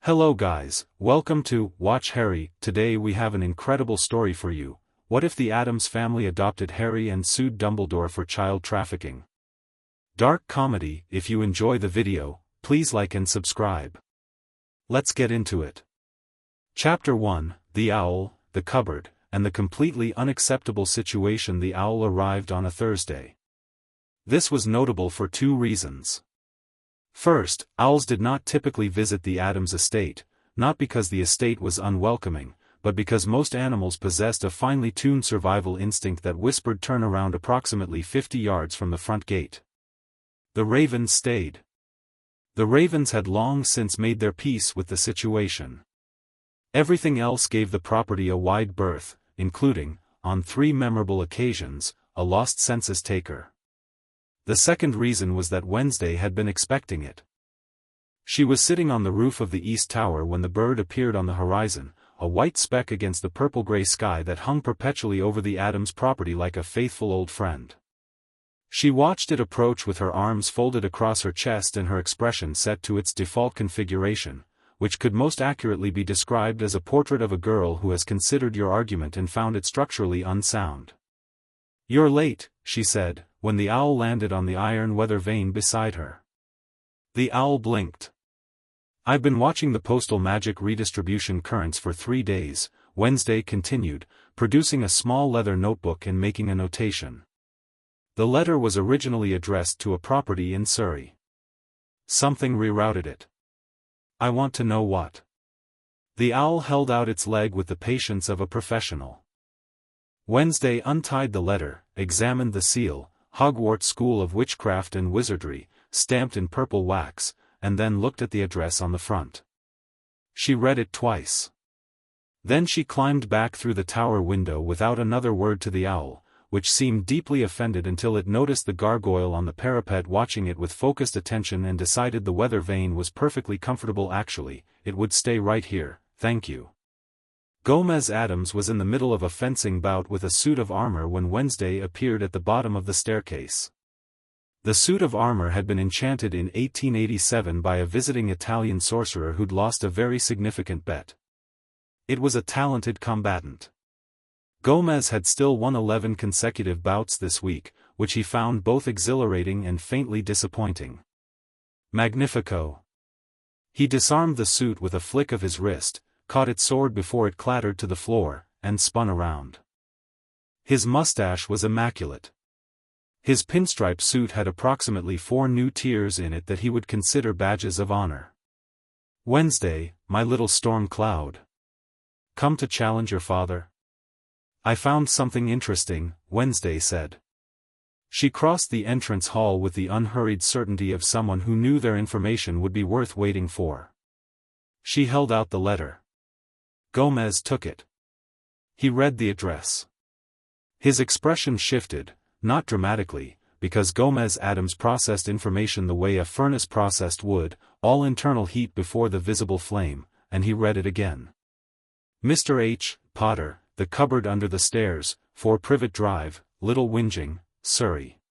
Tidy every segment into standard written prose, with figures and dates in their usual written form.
Hello guys, welcome to Watch Harry. Today we have an incredible story for you. What if the Addams family adopted Harry and sued Dumbledore for child trafficking? Dark comedy. If you enjoy the video, please like and subscribe. Let's get into it. Chapter 1, The Owl, the Cupboard, and the completely unacceptable situation. The owl arrived on a Thursday. This was notable for two reasons. First, owls did not typically visit the Addams estate, not because the estate was unwelcoming, but because most animals possessed a finely tuned survival instinct that whispered turn around approximately 50 yards from the front gate. The ravens stayed. The ravens had long since made their peace with the situation. Everything else gave the property a wide berth, including, on 3 memorable occasions, a lost census taker. The second reason was that Wednesday had been expecting it. She was sitting on the roof of the East Tower when the bird appeared on the horizon, a white speck against the purple-gray sky that hung perpetually over the Addams property like a faithful old friend. She watched it approach with her arms folded across her chest and her expression set to its default configuration, which could most accurately be described as a portrait of a girl who has considered your argument and found it structurally unsound. "You're late," she said, when the owl landed on the iron weather vane beside her. The owl blinked. "I've been watching the postal magic redistribution currents for 3 days," Wednesday continued, producing a small leather notebook and making a notation. The letter was originally addressed to a property in Surrey. Something rerouted it. "I want to know what." The owl held out its leg with the patience of a professional. Wednesday untied the letter, examined the seal, Hogwarts School of Witchcraft and Wizardry, stamped in purple wax, and then looked at the address on the front. She read it twice. Then she climbed back through the tower window without another word to the owl, which seemed deeply offended until it noticed the gargoyle on the parapet watching it with focused attention and decided the weather vane was perfectly comfortable. Actually, it would stay right here, thank you. Gomez Addams was in the middle of a fencing bout with a suit of armor when Wednesday appeared at the bottom of the staircase. The suit of armor had been enchanted in 1887 by a visiting Italian sorcerer who'd lost a very significant bet. It was a talented combatant. Gomez had still won 11 consecutive bouts this week, which he found both exhilarating and faintly disappointing. Magnifico. He disarmed the suit with a flick of his wrist, caught its sword before it clattered to the floor, and spun around. His mustache was immaculate. His pinstripe suit had approximately 4 new tiers in it that he would consider badges of honor. "Wednesday, my little storm cloud. Come to challenge your father?" "I found something interesting," Wednesday said. She crossed the entrance hall with the unhurried certainty of someone who knew their information would be worth waiting for. She held out the letter. Gomez took it. He read the address. His expression shifted, not dramatically, because Gomez Addams processed information the way a furnace processed wood, all internal heat before the visible flame, and he read it again. "Mr. H. Potter, the cupboard under the stairs, 4 Privet Drive, Little Whinging, Surrey."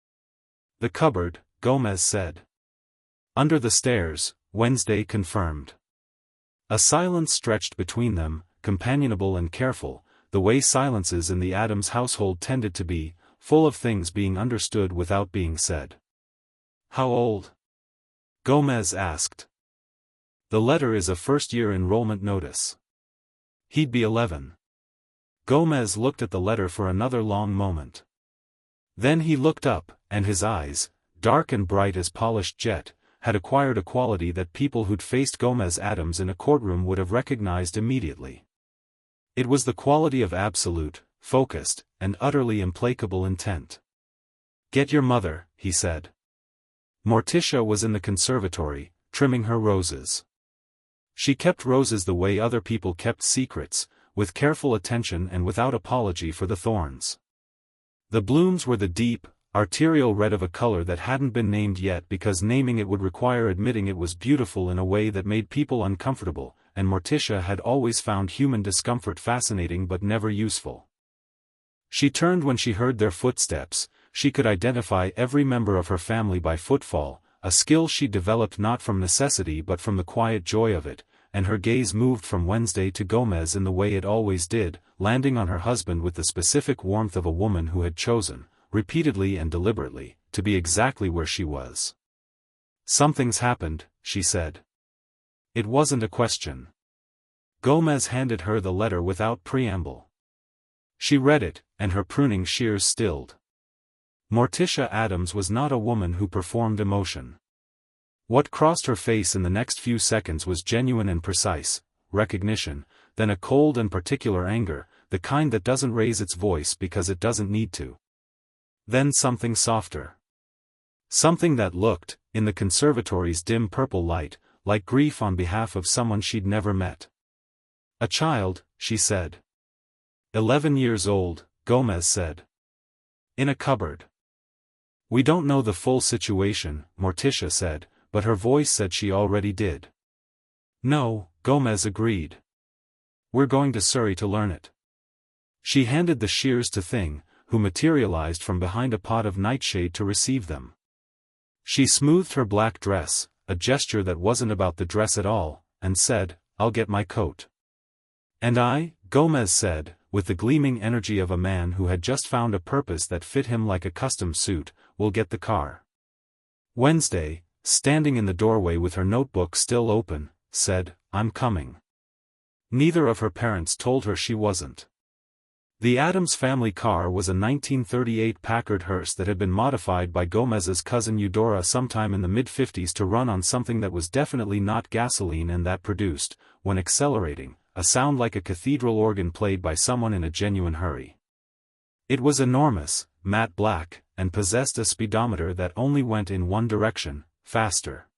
"The cupboard," Gomez said. "Under the stairs," Wednesday confirmed. A silence stretched between them, companionable and careful, the way silences in the Addams household tended to be, full of things being understood without being said. "How old?" Gomez asked. "The letter is a first-year enrollment notice." "He'd be 11. Gomez looked at the letter for another long moment. Then he looked up, and his eyes, dark and bright as polished jet, had acquired a quality that people who'd faced Gomez Addams in a courtroom would have recognized immediately. It was the quality of absolute, focused, and utterly implacable intent. "Get your mother," he said. Morticia was in the conservatory, trimming her roses. She kept roses the way other people kept secrets, with careful attention and without apology for the thorns. The blooms were the deep, arterial red of a color that hadn't been named yet because naming it would require admitting it was beautiful in a way that made people uncomfortable, and Morticia had always found human discomfort fascinating but never useful. She turned when she heard their footsteps. She could identify every member of her family by footfall, a skill she developed not from necessity but from the quiet joy of it, and her gaze moved from Wednesday to Gomez in the way it always did, landing on her husband with the specific warmth of a woman who had chosen, repeatedly and deliberately, to be exactly where she was. "Something's happened," she said. It wasn't a question. Gomez handed her the letter without preamble. She read it, and her pruning shears stilled. Morticia Addams was not a woman who performed emotion. What crossed her face in the next few seconds was genuine and precise recognition, then a cold and particular anger, the kind that doesn't raise its voice because it doesn't need to. Then something softer. Something that looked, in the conservatory's dim purple light, like grief on behalf of someone she'd never met. "A child," she said. 11 years old, Gomez said. "In a cupboard." "We don't know the full situation," Morticia said, but her voice said she already did. "No," Gomez agreed. "We're going to Surrey to learn it." She handed the shears to Thing, who materialized from behind a pot of nightshade to receive them. She smoothed her black dress, a gesture that wasn't about the dress at all, and said, "I'll get my coat." "And I," Gomez said, with the gleaming energy of a man who had just found a purpose that fit him like a custom suit, "will get the car." Wednesday, standing in the doorway with her notebook still open, said, "I'm coming." Neither of her parents told her she wasn't. The Addams family car was a 1938 Packard hearse that had been modified by Gomez's cousin Eudora sometime in the mid-50s to run on something that was definitely not gasoline and that produced, when accelerating, a sound like a cathedral organ played by someone in a genuine hurry. It was enormous, matte black, and possessed a speedometer that only went in one direction, faster.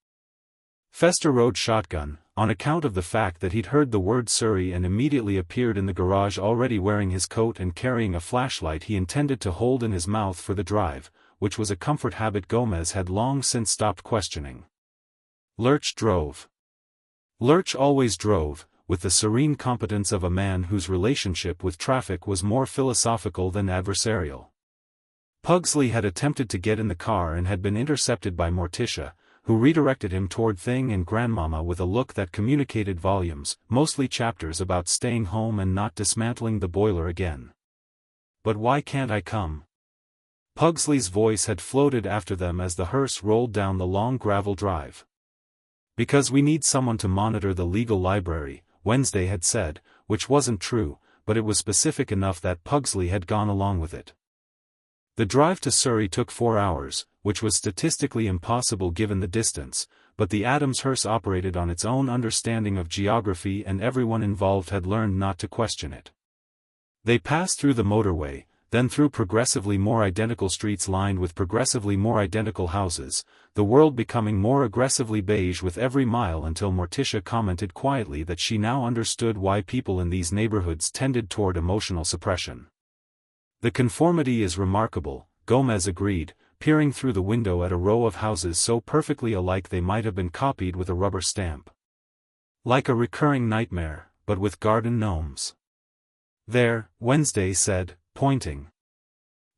Fester rode shotgun, on account of the fact that he'd heard the word Surrey and immediately appeared in the garage already wearing his coat and carrying a flashlight he intended to hold in his mouth for the drive, which was a comfort habit Gomez had long since stopped questioning. Lurch drove. Lurch always drove, with the serene competence of a man whose relationship with traffic was more philosophical than adversarial. Pugsley had attempted to get in the car and had been intercepted by Morticia, who redirected him toward Thing and Grandmama with a look that communicated volumes, mostly chapters about staying home and not dismantling the boiler again. "But why can't I come?" Pugsley's voice had floated after them as the hearse rolled down the long gravel drive. "Because we need someone to monitor the legal library," Wednesday had said, which wasn't true, but it was specific enough that Pugsley had gone along with it. The drive to Surrey took 4 hours, which was statistically impossible given the distance, but the Addams hearse operated on its own understanding of geography and everyone involved had learned not to question it. They passed through the motorway, then through progressively more identical streets lined with progressively more identical houses, the world becoming more aggressively beige with every mile until Morticia commented quietly that she now understood why people in these neighborhoods tended toward emotional suppression. "The conformity is remarkable," Gomez agreed, peering through the window at a row of houses so perfectly alike they might have been copied with a rubber stamp. "Like a recurring nightmare, but with garden gnomes." "There," Wednesday said, pointing.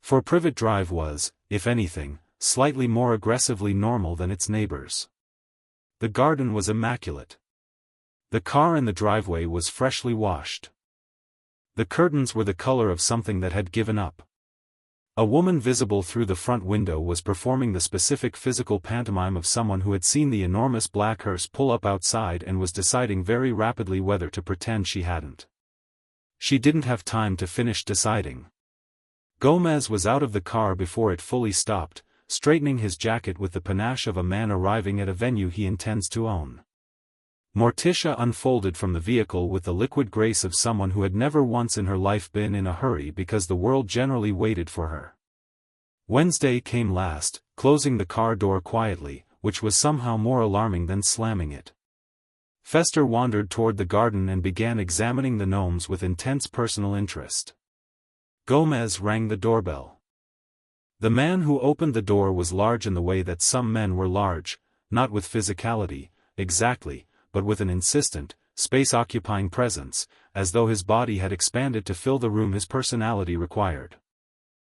For Privet Drive was, if anything, slightly more aggressively normal than its neighbors. The garden was immaculate. The car in the driveway was freshly washed. The curtains were the color of something that had given up. A woman visible through the front window was performing the specific physical pantomime of someone who had seen the enormous black hearse pull up outside and was deciding very rapidly whether to pretend she hadn't. She didn't have time to finish deciding. Gomez was out of the car before it fully stopped, straightening his jacket with the panache of a man arriving at a venue he intends to own. Morticia unfolded from the vehicle with the liquid grace of someone who had never once in her life been in a hurry because the world generally waited for her. Wednesday came last, closing the car door quietly, which was somehow more alarming than slamming it. Fester wandered toward the garden and began examining the gnomes with intense personal interest. Gomez rang the doorbell. The man who opened the door was large in the way that some men were large, not with physicality, exactly, but with an insistent, space-occupying presence, as though his body had expanded to fill the room his personality required.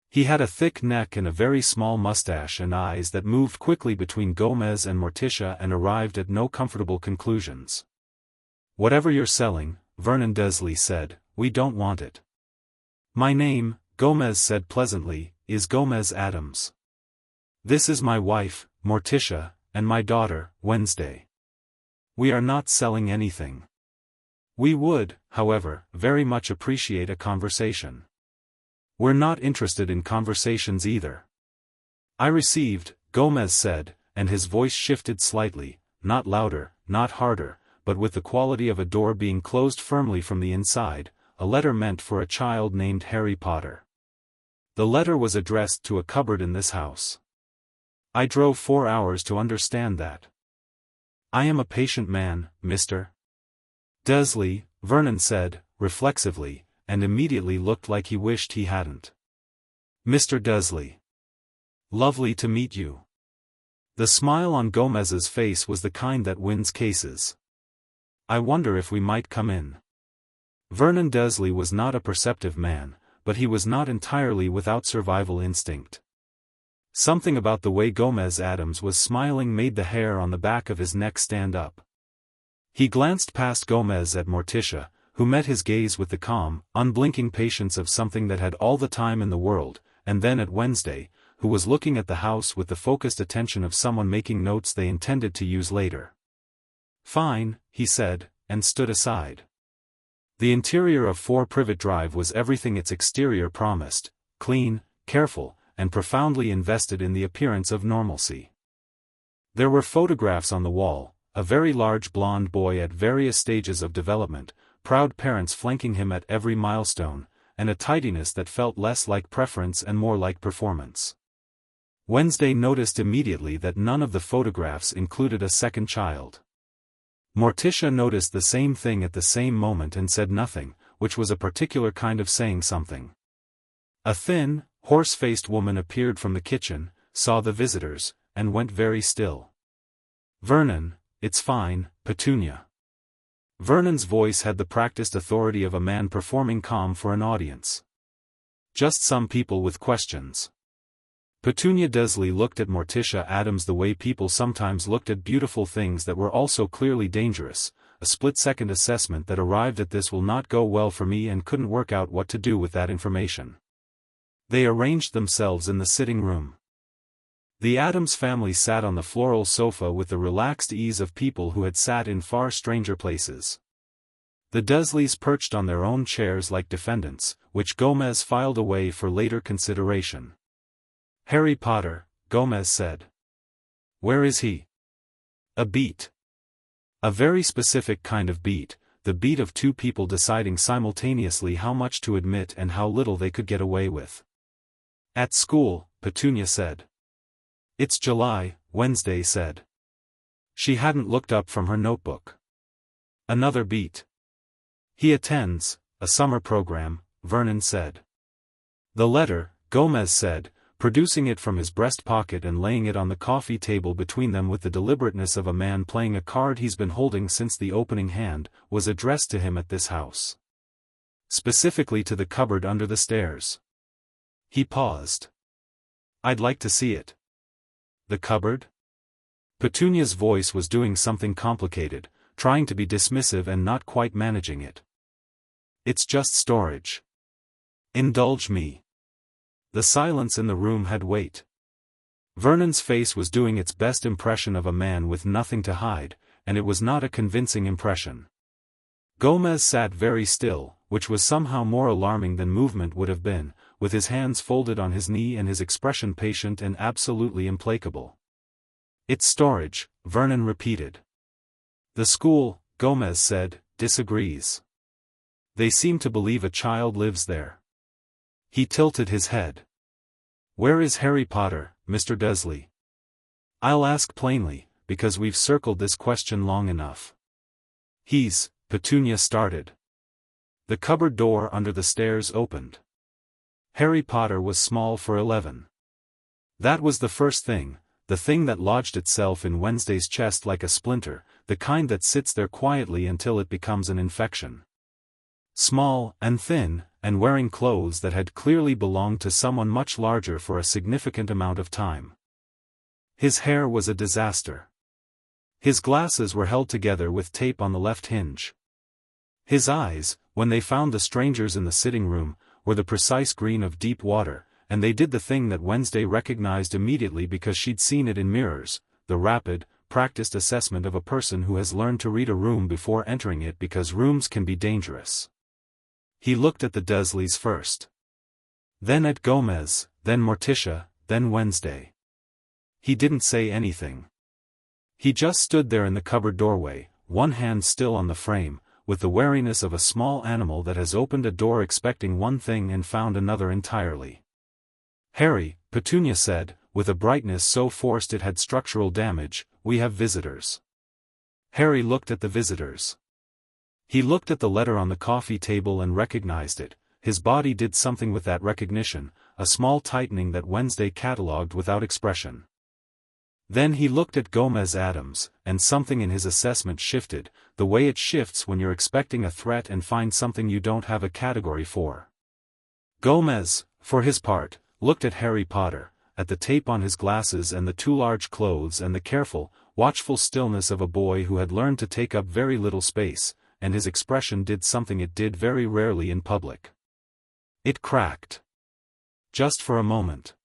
He had a thick neck and a very small mustache and eyes that moved quickly between Gomez and Morticia and arrived at no comfortable conclusions. Whatever you're selling, Vernon Dursley said, we don't want it. My name, Gomez said pleasantly, is Gomez Addams. This is my wife, Morticia, and my daughter, Wednesday. We are not selling anything. We would, however, very much appreciate a conversation. We're not interested in conversations either. I received, Gomez said, and his voice shifted slightly, not louder, not harder, but with the quality of a door being closed firmly from the inside, a letter meant for a child named Harry Potter. The letter was addressed to a cupboard in this house. I drove 4 hours to understand that. I am a patient man, Mr. Dursley, Vernon said, reflexively, and immediately looked like he wished he hadn't. Mr. Dursley. Lovely to meet you. The smile on Gomez's face was the kind that wins cases. I wonder if we might come in. Vernon Dursley was not a perceptive man, but he was not entirely without survival instinct. Something about the way Gomez Addams was smiling made the hair on the back of his neck stand up. He glanced past Gomez at Morticia, who met his gaze with the calm, unblinking patience of something that had all the time in the world, and then at Wednesday, who was looking at the house with the focused attention of someone making notes they intended to use later. Fine, he said, and stood aside. The interior of 4 Privet Drive was everything its exterior promised, clean, careful, and profoundly invested in the appearance of normalcy. There were photographs on the wall, a very large blond boy at various stages of development, proud parents flanking him at every milestone, and a tidiness that felt less like preference and more like performance. Wednesday noticed immediately that none of the photographs included a second child. Morticia noticed the same thing at the same moment and said nothing, which was a particular kind of saying something. A thin, horse-faced woman appeared from the kitchen, saw the visitors, and went very still. Vernon, it's fine, Petunia. Vernon's voice had the practiced authority of a man performing calm for an audience. Just some people with questions. Petunia Dursley looked at Morticia Addams the way people sometimes looked at beautiful things that were also clearly dangerous, a split-second assessment that arrived at this will not go well for me and couldn't work out what to do with that information. They arranged themselves in the sitting room. The Addams family sat on the floral sofa with the relaxed ease of people who had sat in far stranger places. The Dursleys perched on their own chairs like defendants, which Gomez filed away for later consideration. Harry Potter, Gomez said. Where is he? A beat. A very specific kind of beat, the beat of 2 people deciding simultaneously how much to admit and how little they could get away with. At school, Petunia said. It's July, Wednesday said. She hadn't looked up from her notebook. Another beat. He attends a summer program, Vernon said. The letter, Gomez said, producing it from his breast pocket and laying it on the coffee table between them with the deliberateness of a man playing a card he's been holding since the opening hand, was addressed to him at this house. Specifically to the cupboard under the stairs. He paused. I'd like to see it. The cupboard? Petunia's voice was doing something complicated, trying to be dismissive and not quite managing it. It's just storage. Indulge me. The silence in the room had weight. Vernon's face was doing its best impression of a man with nothing to hide, and it was not a convincing impression. Gomez sat very still, which was somehow more alarming than movement would have been, with his hands folded on his knee and his expression patient and absolutely implacable. It's storage, Vernon repeated. The school, Gomez said, disagrees. They seem to believe a child lives there. He tilted his head. Where is Harry Potter, Mr. Dursley? I'll ask plainly, because we've circled this question long enough. Petunia started. The cupboard door under the stairs opened. Harry Potter was small for 11. That was the first thing, the thing that lodged itself in Wednesday's chest like a splinter, the kind that sits there quietly until it becomes an infection. Small and thin, and wearing clothes that had clearly belonged to someone much larger for a significant amount of time. His hair was a disaster. His glasses were held together with tape on the left hinge. His eyes, when they found the strangers in the sitting room, were the precise green of deep water, and they did the thing that Wednesday recognized immediately because she'd seen it in mirrors, the rapid, practiced assessment of a person who has learned to read a room before entering it because rooms can be dangerous. He looked at the Dursleys first. Then at Gomez, then Morticia, then Wednesday. He didn't say anything. He just stood there in the cupboard doorway, one hand still on the frame, with the wariness of a small animal that has opened a door expecting one thing and found another entirely. "Harry," Petunia said, with a brightness so forced it had structural damage, "we have visitors." Harry looked at the visitors. He looked at the letter on the coffee table and recognized it. His body did something with that recognition, a small tightening that Wednesday catalogued without expression. Then he looked at Gomez Addams, and something in his assessment shifted, the way it shifts when you're expecting a threat and find something you don't have a category for. Gomez, for his part, looked at Harry Potter, at the tape on his glasses and the too large clothes and the careful, watchful stillness of a boy who had learned to take up very little space, and his expression did something it did very rarely in public. It cracked. Just for a moment.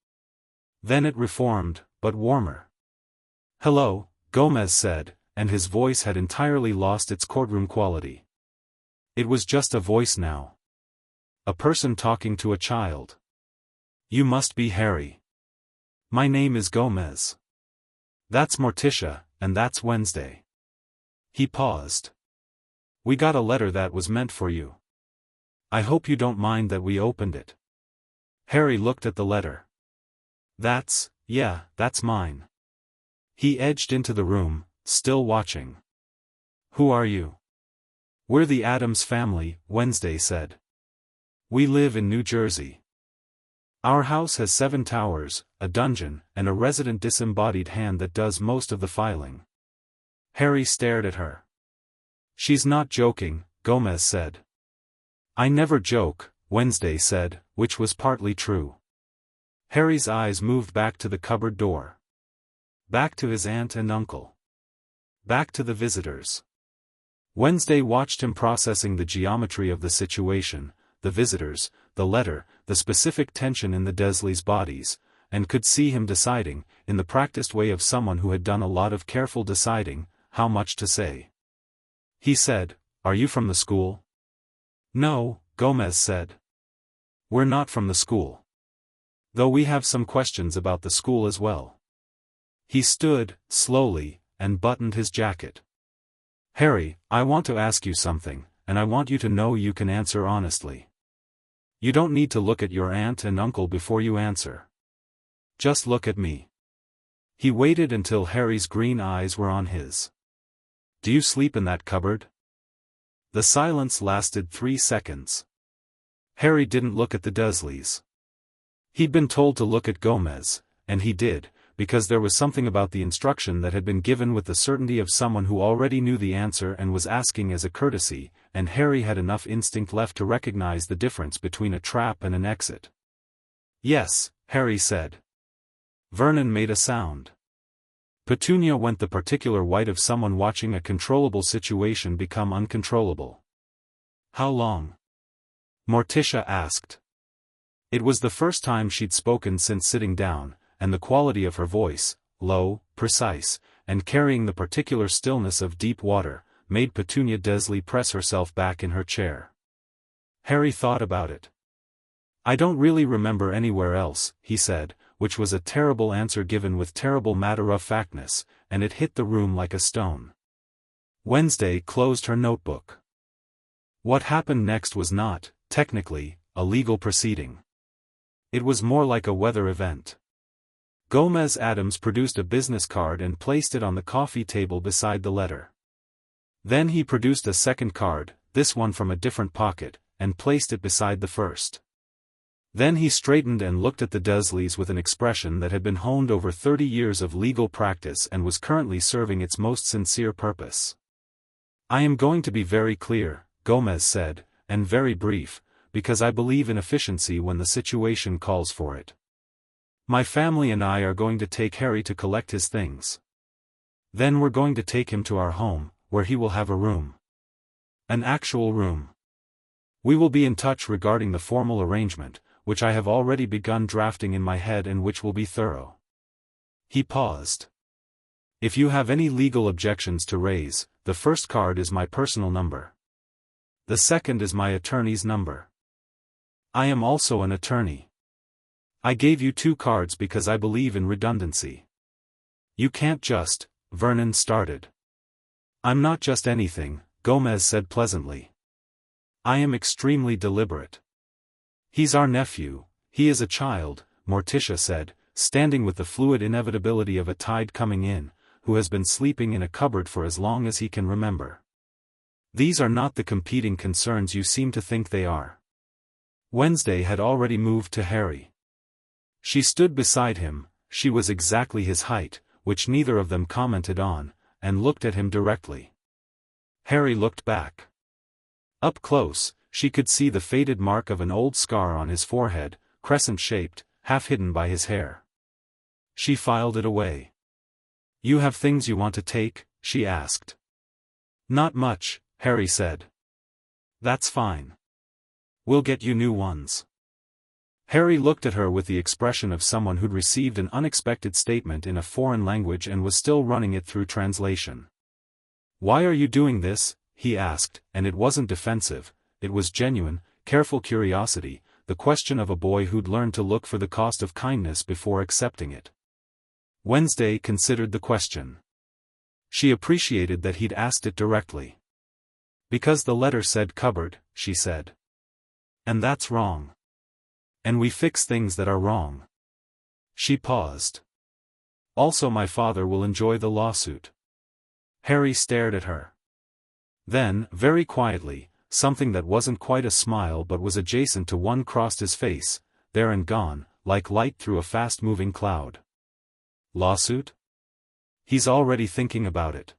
Then it reformed, but warmer. "Hello," Gomez said, and his voice had entirely lost its courtroom quality. It was just a voice now. A person talking to a child. "You must be Harry." "My name is Gomez." "That's Morticia, and that's Wednesday." He paused. "We got a letter that was meant for you. I hope you don't mind that we opened it." Harry looked at the letter. That's mine." He edged into the room, still watching. "Who are you?" "We're the Addams family," Wednesday said. "We live in New Jersey. Our house has 7 towers, a dungeon, and a resident disembodied hand that does most of the filing." Harry stared at her. "She's not joking," Gomez said. "I never joke," Wednesday said, which was partly true. Harry's eyes moved back to the cupboard door. Back to his aunt and uncle. Back to the visitors. Wednesday watched him processing the geometry of the situation, the visitors, the letter, the specific tension in the Dursleys' bodies, and could see him deciding, in the practiced way of someone who had done a lot of careful deciding, how much to say. He said, "Are you from the school?" "No," Gomez said. "We're not from the school. Though we have some questions about the school as well." He stood, slowly, and buttoned his jacket. "Harry, I want to ask you something, and I want you to know you can answer honestly. You don't need to look at your aunt and uncle before you answer. Just look at me." He waited until Harry's green eyes were on his. "Do you sleep in that cupboard?" The silence lasted 3 seconds. Harry didn't look at the Dursleys. He'd been told to look at Gomez, and he did, because there was something about the instruction that had been given with the certainty of someone who already knew the answer and was asking as a courtesy, and Harry had enough instinct left to recognize the difference between a trap and an exit. "Yes," Harry said. Vernon made a sound. Petunia went the particular white of someone watching a controllable situation become uncontrollable. "How long?" Morticia asked. It was the first time she'd spoken since sitting down, and the quality of her voice, low, precise, and carrying the particular stillness of deep water, made Petunia Dursley press herself back in her chair. Harry thought about it. "I don't really remember anywhere else," he said, which was a terrible answer given with terrible matter-of-factness, and it hit the room like a stone. Wednesday closed her notebook. What happened next was not, technically, a legal proceeding. It was more like a weather event. Gomez Addams produced a business card and placed it on the coffee table beside the letter. Then he produced a second card, this one from a different pocket, and placed it beside the first. Then he straightened and looked at the Dursleys with an expression that had been honed over 30 years of legal practice and was currently serving its most sincere purpose. "I am going to be very clear," Gomez said, "and very brief, because I believe in efficiency when the situation calls for it. My family and I are going to take Harry to collect his things. Then we're going to take him to our home, where he will have a room. An actual room. We will be in touch regarding the formal arrangement, which I have already begun drafting in my head and which will be thorough. He paused. If you have any legal objections to raise, the first card is my personal number. The second is my attorney's number. I am also an attorney. I gave you 2 cards because I believe in redundancy. You can't just, Vernon started. I'm not just anything, Gomez said pleasantly. I am extremely deliberate. He's our nephew, he is a child, Morticia said, standing with the fluid inevitability of a tide coming in, who has been sleeping in a cupboard for as long as he can remember. These are not the competing concerns you seem to think they are. Wednesday had already moved to Harry. She stood beside him, she was exactly his height, which neither of them commented on, and looked at him directly. Harry looked back. Up close, she could see the faded mark of an old scar on his forehead, crescent-shaped, half hidden by his hair. She filed it away. You have things you want to take? She asked. Not much, Harry said. That's fine. We'll get you new ones. Harry looked at her with the expression of someone who'd received an unexpected statement in a foreign language and was still running it through translation. Why are you doing this? He asked, and it wasn't defensive, it was genuine, careful curiosity, the question of a boy who'd learned to look for the cost of kindness before accepting it. Wednesday considered the question. She appreciated that he'd asked it directly. Because the letter said cupboard, she said. And that's wrong. And we fix things that are wrong. She paused. Also my father will enjoy the lawsuit. Harry stared at her. Then, very quietly, something that wasn't quite a smile but was adjacent to one crossed his face, there and gone, like light through a fast-moving cloud. Lawsuit? He's already thinking about it.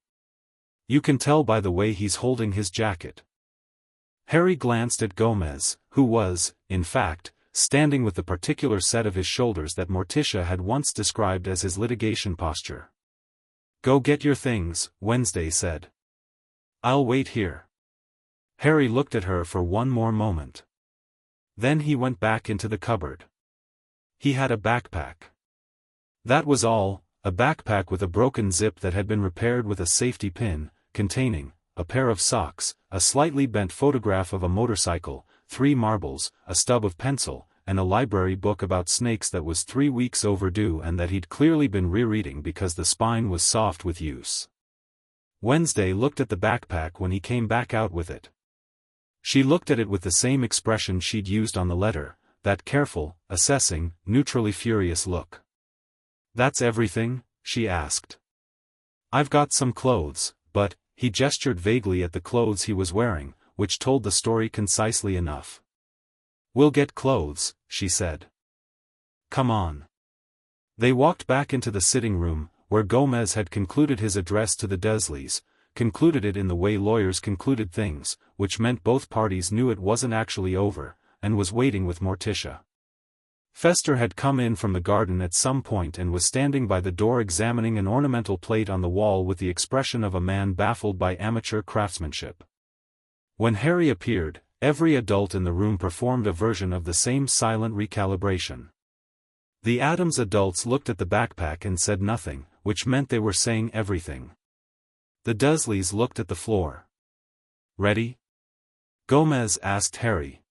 You can tell by the way he's holding his jacket. Harry glanced at Gomez, who was, in fact, standing with the particular set of his shoulders that Morticia had once described as his litigation posture. Go get your things, Wednesday said. I'll wait here. Harry looked at her for one more moment. Then he went back into the cupboard. He had a backpack. That was all, a backpack with a broken zip that had been repaired with a safety pin, containing a pair of socks, a slightly bent photograph of a motorcycle, 3 marbles, a stub of pencil, and a library book about snakes that was 3 weeks overdue and that he'd clearly been rereading because the spine was soft with use. Wednesday looked at the backpack when he came back out with it. She looked at it with the same expression she'd used on the letter, that careful, assessing, neutrally furious look. That's everything? She asked. I've got some clothes, but, he gestured vaguely at the clothes he was wearing, which told the story concisely enough. We'll get clothes, she said. Come on. They walked back into the sitting room, where Gomez had concluded his address to the Dursleys, concluded it in the way lawyers concluded things, which meant both parties knew it wasn't actually over, and was waiting with Morticia. Fester had come in from the garden at some point and was standing by the door examining an ornamental plate on the wall with the expression of a man baffled by amateur craftsmanship. When Harry appeared, every adult in the room performed a version of the same silent recalibration. The Addams adults looked at the backpack and said nothing, which meant they were saying everything. The Dursleys looked at the floor. Ready? Gomez asked Harry.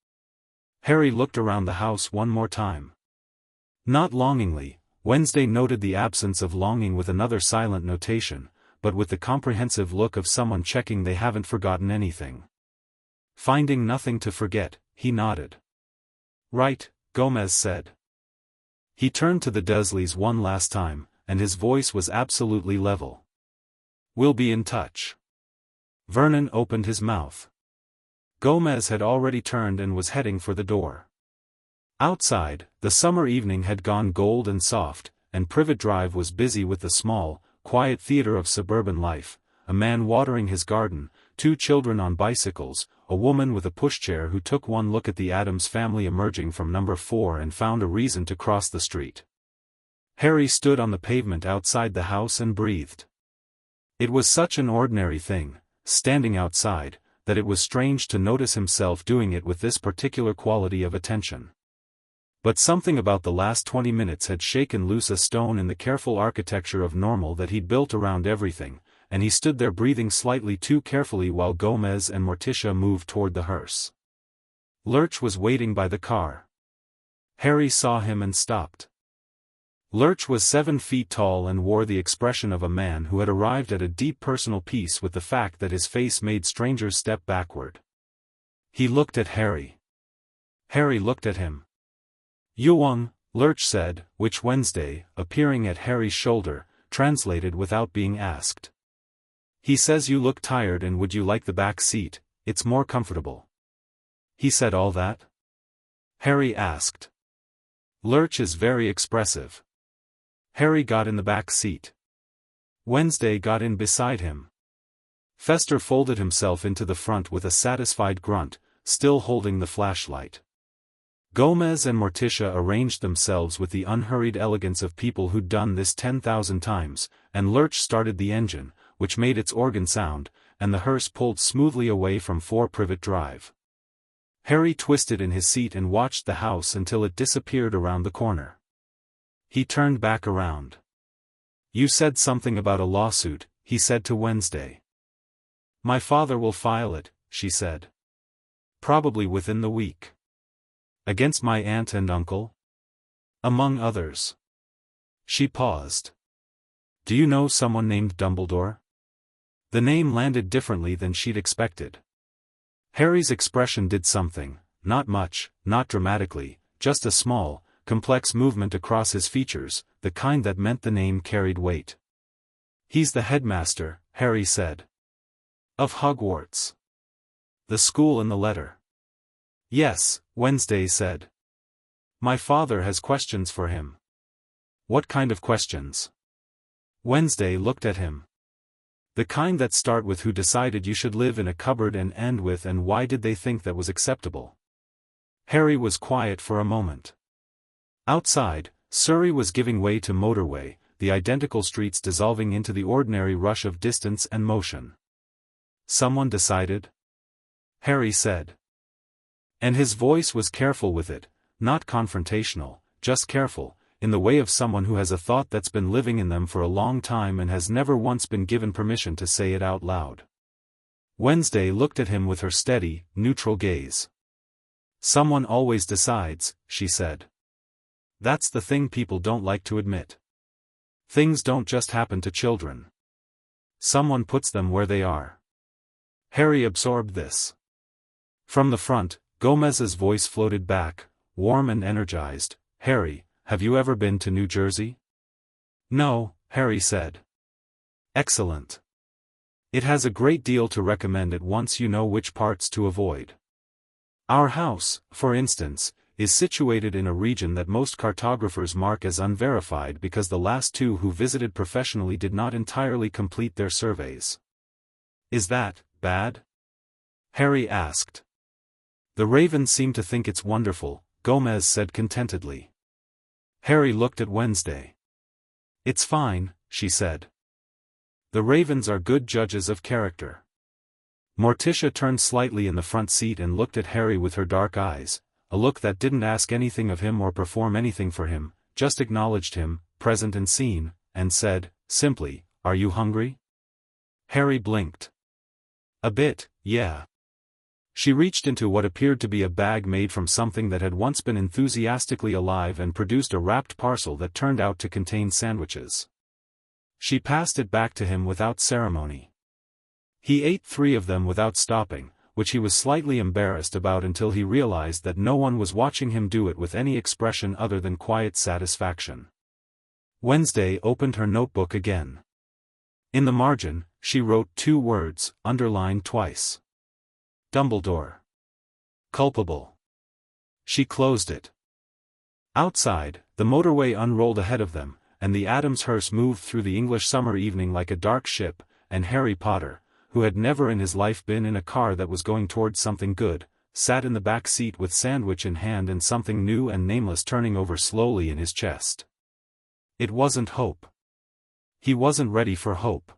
Harry looked around the house one more time. Not longingly, Wednesday noted the absence of longing with another silent notation, but with the comprehensive look of someone checking they haven't forgotten anything. Finding nothing to forget, he nodded. Right, Gomez said. He turned to the Dursleys one last time, and his voice was absolutely level. We'll be in touch. Vernon opened his mouth. Gomez had already turned and was heading for the door. Outside, the summer evening had gone gold and soft, and Privet Drive was busy with the small, quiet theater of suburban life, a man watering his garden, 2 children on bicycles, a woman with a pushchair who took one look at the Addams family emerging from number 4 and found a reason to cross the street. Harry stood on the pavement outside the house and breathed. It was such an ordinary thing, standing outside, that it was strange to notice himself doing it with this particular quality of attention. But something about the last 20 minutes had shaken loose a stone in the careful architecture of normal that he'd built around everything, and he stood there breathing slightly too carefully while Gomez and Morticia moved toward the hearse. Lurch was waiting by the car. Harry saw him and stopped. Lurch was 7 feet tall and wore the expression of a man who had arrived at a deep personal peace with the fact that his face made strangers step backward. He looked at Harry. Harry looked at him. "Yuwang," Lurch said, which Wednesday, appearing at Harry's shoulder, translated without being asked. "He says you look tired and would you like the back seat, it's more comfortable." "He said all that?" Harry asked. "Lurch is very expressive." Harry got in the back seat. Wednesday got in beside him. Fester folded himself into the front with a satisfied grunt, still holding the flashlight. Gomez and Morticia arranged themselves with the unhurried elegance of people who'd done this 10,000 times, and Lurch started the engine, which made its organ sound, and the hearse pulled smoothly away from 4 Privet Drive. Harry twisted in his seat and watched the house until it disappeared around the corner. He turned back around. "You said something about a lawsuit," he said to Wednesday. "My father will file it," she said. "Probably within the week." "Against my aunt and uncle?" "Among others." She paused. "Do you know someone named Dumbledore?" The name landed differently than she'd expected. Harry's expression did something, not much, not dramatically, just a small, complex movement across his features, the kind that meant the name carried weight. "He's the headmaster," Harry said. "Of Hogwarts." "The school in the letter." "Yes," Wednesday said. "My father has questions for him." "What kind of questions?" Wednesday looked at him. "The kind that start with who decided you should live in a cupboard and end with and why did they think that was acceptable." Harry was quiet for a moment. Outside, Surrey was giving way to motorway, the identical streets dissolving into the ordinary rush of distance and motion. "Someone decided?" Harry said. And his voice was careful with it, not confrontational, just careful, in the way of someone who has a thought that's been living in them for a long time and has never once been given permission to say it out loud. Wednesday looked at him with her steady, neutral gaze. "Someone always decides," she said. "That's the thing people don't like to admit. Things don't just happen to children. Someone puts them where they are." Harry absorbed this. From the front, Gomez's voice floated back, warm and energized. "Harry, have you ever been to New Jersey?" "No," Harry said. "Excellent. It has a great deal to recommend it once you know which parts to avoid. Our house, for instance, is situated in a region that most cartographers mark as unverified because the last 2 who visited professionally did not entirely complete their surveys." "Is that bad?" Harry asked. "The ravens seem to think it's wonderful," Gomez said contentedly. Harry looked at Wednesday. "It's fine," she said. "The ravens are good judges of character." Morticia turned slightly in the front seat and looked at Harry with her dark eyes, a look that didn't ask anything of him or perform anything for him, just acknowledged him, present and seen, and said, simply, "Are you hungry?" Harry blinked. "A bit, yeah." She reached into what appeared to be a bag made from something that had once been enthusiastically alive and produced a wrapped parcel that turned out to contain sandwiches. She passed it back to him without ceremony. He ate 3 of them without stopping, which he was slightly embarrassed about until he realized that no one was watching him do it with any expression other than quiet satisfaction. Wednesday opened her notebook again. In the margin, she wrote 2 words, underlined twice. Dumbledore. Culpable. She closed it. Outside, the motorway unrolled ahead of them, and the Addams hearse moved through the English summer evening like a dark ship, and Harry Potter, who had never in his life been in a car that was going towards something good, sat in the back seat with sandwich in hand and something new and nameless turning over slowly in his chest. It wasn't hope. He wasn't ready for hope.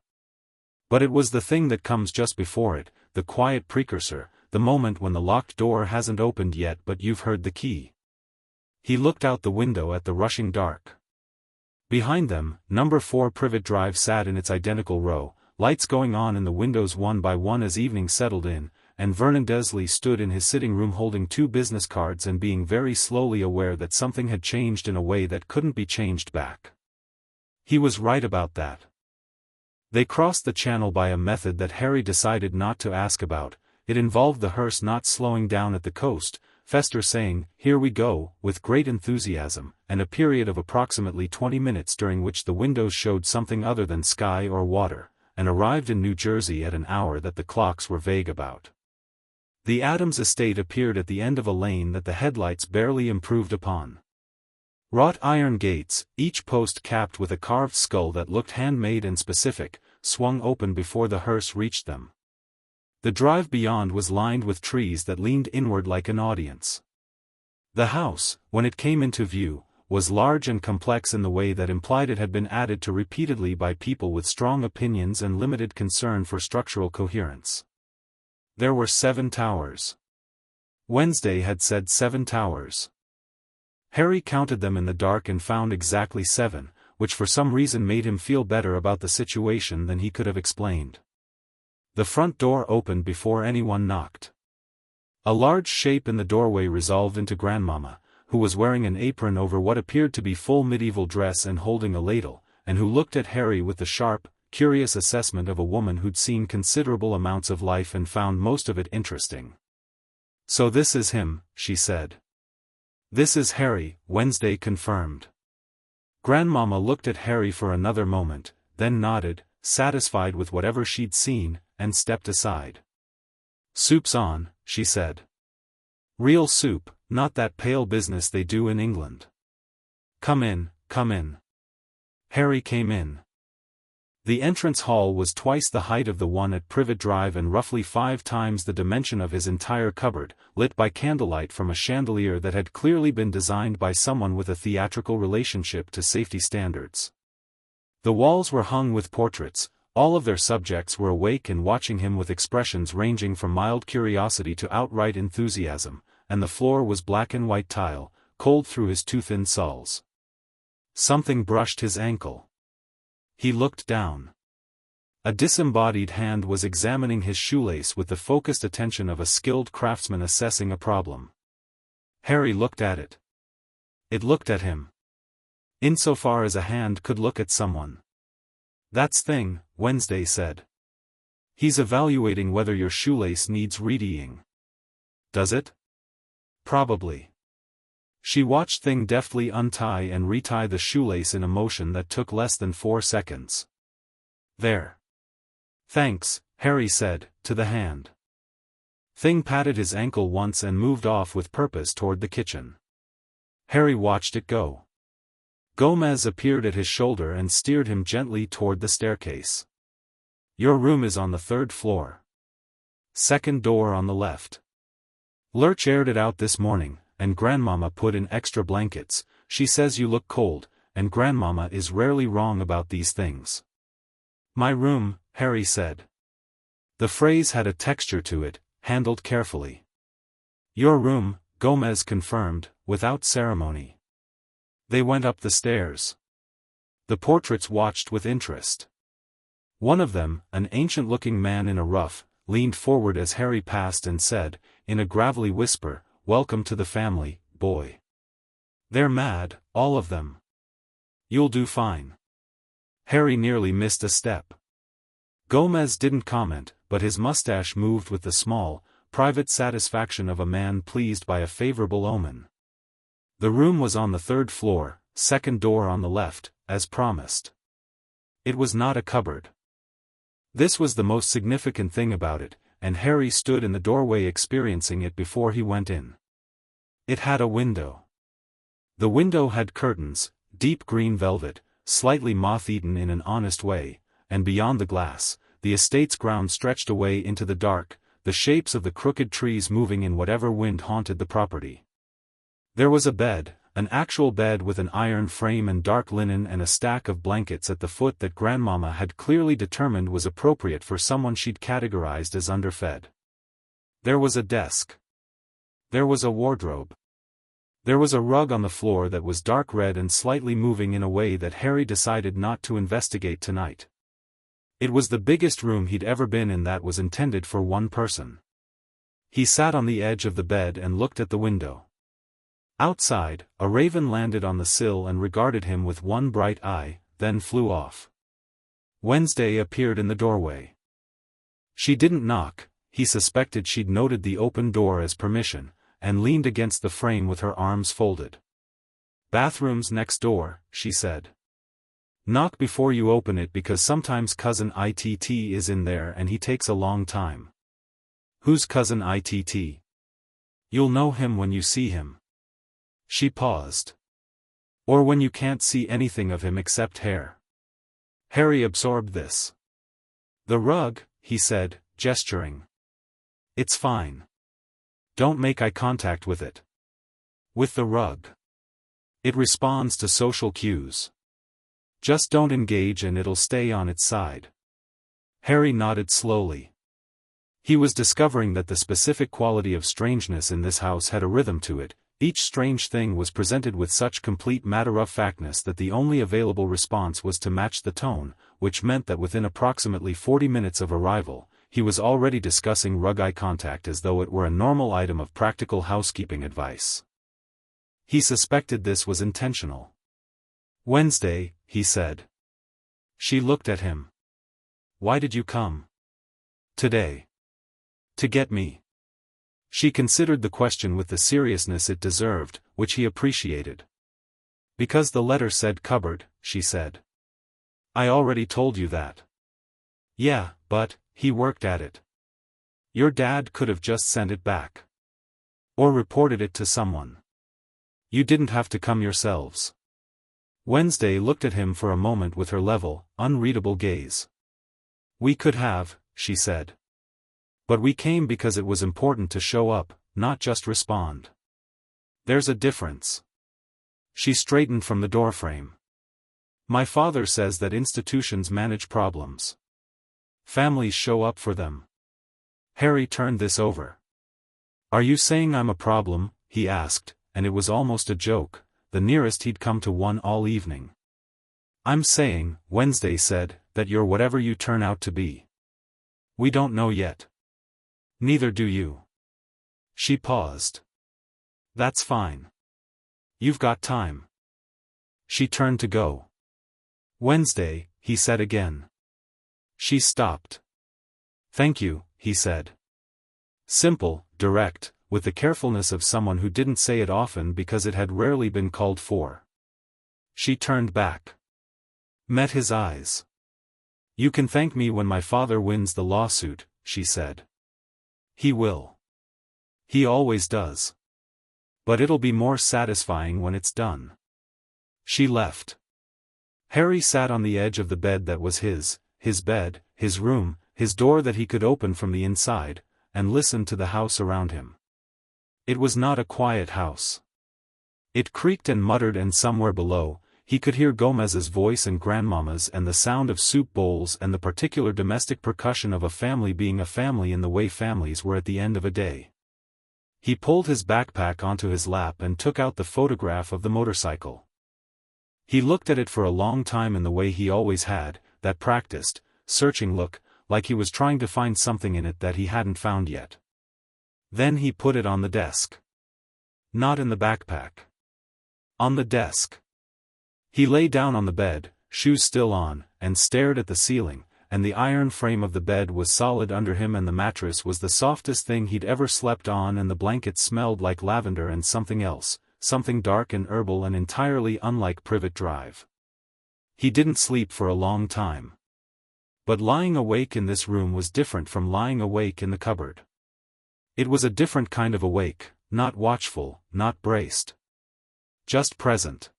But it was the thing that comes just before it, the quiet precursor, the moment when the locked door hasn't opened yet but you've heard the key. He looked out the window at the rushing dark. Behind them, number 4 Privet Drive sat in its identical row, lights going on in the windows one by one as evening settled in, and Vernon Dursley stood in his sitting room holding 2 business cards and being very slowly aware that something had changed in a way that couldn't be changed back. He was right about that. They crossed the channel by a method that Harry decided not to ask about. It involved the hearse not slowing down at the coast, Fester saying, "Here we go," with great enthusiasm, and a period of approximately 20 minutes during which the windows showed something other than sky or water, and arrived in New Jersey at an hour that the clocks were vague about. The Addams estate appeared at the end of a lane that the headlights barely improved upon. Wrought iron gates, each post capped with a carved skull that looked handmade and specific, swung open before the hearse reached them. The drive beyond was lined with trees that leaned inward like an audience. The house, when it came into view, was large and complex in the way that implied it had been added to repeatedly by people with strong opinions and limited concern for structural coherence. There were 7 towers. Wednesday had said 7 towers. Harry counted them in the dark and found exactly 7, which for some reason made him feel better about the situation than he could have explained. The front door opened before anyone knocked. A large shape in the doorway resolved into Grandmama, who was wearing an apron over what appeared to be full medieval dress and holding a ladle, and who looked at Harry with the sharp, curious assessment of a woman who'd seen considerable amounts of life and found most of it interesting. "So this is him," she said. "This is Harry," Wednesday confirmed. Grandmama looked at Harry for another moment, then nodded, satisfied with whatever she'd seen, and stepped aside. "Soup's on," she said. "Real soup, not that pale business they do in England. Come in, come in." Harry came in. The entrance hall was twice the height of the one at Privet Drive and roughly 5 times the dimension of his entire cupboard, lit by candlelight from a chandelier that had clearly been designed by someone with a theatrical relationship to safety standards. The walls were hung with portraits. All of their subjects were awake and watching him with expressions ranging from mild curiosity to outright enthusiasm, and the floor was black and white tile, cold through his too-thin soles. Something brushed his ankle. He looked down. A disembodied hand was examining his shoelace with the focused attention of a skilled craftsman assessing a problem. Harry looked at it. It looked at him. Insofar as a hand could look at someone. "That's thing," Wednesday said. "He's evaluating whether your shoelace needs readying." "Does it?" "Probably." She watched Thing deftly untie and retie the shoelace in a motion that took less than 4 seconds. "There. Thanks," Harry said, to the hand. Thing patted his ankle once and moved off with purpose toward the kitchen. Harry watched it go. Gomez appeared at his shoulder and steered him gently toward the staircase. "Your room is on the 3rd floor. 2nd door on the left. Lurch aired it out this morning, and Grandmama put in extra blankets. She says you look cold, and Grandmama is rarely wrong about these things." "My room," Harry said. The phrase had a texture to it, handled carefully. "Your room," Gomez confirmed, without ceremony. They went up the stairs. The portraits watched with interest. One of them, an ancient-looking man in a ruff, leaned forward as Harry passed and said, in a gravelly whisper, "Welcome to the family, boy. They're mad, all of them. You'll do fine." Harry nearly missed a step. Gomez didn't comment, but his mustache moved with the small, private satisfaction of a man pleased by a favorable omen. The room was on the 3rd floor, 2nd door on the left, as promised. It was not a cupboard. This was the most significant thing about it, and Harry stood in the doorway experiencing it before he went in. It had a window. The window had curtains, deep green velvet, slightly moth-eaten in an honest way, and beyond the glass, the estate's ground stretched away into the dark, the shapes of the crooked trees moving in whatever wind haunted the property. There was a bed, An actual bed with an iron frame and dark linen and a stack of blankets at the foot that Grandmama had clearly determined was appropriate for someone she'd categorized as underfed. There was a desk. There was a wardrobe. There was a rug on the floor that was dark red and slightly moving in a way that Harry decided not to investigate tonight. It was the biggest room he'd ever been in that was intended for one person. He sat on the edge of the bed and looked at the window. Outside, a raven landed on the sill and regarded him with one bright eye, then flew off. Wednesday appeared in the doorway. She didn't knock, he suspected she'd noted the open door as permission, and leaned against the frame with her arms folded. "Bathroom's next door," she said. "Knock before you open it because sometimes Cousin Itt is in there and he takes a long time." "Who's Cousin Itt?" "You'll know him when you see him." She paused. "Or when you can't see anything of him except hair." Harry absorbed this. "The rug," he said, gesturing. "It's fine. Don't make eye contact with it." "With the rug?" "It responds to social cues. Just don't engage and it'll stay on its side." Harry nodded slowly. He was discovering that the specific quality of strangeness in this house had a rhythm to it. Each strange thing was presented with such complete matter-of-factness that the only available response was to match the tone, which meant that within approximately 40 minutes of arrival, he was already discussing rug eye contact as though it were a normal item of practical housekeeping advice. He suspected this was intentional. "Wednesday," he said. She looked at him. "Why did you come?" "Today." "To get me?" She considered the question with the seriousness it deserved, which he appreciated. "Because the letter said cupboard," she said. "I already told you that." "Yeah, but, he worked at it. Your dad could have just sent it back. Or reported it to someone. You didn't have to come yourselves." Wednesday looked at him for a moment with her level, unreadable gaze. "We could have," she said. "But we came because it was important to show up, not just respond. There's a difference." She straightened from the doorframe. "My father says that institutions manage problems. Families show up for them." Harry turned this over. "Are you saying I'm a problem?" he asked, and it was almost a joke, the nearest he'd come to one all evening. "I'm saying," Wednesday said, "that you're whatever you turn out to be. We don't know yet." "Neither do you." She paused. "That's fine. You've got time." She turned to go. "Wednesday," he said again. She stopped. "Thank you," he said. Simple, direct, with the carefulness of someone who didn't say it often because it had rarely been called for. She turned back. Met his eyes. "You can thank me when my father wins the lawsuit," she said. "He will. He always does. But it'll be more satisfying when it's done." She left. Harry sat on the edge of the bed that was his bed, his room, his door that he could open from the inside, and listened to the house around him. It was not a quiet house. It creaked and muttered, and somewhere below, he could hear Gomez's voice and Grandmama's and the sound of soup bowls and the particular domestic percussion of a family being a family in the way families were at the end of a day. He pulled his backpack onto his lap and took out the photograph of the motorcycle. He looked at it for a long time in the way he always had, that practiced, searching look, like he was trying to find something in it that he hadn't found yet. Then he put it on the desk. Not in the backpack. On the desk. He lay down on the bed, shoes still on, and stared at the ceiling, and the iron frame of the bed was solid under him and the mattress was the softest thing he'd ever slept on and the blankets smelled like lavender and something else, something dark and herbal and entirely unlike Privet Drive. He didn't sleep for a long time. But lying awake in this room was different from lying awake in the cupboard. It was a different kind of awake, not watchful, not braced. Just present.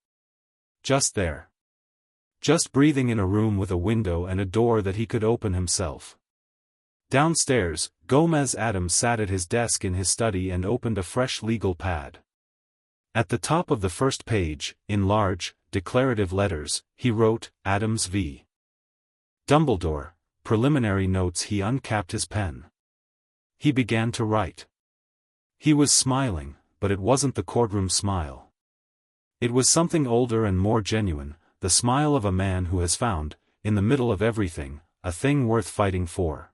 Just there. Just breathing in a room with a window and a door that he could open himself. Downstairs, Gomez Addams sat at his desk in his study and opened a fresh legal pad. At the top of the first page, in large, declarative letters, he wrote, Addams v. Dumbledore. Preliminary notes. He uncapped his pen. He began to write. He was smiling, but it wasn't the courtroom smile. It was something older and more genuine, the smile of a man who has found, in the middle of everything, a thing worth fighting for.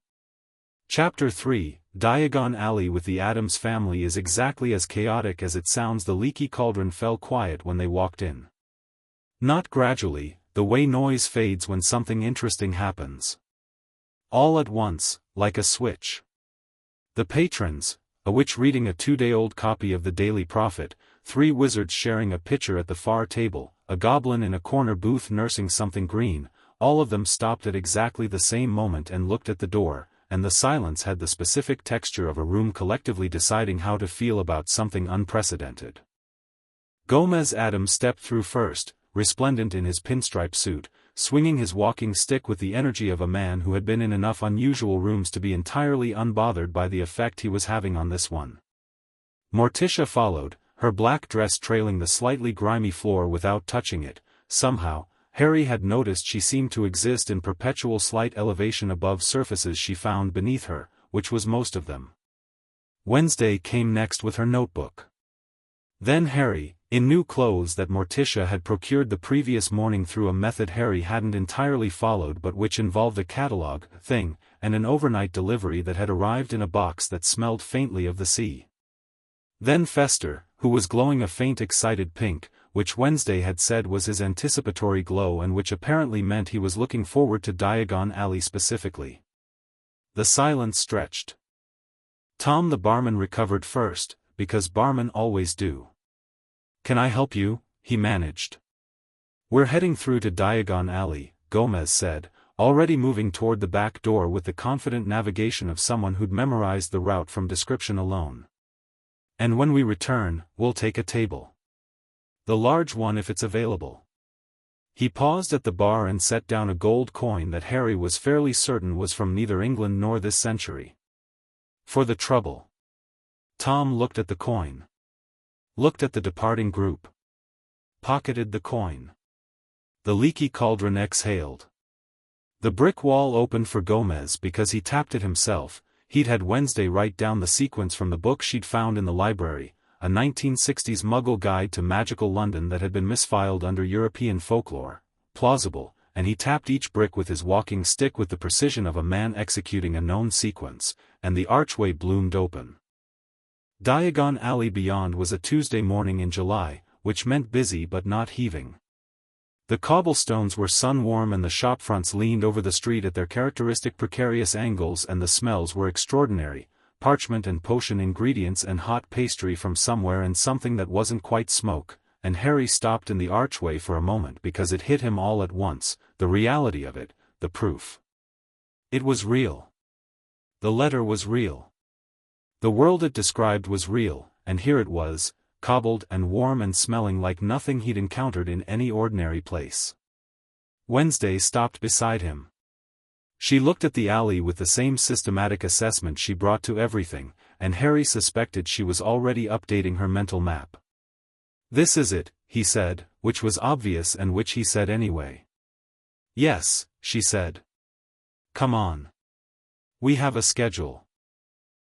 Chapter 3, Diagon Alley with the Addams Family is exactly as chaotic as it sounds. The leaky cauldron fell quiet when they walked in. Not gradually, the way noise fades when something interesting happens. All at once, like a switch. The patrons, a witch reading a 2-day-old copy of the Daily Prophet, 3 wizards sharing a pitcher at the far table, a goblin in a corner booth nursing something green, all of them stopped at exactly the same moment and looked at the door, and the silence had the specific texture of a room collectively deciding how to feel about something unprecedented. Gomez Addams stepped through first, resplendent in his pinstripe suit, swinging his walking stick with the energy of a man who had been in enough unusual rooms to be entirely unbothered by the effect he was having on this one. Morticia followed, her black dress trailing the slightly grimy floor without touching it. Somehow, Harry had noticed she seemed to exist in perpetual slight elevation above surfaces she found beneath her, which was most of them. Wednesday came next with her notebook. Then Harry, in new clothes that Morticia had procured the previous morning through a method Harry hadn't entirely followed but which involved a catalogue thing, and an overnight delivery that had arrived in a box that smelled faintly of the sea. Then Fester, who was glowing a faint excited pink, which Wednesday had said was his anticipatory glow and which apparently meant he was looking forward to Diagon Alley specifically. The silence stretched. Tom the barman recovered first, because barmen always do. "Can I help you?" he managed. "We're heading through to Diagon Alley," Gomez said, already moving toward the back door with the confident navigation of someone who'd memorized the route from description alone. "And when we return, we'll take a table. The large one if it's available." He paused at the bar and set down a gold coin that Harry was fairly certain was from neither England nor this century. "For the trouble." Tom looked at the coin. Looked at the departing group. Pocketed the coin. The leaky cauldron exhaled. The brick wall opened for Gomez because he tapped it himself. He'd had Wednesday write down the sequence from the book she'd found in the library, a 1960s Muggle guide to magical London that had been misfiled under European folklore, plausible, and he tapped each brick with his walking stick with the precision of a man executing a known sequence, and the archway bloomed open. Diagon Alley beyond was a Tuesday morning in July, which meant busy but not heaving. The cobblestones were sun-warm and the shopfronts leaned over the street at their characteristic precarious angles and the smells were extraordinary, parchment and potion ingredients and hot pastry from somewhere and something that wasn't quite smoke, and Harry stopped in the archway for a moment because it hit him all at once, the reality of it, the proof. It was real. The letter was real. The world it described was real, and here it was, cobbled and warm and smelling like nothing he'd encountered in any ordinary place. Wednesday stopped beside him. She looked at the alley with the same systematic assessment she brought to everything, and Harry suspected she was already updating her mental map. "This is it," he said, which was obvious and which he said anyway. "Yes," she said. "Come on. We have a schedule."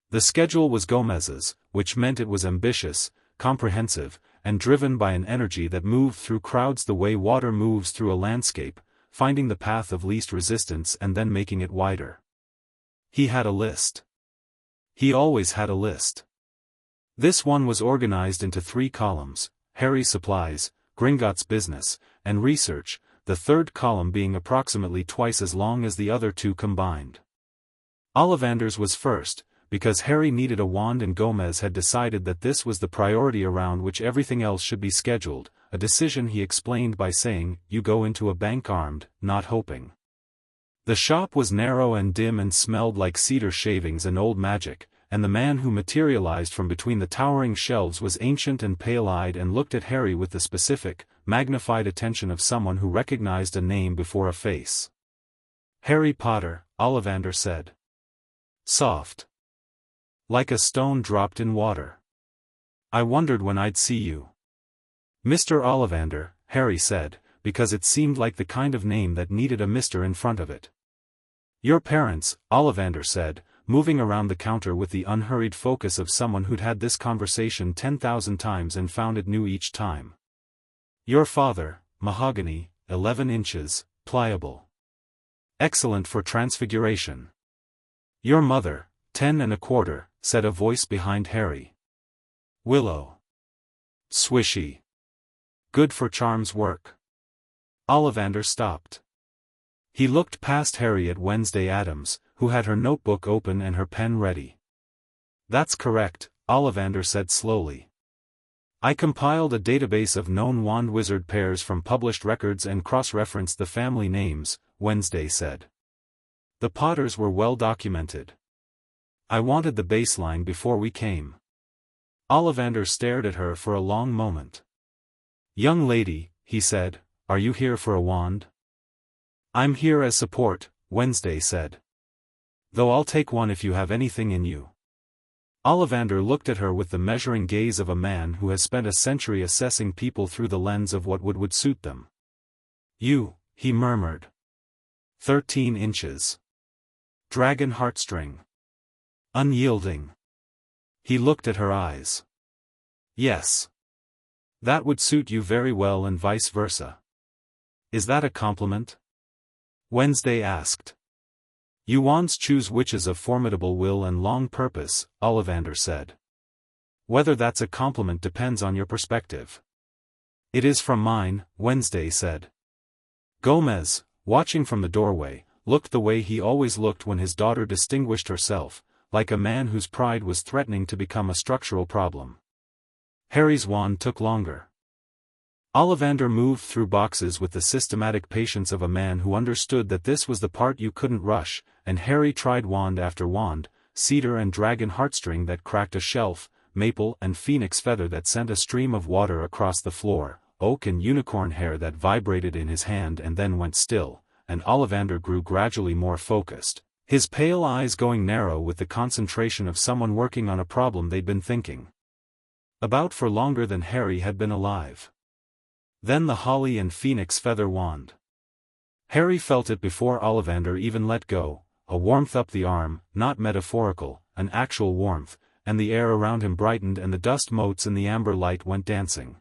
The schedule was Gomez's, which meant it was ambitious, comprehensive, and driven by an energy that moved through crowds the way water moves through a landscape, finding the path of least resistance and then making it wider. He had a list. He always had a list. This one was organized into 3 columns, Harry's supplies, Gringotts' business, and research, the third column being approximately twice as long as the other 2 combined. Ollivander's was first, because Harry needed a wand and Gomez had decided that this was the priority around which everything else should be scheduled, a decision he explained by saying, "You go into a bank armed, not hoping." The shop was narrow and dim and smelled like cedar shavings and old magic, and the man who materialized from between the towering shelves was ancient and pale-eyed and looked at Harry with the specific, magnified attention of someone who recognized a name before a face. "Harry Potter," Ollivander said. "Soft. Like a stone dropped in water. I wondered when I'd see you." Mr. Ollivander, Harry said, because it seemed like the kind of name that needed a Mr. in front of it. Your parents, Ollivander said, moving around the counter with the unhurried focus of someone who'd had this conversation 10,000 times and found it new each time. Your father, mahogany, 11 inches, pliable. Excellent for transfiguration. Your mother, 10 1/4, said a voice behind Harry. Willow. Swishy. Good for charms work. Ollivander stopped. He looked past Harry at Wednesday Addams, who had her notebook open and her pen ready. That's correct, Ollivander said slowly. I compiled a database of known wand wizard pairs from published records and cross-referenced the family names, Wednesday said. The Potters were well documented. I wanted the baseline before we came. Ollivander stared at her for a long moment. Young lady, he said, are you here for a wand? I'm here as support, Wednesday said. Though I'll take one if you have anything in you. Ollivander looked at her with the measuring gaze of a man who has spent a century assessing people through the lens of what would suit them. You, he murmured. 13 inches. Dragon heartstring. Unyielding. He looked at her eyes. Yes. That would suit you very well and vice versa. Is that a compliment? Wednesday asked. You wands choose witches of formidable will and long purpose, Ollivander said. Whether that's a compliment depends on your perspective. It is from mine, Wednesday said. Gomez, watching from the doorway, looked the way he always looked when his daughter distinguished herself, like a man whose pride was threatening to become a structural problem. Harry's wand took longer. Ollivander moved through boxes with the systematic patience of a man who understood that this was the part you couldn't rush, and Harry tried wand after wand, cedar and dragon heartstring that cracked a shelf, maple and phoenix feather that sent a stream of water across the floor, oak and unicorn hair that vibrated in his hand and then went still, and Ollivander grew gradually more focused, his pale eyes going narrow with the concentration of someone working on a problem they'd been thinking about for longer than Harry had been alive. Then the holly and phoenix feather wand. Harry felt it before Ollivander even let go, a warmth up the arm, not metaphorical, an actual warmth, and the air around him brightened and the dust motes in the amber light went dancing.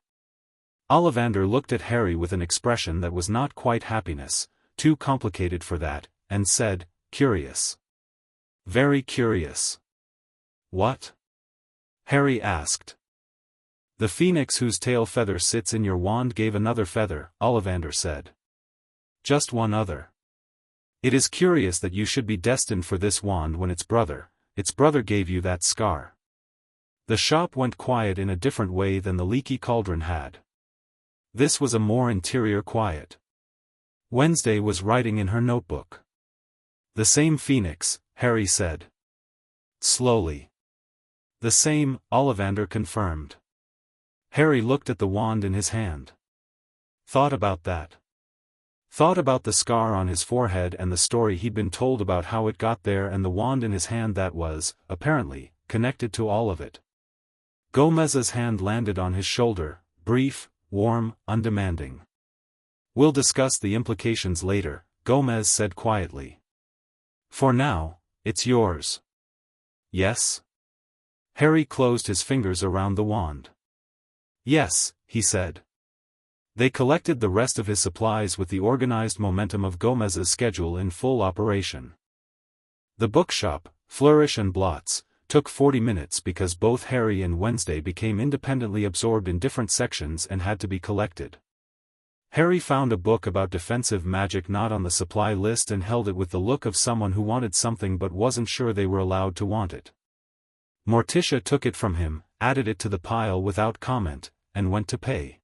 Ollivander looked at Harry with an expression that was not quite happiness, too complicated for that, and said, curious. Very curious. What? Harry asked. The phoenix whose tail feather sits in your wand gave another feather, Ollivander said. Just one other. It is curious that you should be destined for this wand when its brother gave you that scar. The shop went quiet in a different way than the leaky cauldron had. This was a more interior quiet. Wednesday was writing in her notebook. The same phoenix, Harry said. Slowly. The same, Ollivander confirmed. Harry looked at the wand in his hand. Thought about that. Thought about the scar on his forehead and the story he'd been told about how it got there and the wand in his hand that was, apparently, connected to all of it. Gomez's hand landed on his shoulder, brief, warm, undemanding. We'll discuss the implications later, Gomez said quietly. For now, it's yours. Yes? Harry closed his fingers around the wand. Yes, he said. They collected the rest of his supplies with the organized momentum of Gomez's schedule in full operation. The bookshop, Flourish and Blots, took 40 minutes because both Harry and Wednesday became independently absorbed in different sections and had to be collected. Harry found a book about defensive magic not on the supply list and held it with the look of someone who wanted something but wasn't sure they were allowed to want it. Morticia took it from him, added it to the pile without comment, and went to pay.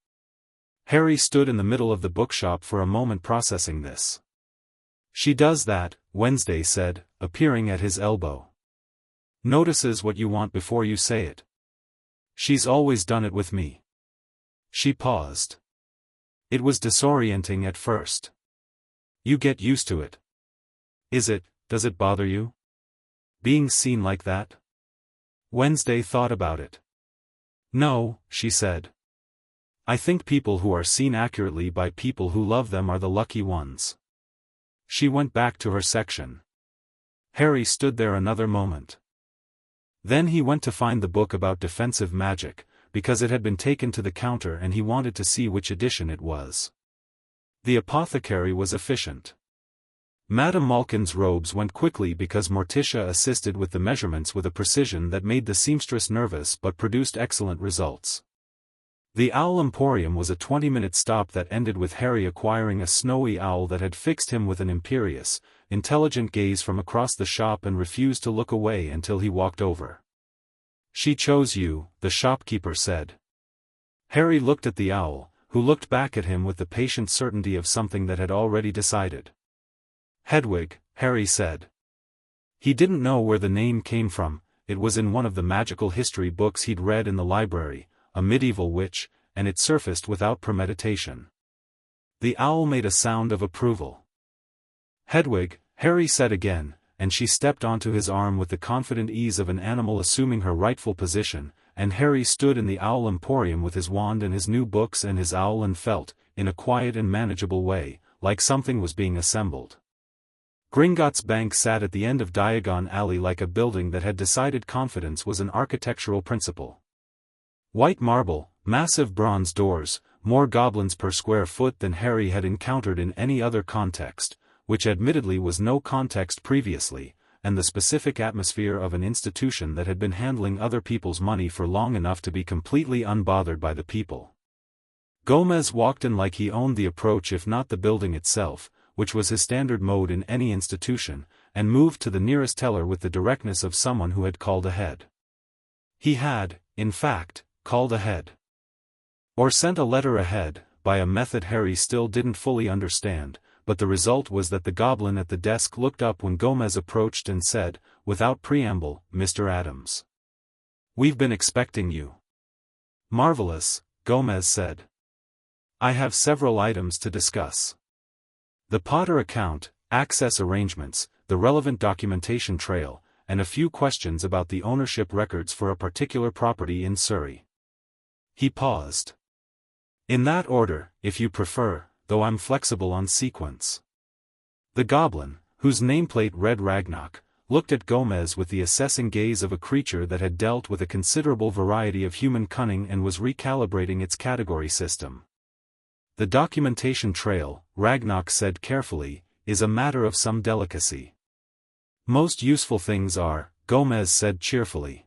Harry stood in the middle of the bookshop for a moment processing this. She does that, Wednesday said, appearing at his elbow. Notices what you want before you say it. She's always done it with me. She paused. It was disorienting at first. You get used to it. Does it bother you? Being seen like that? Wednesday thought about it. No, she said. I think people who are seen accurately by people who love them are the lucky ones. She went back to her section. Harry stood there another moment. Then he went to find the book about defensive magic, because it had been taken to the counter and he wanted to see which edition it was. The apothecary was efficient. Madame Malkin's robes went quickly because Morticia assisted with the measurements with a precision that made the seamstress nervous but produced excellent results. The Owl Emporium was a 20-minute stop that ended with Harry acquiring a snowy owl that had fixed him with an imperious, intelligent gaze from across the shop and refused to look away until he walked over. "She chose you," the shopkeeper said. Harry looked at the owl, who looked back at him with the patient certainty of something that had already decided. "Hedwig," Harry said. He didn't know where the name came from, it was in one of the magical history books he'd read in the library, a medieval witch, and it surfaced without premeditation. The owl made a sound of approval. "Hedwig," Harry said again, and she stepped onto his arm with the confident ease of an animal assuming her rightful position, and Harry stood in the Owl Emporium with his wand and his new books and his owl and felt, in a quiet and manageable way, like something was being assembled. Gringotts Bank sat at the end of Diagon Alley like a building that had decided confidence was an architectural principle. White marble, massive bronze doors, more goblins per square foot than Harry had encountered in any other context, which admittedly was no context previously, and the specific atmosphere of an institution that had been handling other people's money for long enough to be completely unbothered by the people. Gomez walked in like he owned the approach if not the building itself, which was his standard mode in any institution, and moved to the nearest teller with the directness of someone who had called ahead. He had, in fact, called ahead. Or sent a letter ahead, by a method Harry still didn't fully understand, but the result was that the goblin at the desk looked up when Gomez approached and said, without preamble, "Mr. Addams. We've been expecting you." "Marvelous," Gomez said. "I have several items to discuss. The Potter account, access arrangements, the relevant documentation trail, and a few questions about the ownership records for a particular property in Surrey." He paused. "In that order, if you prefer, though I'm flexible on sequence." The goblin, whose nameplate read Ragnarok, looked at Gomez with the assessing gaze of a creature that had dealt with a considerable variety of human cunning and was recalibrating its category system. "The documentation trail," Ragnarok said carefully, "is a matter of some delicacy." "Most useful things are," Gomez said cheerfully.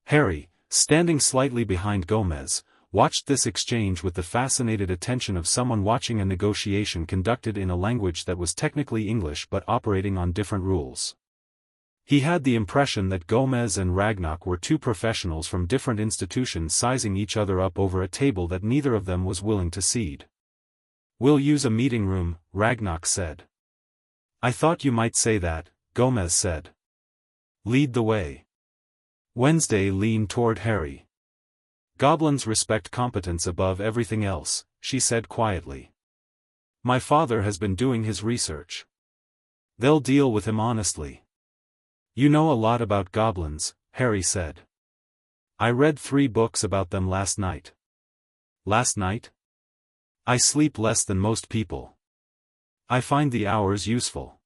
Harry, standing slightly behind Gomez, watched this exchange with the fascinated attention of someone watching a negotiation conducted in a language that was technically English but operating on different rules. He had the impression that Gomez and Ragnarok were two professionals from different institutions sizing each other up over a table that neither of them was willing to cede. "We'll use a meeting room," Ragnarok said. "I thought you might say that," Gomez said. "Lead the way." Wednesday leaned toward Harry. "Goblins respect competence above everything else," she said quietly. "My father has been doing his research. They'll deal with him honestly." "You know a lot about goblins," Harry said. "I read 3 books about them last night." "Last night?" "I sleep less than most people. I find the hours useful."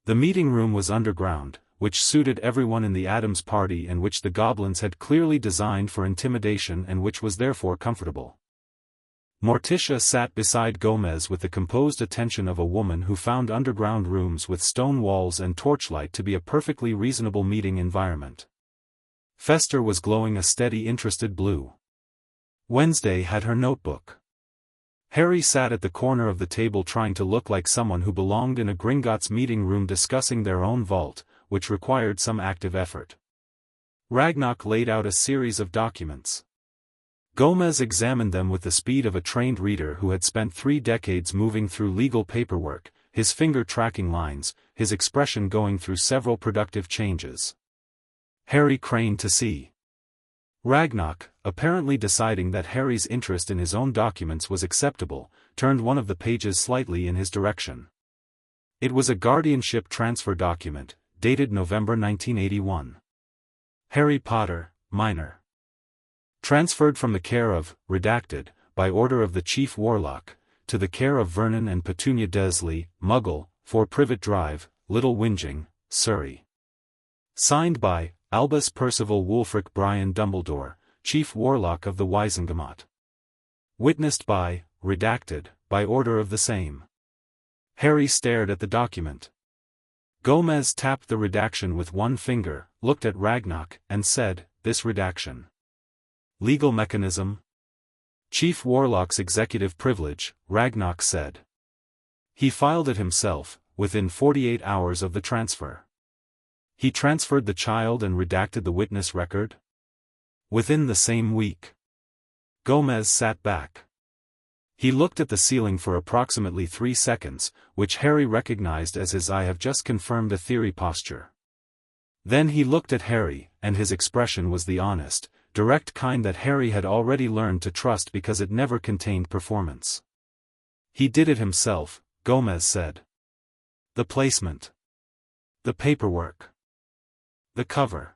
The meeting room was underground, which suited everyone in the Addams party and which the goblins had clearly designed for intimidation and which was therefore comfortable. Morticia sat beside Gomez with the composed attention of a woman who found underground rooms with stone walls and torchlight to be a perfectly reasonable meeting environment. Fester was glowing a steady interested blue. Wednesday had her notebook. Harry sat at the corner of the table trying to look like someone who belonged in a Gringotts meeting room discussing their own vault, which required some active effort. Ragnarok laid out a series of documents. Gomez examined them with the speed of a trained reader who had spent 3 decades moving through legal paperwork, his finger tracking lines, his expression going through several productive changes. Harry craned to see. Ragnarok, apparently deciding that Harry's interest in his own documents was acceptable, turned one of the pages slightly in his direction. It was a guardianship transfer document, dated November 1981. Harry Potter, minor. Transferred from the care of, redacted, by order of the Chief Warlock, to the care of Vernon and Petunia Dursley, Muggle, 4 Privet Drive, Little Whinging, Surrey. Signed by, Albus Percival Wulfric Brian Dumbledore, Chief Warlock of the Wizengamot. Witnessed by, redacted, by order of the same. Harry stared at the document. Gomez tapped the redaction with one finger, looked at Ragnarok, and said, "This redaction. Legal mechanism?" "Chief Warlock's executive privilege," Ragnarok said. "He filed it himself, within 48 hours of the transfer." "He transferred the child and redacted the witness record?" "Within the same week." Gomez sat back. He looked at the ceiling for approximately 3 seconds, which Harry recognized as his "I have just confirmed a theory" posture. Then he looked at Harry, and his expression was the honest, direct kind that Harry had already learned to trust because it never contained performance. "He did it himself," Gomez said. "The placement. The paperwork. The cover."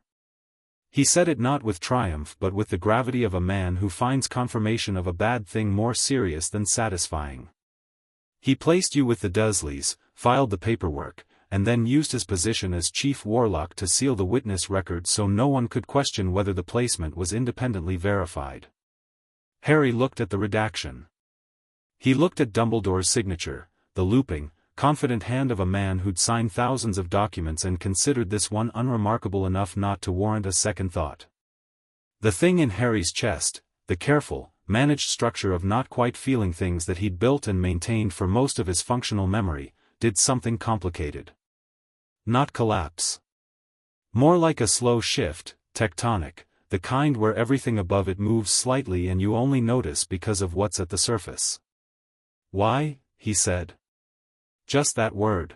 He said it not with triumph but with the gravity of a man who finds confirmation of a bad thing more serious than satisfying. "He placed you with the Dursleys, filed the paperwork, and then used his position as Chief Warlock to seal the witness record so no one could question whether the placement was independently verified." Harry looked at the redaction. He looked at Dumbledore's signature, the looping, confident hand of a man who'd signed thousands of documents and considered this one unremarkable enough not to warrant a second thought. The thing in Harry's chest, the careful, managed structure of not quite feeling things that he'd built and maintained for most of his functional memory, did something complicated. Not collapse. More like a slow shift, tectonic, the kind where everything above it moves slightly and you only notice because of what's at the surface. "Why?" he said. "Just that word."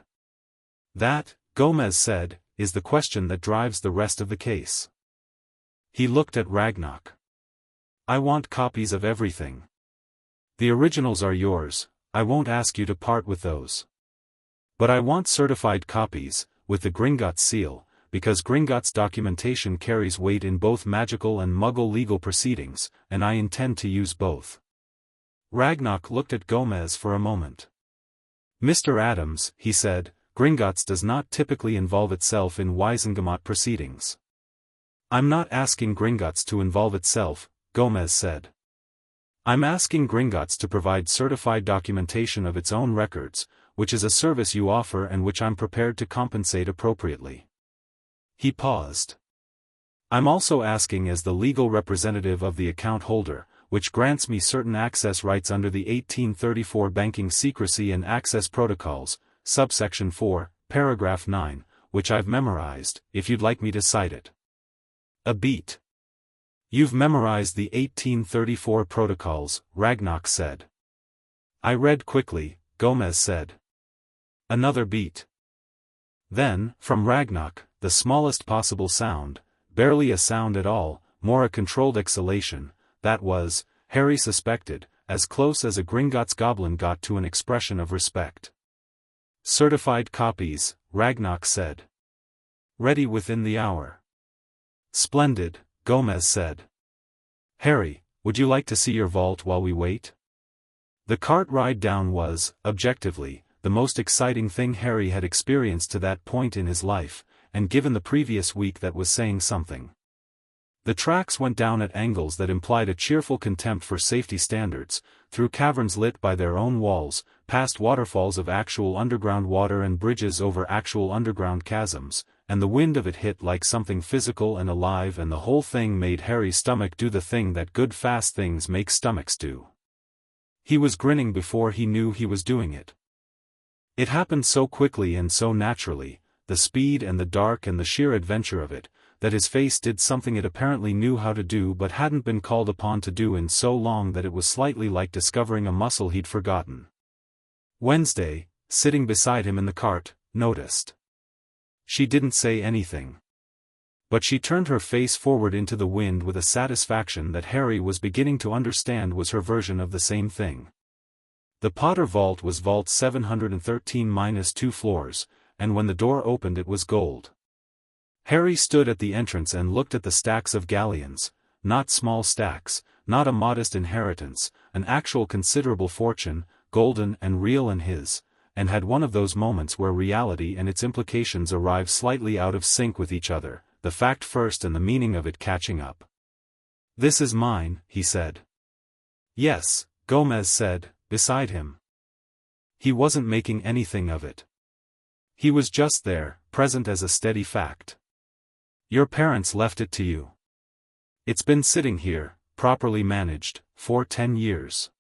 "That," Gomez said, "is the question that drives the rest of the case." He looked at Ragnarok. "I want copies of everything. The originals are yours, I won't ask you to part with those. But I want certified copies, with the Gringotts seal, because Gringotts documentation carries weight in both magical and Muggle legal proceedings, and I intend to use both." Ragnarok looked at Gomez for a moment. "Mr. Addams," he said, "Gringotts does not typically involve itself in Wizengamot proceedings." "I'm not asking Gringotts to involve itself," Gomez said. "I'm asking Gringotts to provide certified documentation of its own records, which is a service you offer and which I'm prepared to compensate appropriately." He paused. "I'm also asking as the legal representative of the account holder, which grants me certain access rights under the 1834 Banking Secrecy and Access Protocols, subsection 4, paragraph 9, which I've memorized, if you'd like me to cite it." "A beat." "You've memorized the 1834 protocols," Ragnarok said. "I read quickly," Gomez said. "Another beat." Then, from Ragnarok, the smallest possible sound, barely a sound at all, more a controlled exhalation, that was, Harry suspected, as close as a Gringotts goblin got to an expression of respect. "Certified copies," Ragnarok said. "Ready within the hour." "Splendid," Gomez said. "Harry, would you like to see your vault while we wait?" The cart ride down was, objectively, the most exciting thing Harry had experienced to that point in his life, and given the previous week that was saying something. The tracks went down at angles that implied a cheerful contempt for safety standards, through caverns lit by their own walls, past waterfalls of actual underground water and bridges over actual underground chasms, and the wind of it hit like something physical and alive, and the whole thing made Harry's stomach do the thing that good fast things make stomachs do. He was grinning before he knew he was doing it. It happened so quickly and so naturally, the speed and the dark and the sheer adventure of it, that his face did something it apparently knew how to do but hadn't been called upon to do in so long that it was slightly like discovering a muscle he'd forgotten. Wednesday, sitting beside him in the cart, noticed. She didn't say anything. But she turned her face forward into the wind with a satisfaction that Harry was beginning to understand was her version of the same thing. The Potter vault was vault 713-2 floors, and when the door opened it was gold. Harry stood at the entrance and looked at the stacks of galleons, not small stacks, not a modest inheritance, an actual considerable fortune, golden and real and his, and had one of those moments where reality and its implications arrive slightly out of sync with each other, the fact first and the meaning of it catching up. "This is mine," he said. "Yes," Gomez said, beside him. He wasn't making anything of it. He was just there, present as a steady fact. "Your parents left it to you. It's been sitting here, properly managed, for 10 years.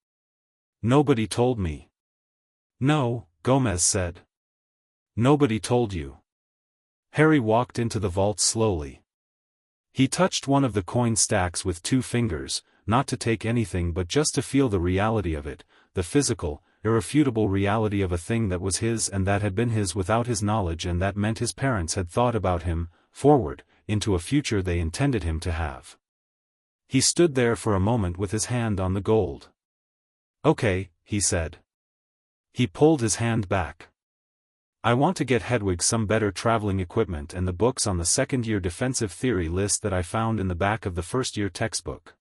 Nobody told me." "No," Gomez said. "Nobody told you." Harry walked into the vault slowly. He touched one of the coin stacks with 2 fingers, not to take anything but just to feel the reality of it, the physical, irrefutable reality of a thing that was his and that had been his without his knowledge, and that meant his parents had thought about him, forward, into a future they intended him to have. He stood there for a moment with his hand on the gold. "Okay," he said. He pulled his hand back. "I want to get Hedwig some better traveling equipment and the books on the second-year defensive theory list that I found in the back of the first-year textbook."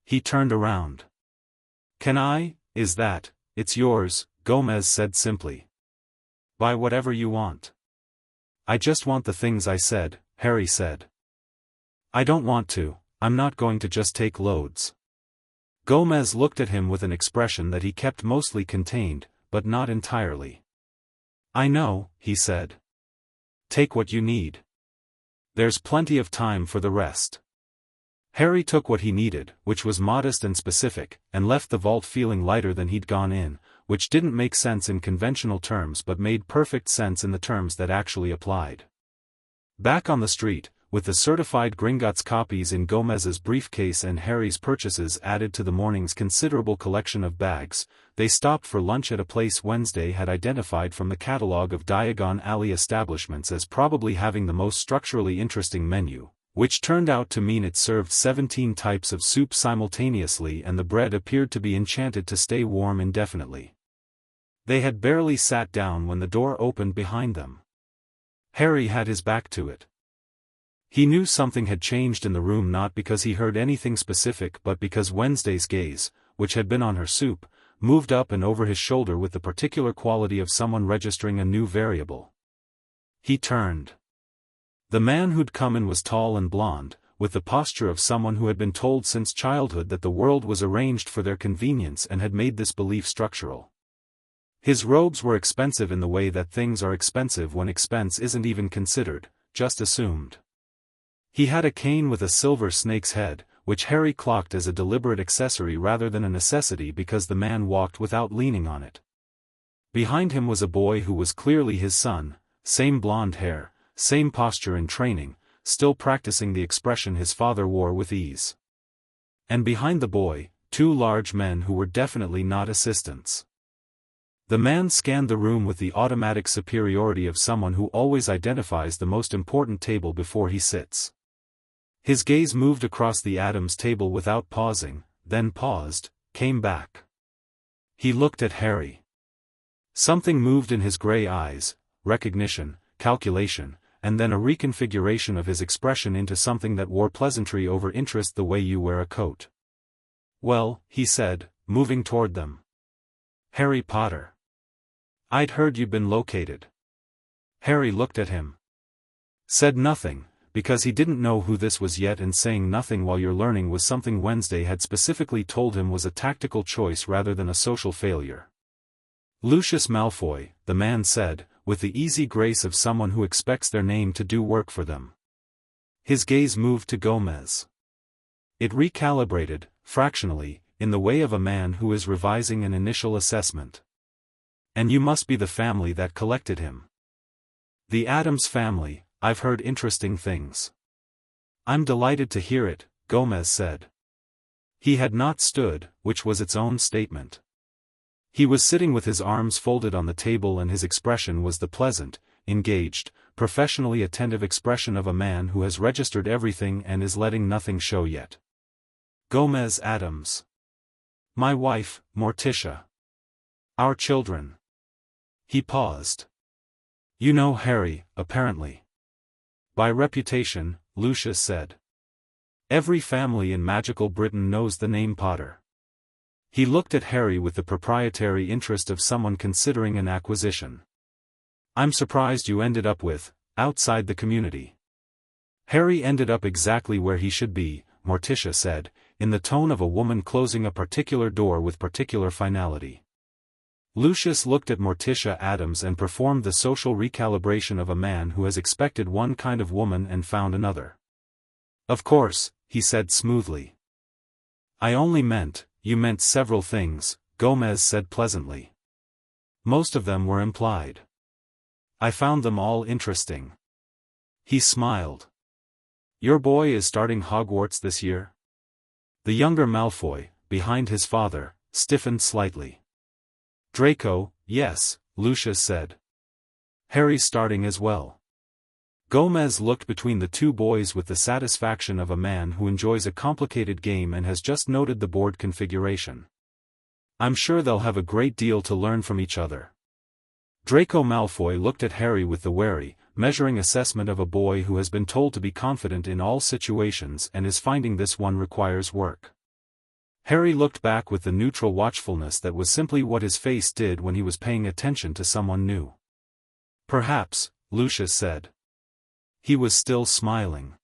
He turned around. "Can I? It's yours," Gomez said simply. "Buy whatever you want." "I just want the things I said," Harry said. "I don't want to, I'm not going to just take loads." Gomez looked at him with an expression that he kept mostly contained, but not entirely. "I know," he said. "Take what you need. There's plenty of time for the rest." Harry took what he needed, which was modest and specific, and left the vault feeling lighter than he'd gone in, which didn't make sense in conventional terms but made perfect sense in the terms that actually applied. Back on the street, with the certified Gringotts copies in Gomez's briefcase and Harry's purchases added to the morning's considerable collection of bags, they stopped for lunch at a place Wednesday had identified from the catalogue of Diagon Alley establishments as probably having the most structurally interesting menu, which turned out to mean it served 17 types of soup simultaneously, and the bread appeared to be enchanted to stay warm indefinitely. They had barely sat down when the door opened behind them. Harry had his back to it. He knew something had changed in the room, not because he heard anything specific but because Wednesday's gaze, which had been on her soup, moved up and over his shoulder with the particular quality of someone registering a new variable. He turned. The man who'd come in was tall and blond, with the posture of someone who had been told since childhood that the world was arranged for their convenience and had made this belief structural. His robes were expensive in the way that things are expensive when expense isn't even considered, just assumed. He had a cane with a silver snake's head, which Harry clocked as a deliberate accessory rather than a necessity because the man walked without leaning on it. Behind him was a boy who was clearly his son, same blonde hair, same posture and training, still practicing the expression his father wore with ease. And behind the boy, 2 large men who were definitely not assistants. The man scanned the room with the automatic superiority of someone who always identifies the most important table before he sits. His gaze moved across the Addams table without pausing, then paused, came back. He looked at Harry. Something moved in his gray eyes, recognition, calculation, and then a reconfiguration of his expression into something that wore pleasantry over interest, the way you wear a coat. "Well," he said, moving toward them. "Harry Potter. I'd heard you'd been located." Harry looked at him. Said nothing, because he didn't know who this was yet, and saying nothing while you're learning was something Wednesday had specifically told him was a tactical choice rather than a social failure. "Lucius Malfoy," the man said, with the easy grace of someone who expects their name to do work for them. His gaze moved to Gomez. It recalibrated, fractionally, in the way of a man who is revising an initial assessment. "And you must be the family that collected him." "The Addams family, I've heard interesting things." "I'm delighted to hear it," Gomez said. He had not stood, which was its own statement. He was sitting with his arms folded on the table, and his expression was the pleasant, engaged, professionally attentive expression of a man who has registered everything and is letting nothing show yet. "Gomez Addams. My wife, Morticia. Our children." He paused. "You know Harry, apparently." "By reputation," Lucius said. Every family in magical Britain knows the name Potter. He looked at Harry with the proprietary interest of someone considering an acquisition. I'm surprised you ended up with, outside the community. Harry ended up exactly where he should be, Morticia said, in the tone of a woman closing a particular door with particular finality. Lucius looked at Morticia Addams and performed the social recalibration of a man who has expected one kind of woman and found another. Of course, he said smoothly. I only meant, you meant several things, Gomez said pleasantly. Most of them were implied. I found them all interesting. He smiled. Your boy is starting Hogwarts this year? The younger Malfoy, behind his father, stiffened slightly. Draco, yes, Lucius said. Harry's starting as well. Gomez looked between the two boys with the satisfaction of a man who enjoys a complicated game and has just noted the board configuration. I'm sure they'll have a great deal to learn from each other. Draco Malfoy looked at Harry with the wary, measuring assessment of a boy who has been told to be confident in all situations and is finding this one requires work. Harry looked back with the neutral watchfulness that was simply what his face did when he was paying attention to someone new. Perhaps, Lucius said. He was still smiling.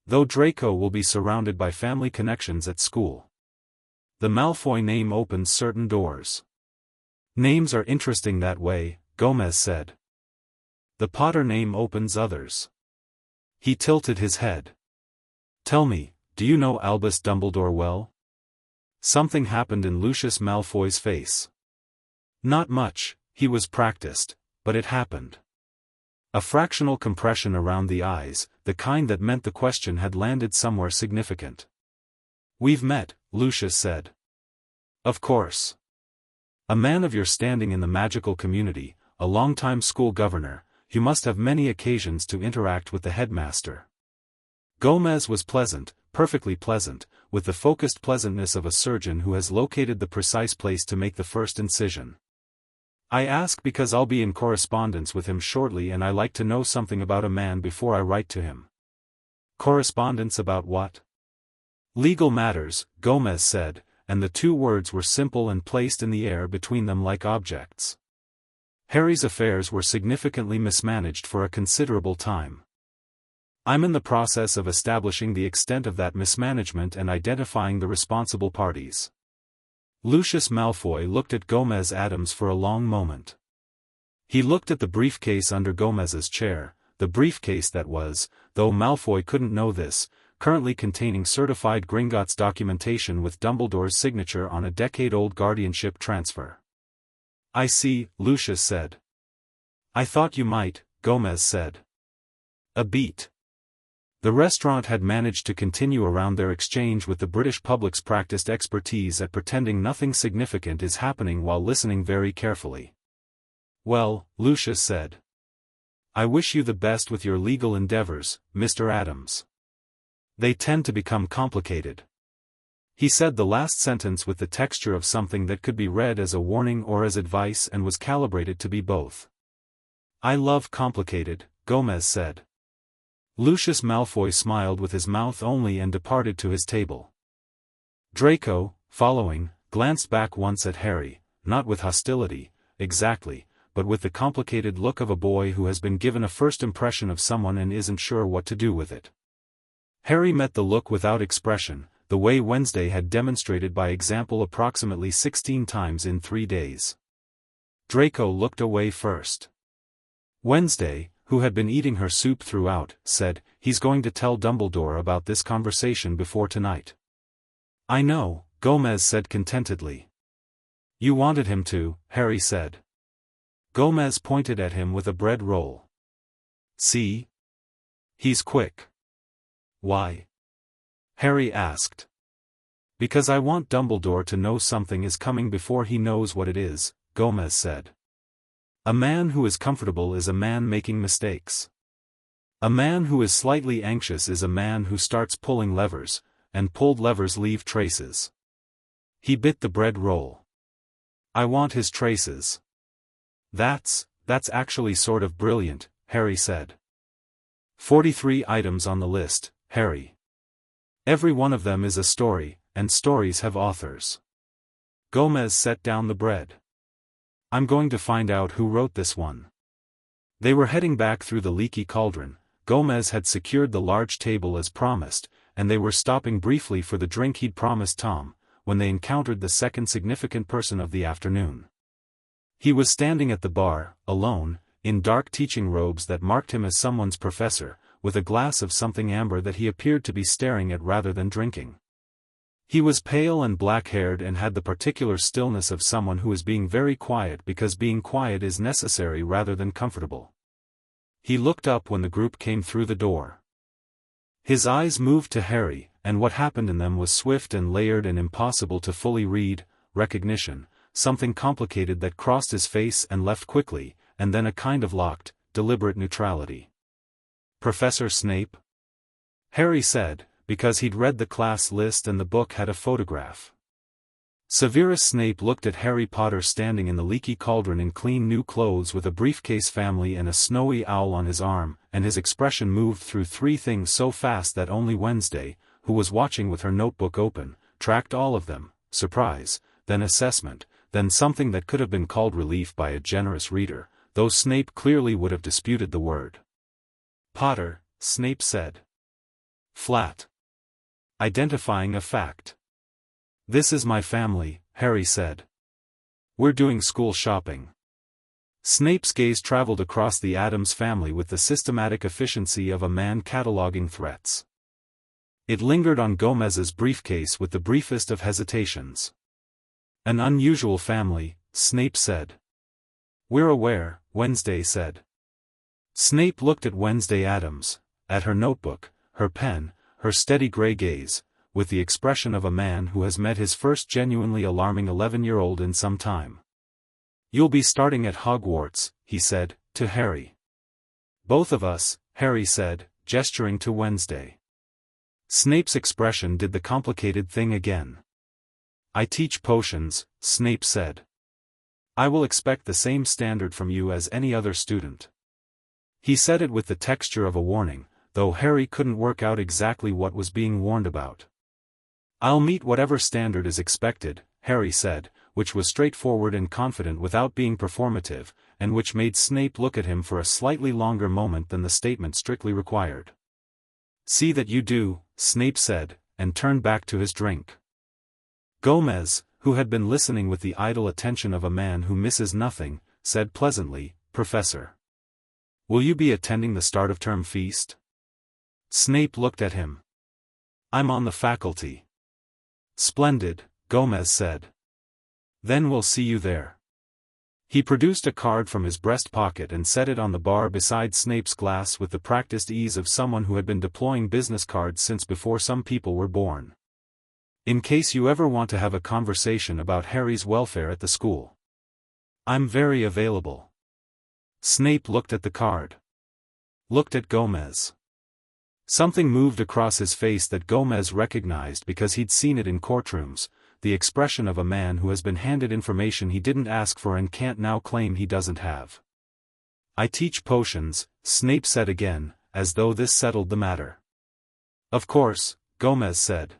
Though Draco will be surrounded by family connections at school. The Malfoy name opens certain doors. Names are interesting that way, Gomez said. The Potter name opens others. He tilted his head. Tell me, do you know Albus Dumbledore well? Something happened in Lucius Malfoy's face. Not much, he was practiced, but it happened. A fractional compression around the eyes, the kind that meant the question had landed somewhere significant. We've met, Lucius said. Of course. A man of your standing in the magical community, a longtime school governor, you must have many occasions to interact with the headmaster. Gomez was pleasant, perfectly pleasant, with the focused pleasantness of a surgeon who has located the precise place to make the first incision. I ask because I'll be in correspondence with him shortly and I like to know something about a man before I write to him. Correspondence about what? Legal matters, Gomez said, and the two words were simple and placed in the air between them like objects. Harry's affairs were significantly mismanaged for a considerable time. I'm in the process of establishing the extent of that mismanagement and identifying the responsible parties. Lucius Malfoy looked at Gomez Addams for a long moment. He looked at the briefcase under Gomez's chair, the briefcase that was, though Malfoy couldn't know this, currently containing certified Gringotts documentation with Dumbledore's signature on a decade-old guardianship transfer. I see, Lucius said. I thought you might, Gomez said. A beat. The restaurant had managed to continue around their exchange with the British public's practiced expertise at pretending nothing significant is happening while listening very carefully. Well, Lucius said. I wish you the best with your legal endeavors, Mr. Addams. They tend to become complicated. He said the last sentence with the texture of something that could be read as a warning or as advice and was calibrated to be both. I love complicated, Gomez said. Lucius Malfoy smiled with his mouth only and departed to his table. Draco, following, glanced back once at Harry, not with hostility, exactly, but with the complicated look of a boy who has been given a first impression of someone and isn't sure what to do with it. Harry met the look without expression, the way Wednesday had demonstrated by example approximately 16 times in 3 days. Draco looked away first. Wednesday, who had been eating her soup throughout, said, he's going to tell Dumbledore about this conversation before tonight. I know, Gomez said contentedly. You wanted him to, Harry said. Gomez pointed at him with a bread roll. See? He's quick. Why? Harry asked. Because I want Dumbledore to know something is coming before he knows what it is, Gomez said. A man who is comfortable is a man making mistakes. A man who is slightly anxious is a man who starts pulling levers, and pulled levers leave traces. He bit the bread roll. I want his traces. That's actually sort of brilliant, Harry said. 43 items on the list, Harry. Every one of them is a story, and stories have authors. Gomez set down the bread. I'm going to find out who wrote this one. They were heading back through the leaky cauldron. Gomez had secured the large table as promised, and they were stopping briefly for the drink he'd promised Tom, when they encountered the second significant person of the afternoon. He was standing at the bar, alone, in dark teaching robes that marked him as someone's professor, with a glass of something amber that he appeared to be staring at rather than drinking. He was pale and black-haired and had the particular stillness of someone who is being very quiet because being quiet is necessary rather than comfortable. He looked up when the group came through the door. His eyes moved to Harry, and what happened in them was swift and layered and impossible to fully read: recognition, something complicated that crossed his face and left quickly, and then a kind of locked, deliberate neutrality. "Professor Snape?" Harry said, because he'd read the class list and the book had a photograph. Severus Snape looked at Harry Potter standing in the leaky cauldron in clean new clothes with a briefcase family and a snowy owl on his arm, and his expression moved through three things so fast that only Wednesday, who was watching with her notebook open, tracked all of them: surprise, then assessment, then something that could have been called relief by a generous reader, though Snape clearly would have disputed the word. "Potter," Snape said. Flat. Identifying a fact. "This is my family," Harry said. "We're doing school shopping." Snape's gaze traveled across the Addams family with the systematic efficiency of a man cataloging threats. It lingered on Gomez's briefcase with the briefest of hesitations. "An unusual family," Snape said. "We're aware," Wednesday said. Snape looked at Wednesday Addams, at her notebook, her pen, her steady grey gaze, with the expression of a man who has met his first genuinely alarming 11-year-old in some time. "You'll be starting at Hogwarts," he said, to Harry. "Both of us," Harry said, gesturing to Wednesday. Snape's expression did the complicated thing again. "I teach potions," Snape said. "I will expect the same standard from you as any other student." He said it with the texture of a warning, though Harry couldn't work out exactly what was being warned about. "I'll meet whatever standard is expected," Harry said, which was straightforward and confident without being performative, and which made Snape look at him for a slightly longer moment than the statement strictly required. "See that you do," Snape said, and turned back to his drink. Gomez, who had been listening with the idle attention of a man who misses nothing, said pleasantly, "Professor, will you be attending the start-of-term feast?" Snape looked at him. "I'm on the faculty." "Splendid," Gomez said. "Then we'll see you there." He produced a card from his breast pocket and set it on the bar beside Snape's glass with the practiced ease of someone who had been deploying business cards since before some people were born. "In case you ever want to have a conversation about Harry's welfare at the school. I'm very available." Snape looked at the card. Looked at Gomez. Something moved across his face that Gomez recognized because he'd seen it in courtrooms, the expression of a man who has been handed information he didn't ask for and can't now claim he doesn't have. "I teach potions," Snape said again, as though this settled the matter. "Of course," Gomez said.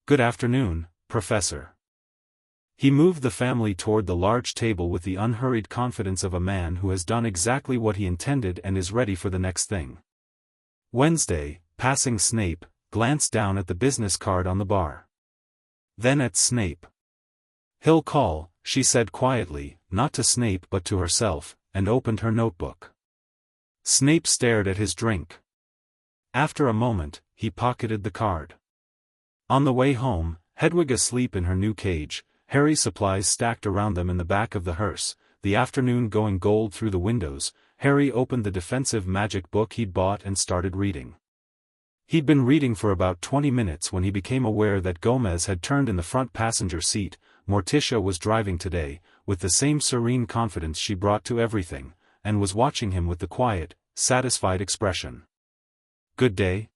"Good afternoon, Professor." He moved the family toward the large table with the unhurried confidence of a man who has done exactly what he intended and is ready for the next thing. Wednesday, passing Snape, glanced down at the business card on the bar. Then at Snape. "He'll call," she said quietly, not to Snape but to herself, and opened her notebook. Snape stared at his drink. After a moment, he pocketed the card. On the way home, Hedwig asleep in her new cage, Harry's supplies stacked around them in the back of the hearse, the afternoon going gold through the windows, Harry opened the defensive magic book he'd bought and started reading. He'd been reading for about 20 minutes when he became aware that Gomez had turned in the front passenger seat. Morticia was driving today, with the same serene confidence she brought to everything, and was watching him with the quiet, satisfied expression. "Good day?"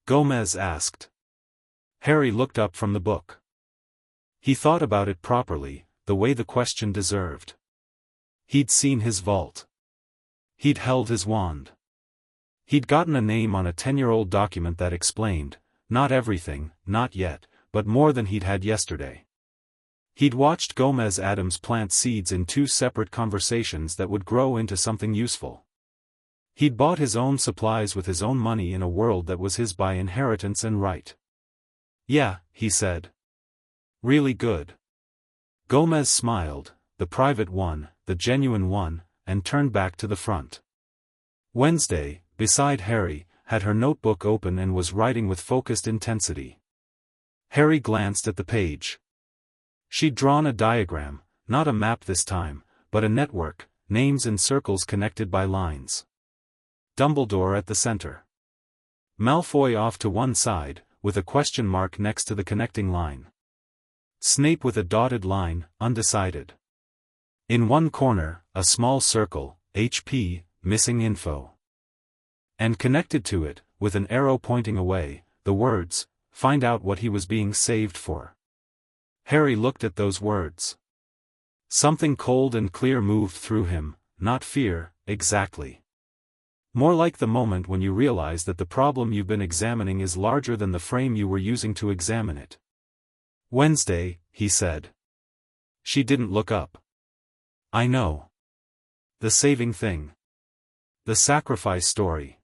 Gomez asked. Harry looked up from the book. He thought about it properly, the way the question deserved. He'd seen his vault. He'd held his wand. He'd gotten a name on a 10-year-old document that explained, not everything, not yet, but more than he'd had yesterday. He'd watched Gomez Addams plant seeds in 2 separate conversations that would grow into something useful. He'd bought his own supplies with his own money in a world that was his by inheritance and right. "Yeah," he said. "Really good." Gomez smiled, the private one, the genuine one, and turned back to the front. Wednesday, beside Harry, had her notebook open and was writing with focused intensity. Harry glanced at the page. She'd drawn a diagram, not a map this time, but a network, names in circles connected by lines. Dumbledore at the center. Malfoy off to one side, with a question mark next to the connecting line. Snape with a dotted line, undecided. In one corner, a small circle, HP, missing info. And connected to it, with an arrow pointing away, the words, "Find out what he was being saved for." Harry looked at those words. Something cold and clear moved through him, not fear, exactly. More like the moment when you realize that the problem you've been examining is larger than the frame you were using to examine it. "Wednesday," he said. She didn't look up. "I know. The saving thing. The sacrifice story.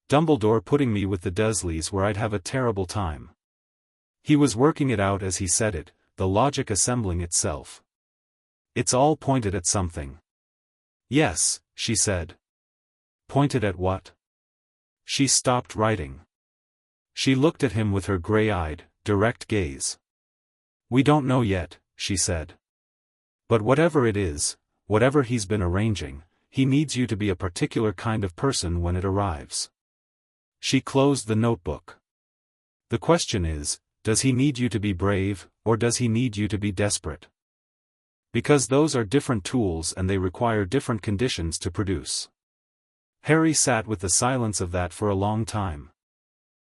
Dumbledore putting me with the Dursleys where I'd have a terrible time." He was working it out as he said it, the logic assembling itself. "It's all pointed at something." "Yes," she said. "Pointed at what?" She stopped writing. She looked at him with her gray-eyed, direct gaze. "We don't know yet," she said. "But whatever it is, whatever he's been arranging, he needs you to be a particular kind of person when it arrives." She closed the notebook. "The question is, does he need you to be brave, or does he need you to be desperate? Because those are different tools and they require different conditions to produce." Harry sat with the silence of that for a long time.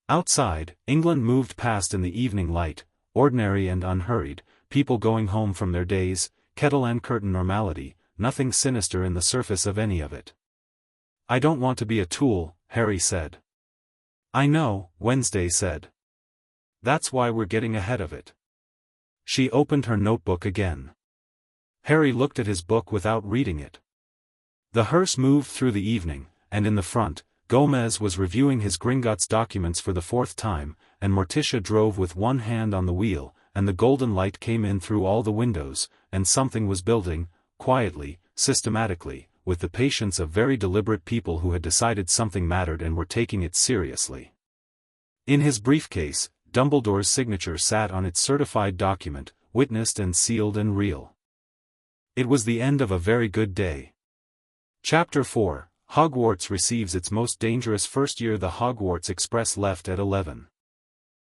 Outside, England moved past in the evening light, ordinary and unhurried, people going home from their days, kettle and curtain normality, nothing sinister in the surface of any of it. "I don't want to be a tool," Harry said. "I know," Wednesday said. "That's why we're getting ahead of it." She opened her notebook again. Harry looked at his book without reading it. The hearse moved through the evening, and in the front, Gomez was reviewing his Gringotts documents for the 4th time, and Morticia drove with one hand on the wheel, and the golden light came in through all the windows, and something was building, quietly, systematically, with the patience of very deliberate people who had decided something mattered and were taking it seriously. In his briefcase, Dumbledore's signature sat on its certified document, witnessed and sealed and real. It was the end of a very good day. Chapter 4, Hogwarts receives its most dangerous first year. The Hogwarts Express left at 11.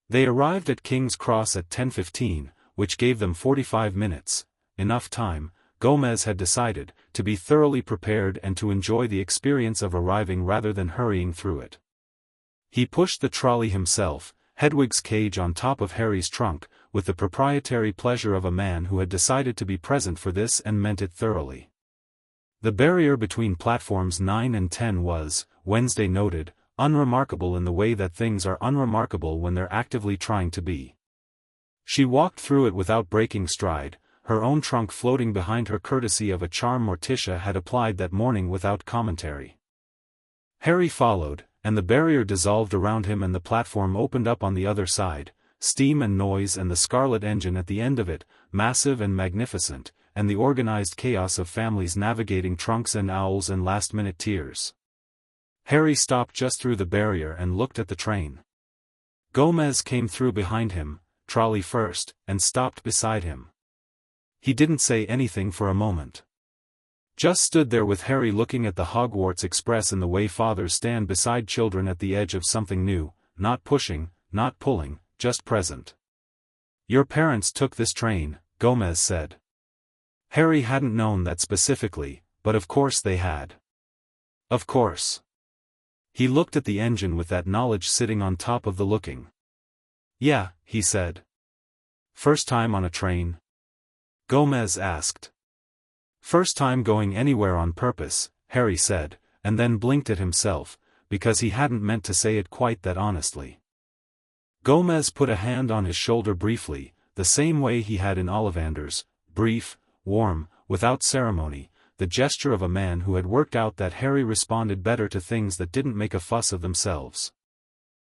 They arrived at King's Cross at 10:15, which gave them 45 minutes, enough time, Gomez had decided, to be thoroughly prepared and to enjoy the experience of arriving rather than hurrying through it. He pushed the trolley himself, Hedwig's cage on top of Harry's trunk, with the proprietary pleasure of a man who had decided to be present for this and meant it thoroughly. The barrier between platforms 9 and 10 was, Wednesday noted, unremarkable in the way that things are unremarkable when they're actively trying to be. She walked through it without breaking stride, her own trunk floating behind her courtesy of a charm Morticia had applied that morning without commentary. Harry followed, and the barrier dissolved around him and the platform opened up on the other side, steam and noise and the scarlet engine at the end of it, massive and magnificent, and the organized chaos of families navigating trunks and owls and last-minute tears. Harry stopped just through the barrier and looked at the train. Gomez came through behind him, trolley first, and stopped beside him. He didn't say anything for a moment. Just stood there with Harry looking at the Hogwarts Express in the way fathers stand beside children at the edge of something new, not pushing, not pulling, just present. "Your parents took this train," Gomez said. Harry hadn't known that specifically, but of course they had. Of course. He looked at the engine with that knowledge sitting on top of the looking. "Yeah," he said. "First time on a train?" Gomez asked. "First time going anywhere on purpose," Harry said, and then blinked at himself, because he hadn't meant to say it quite that honestly. Gomez put a hand on his shoulder briefly, the same way he had in Ollivander's, brief, warm, without ceremony, the gesture of a man who had worked out that Harry responded better to things that didn't make a fuss of themselves.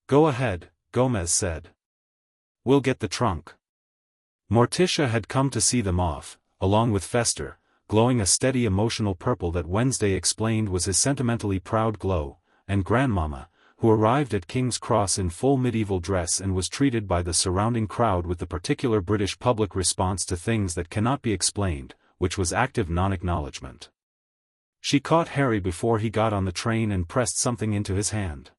"Go ahead," Gomez said. "We'll get the trunk." Morticia had come to see them off, along with Fester, glowing a steady emotional purple that Wednesday explained was his sentimentally proud glow, and Grandmama, who arrived at King's Cross in full medieval dress and was treated by the surrounding crowd with the particular British public response to things that cannot be explained, which was active non-acknowledgement. She caught Harry before he got on the train and pressed something into his hand.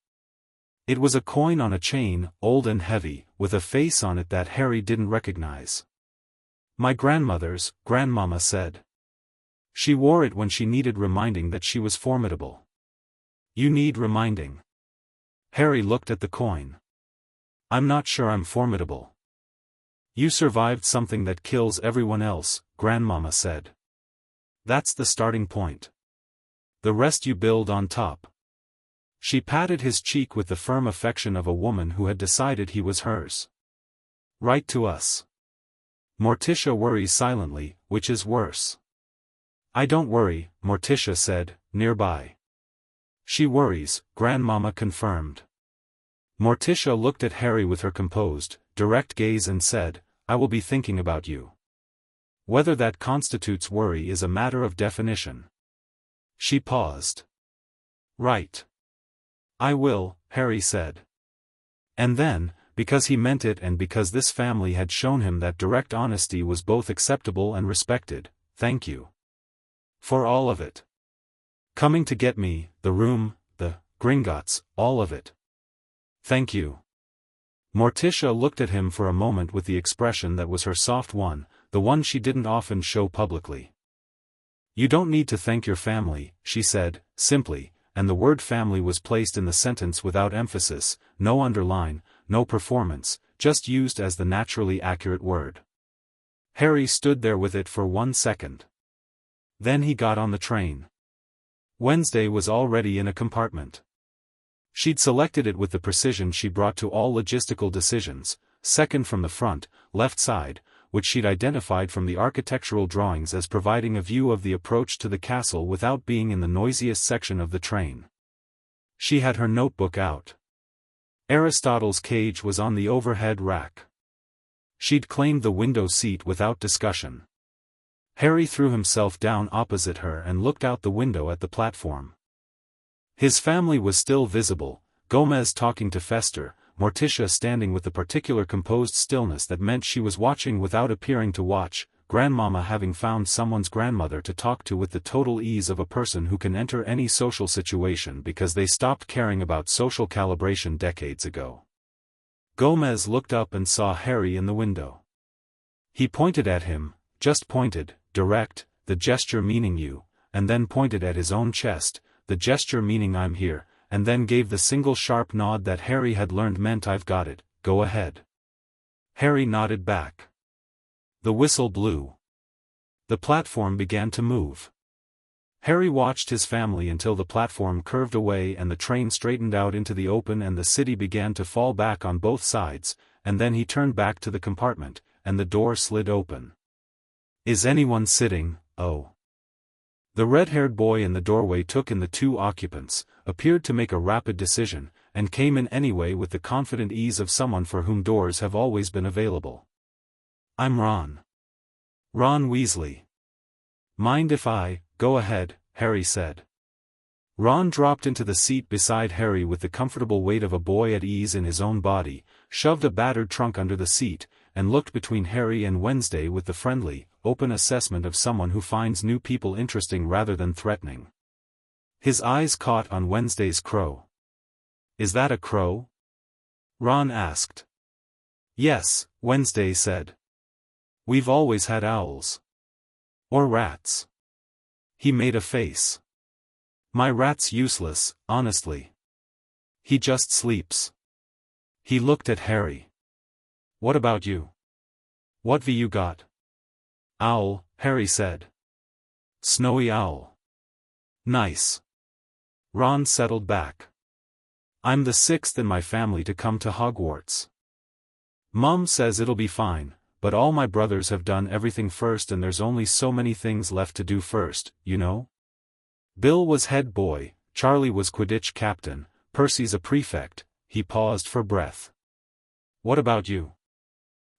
It was a coin on a chain, old and heavy, with a face on it that Harry didn't recognize. "My grandmother's," Grandmama said. "She wore it when she needed reminding that she was formidable." "You need reminding." Harry looked at the coin. "I'm not sure I'm formidable." "You survived something that kills everyone else," Grandmama said. "That's the starting point. The rest you build on top." She patted his cheek with the firm affection of a woman who had decided he was hers. "Write to us." Morticia worries silently, which is worse. "I don't worry," Morticia said, nearby. "She worries," Grandmama confirmed. Morticia looked at Harry with her composed, direct gaze and said, "I will be thinking about you." Whether that constitutes worry is a matter of definition. She paused. "Right. I will," Harry said. And then, because he meant it and because this family had shown him that direct honesty was both acceptable and respected, "Thank you. For all of it. Coming to get me, the room, the Gringotts, all of it. Thank you." Morticia looked at him for a moment with the expression that was her soft one, the one she didn't often show publicly. "You don't need to thank your family," she said, simply, and the word family was placed in the sentence without emphasis, no underline, no performance, just used as the naturally accurate word. Harry stood there with it for 1 second. Then he got on the train. Wednesday was already in a compartment. She'd selected it with the precision she brought to all logistical decisions, second from the front, left side, which she'd identified from the architectural drawings as providing a view of the approach to the castle without being in the noisiest section of the train. She had her notebook out. Aristotle's cage was on the overhead rack. She'd claimed the window seat without discussion. Harry threw himself down opposite her and looked out the window at the platform. His family was still visible, Gomez talking to Fester, Morticia standing with the particular composed stillness that meant she was watching without appearing to watch, Grandmama having found someone's grandmother to talk to with the total ease of a person who can enter any social situation because they stopped caring about social calibration decades ago. Gomez looked up and saw Harry in the window. He pointed at him, just pointed, direct, the gesture meaning you, and then pointed at his own chest, the gesture meaning I'm here, and then gave the single sharp nod that Harry had learned meant I've got it, go ahead. Harry nodded back. The whistle blew. The platform began to move. Harry watched his family until the platform curved away and the train straightened out into the open and the city began to fall back on both sides, and then he turned back to the compartment, and the door slid open. "Is anyone sitting, oh?" The red-haired boy in the doorway took in the 2 occupants, appeared to make a rapid decision, and came in anyway with the confident ease of someone for whom doors have always been available. "I'm Ron. Ron Weasley." "Mind if I, go ahead," Harry said. Ron dropped into the seat beside Harry with the comfortable weight of a boy at ease in his own body, shoved a battered trunk under the seat, and looked between Harry and Wednesday with the friendly, open assessment of someone who finds new people interesting rather than threatening. His eyes caught on Wednesday's crow. "Is that a crow?" Ron asked. "Yes," Wednesday said. "We've always had owls. Or rats." He made a face. "My rat's useless, honestly. He just sleeps." He looked at Harry. "What about you? What you got?" "Owl," Harry said. "Snowy owl. Nice." Ron settled back. "I'm the 6th in my family to come to Hogwarts. Mom says it'll be fine, but all my brothers have done everything first and there's only so many things left to do first, you know? Bill was head boy, Charlie was Quidditch captain, Percy's a prefect. He paused for breath. What about you?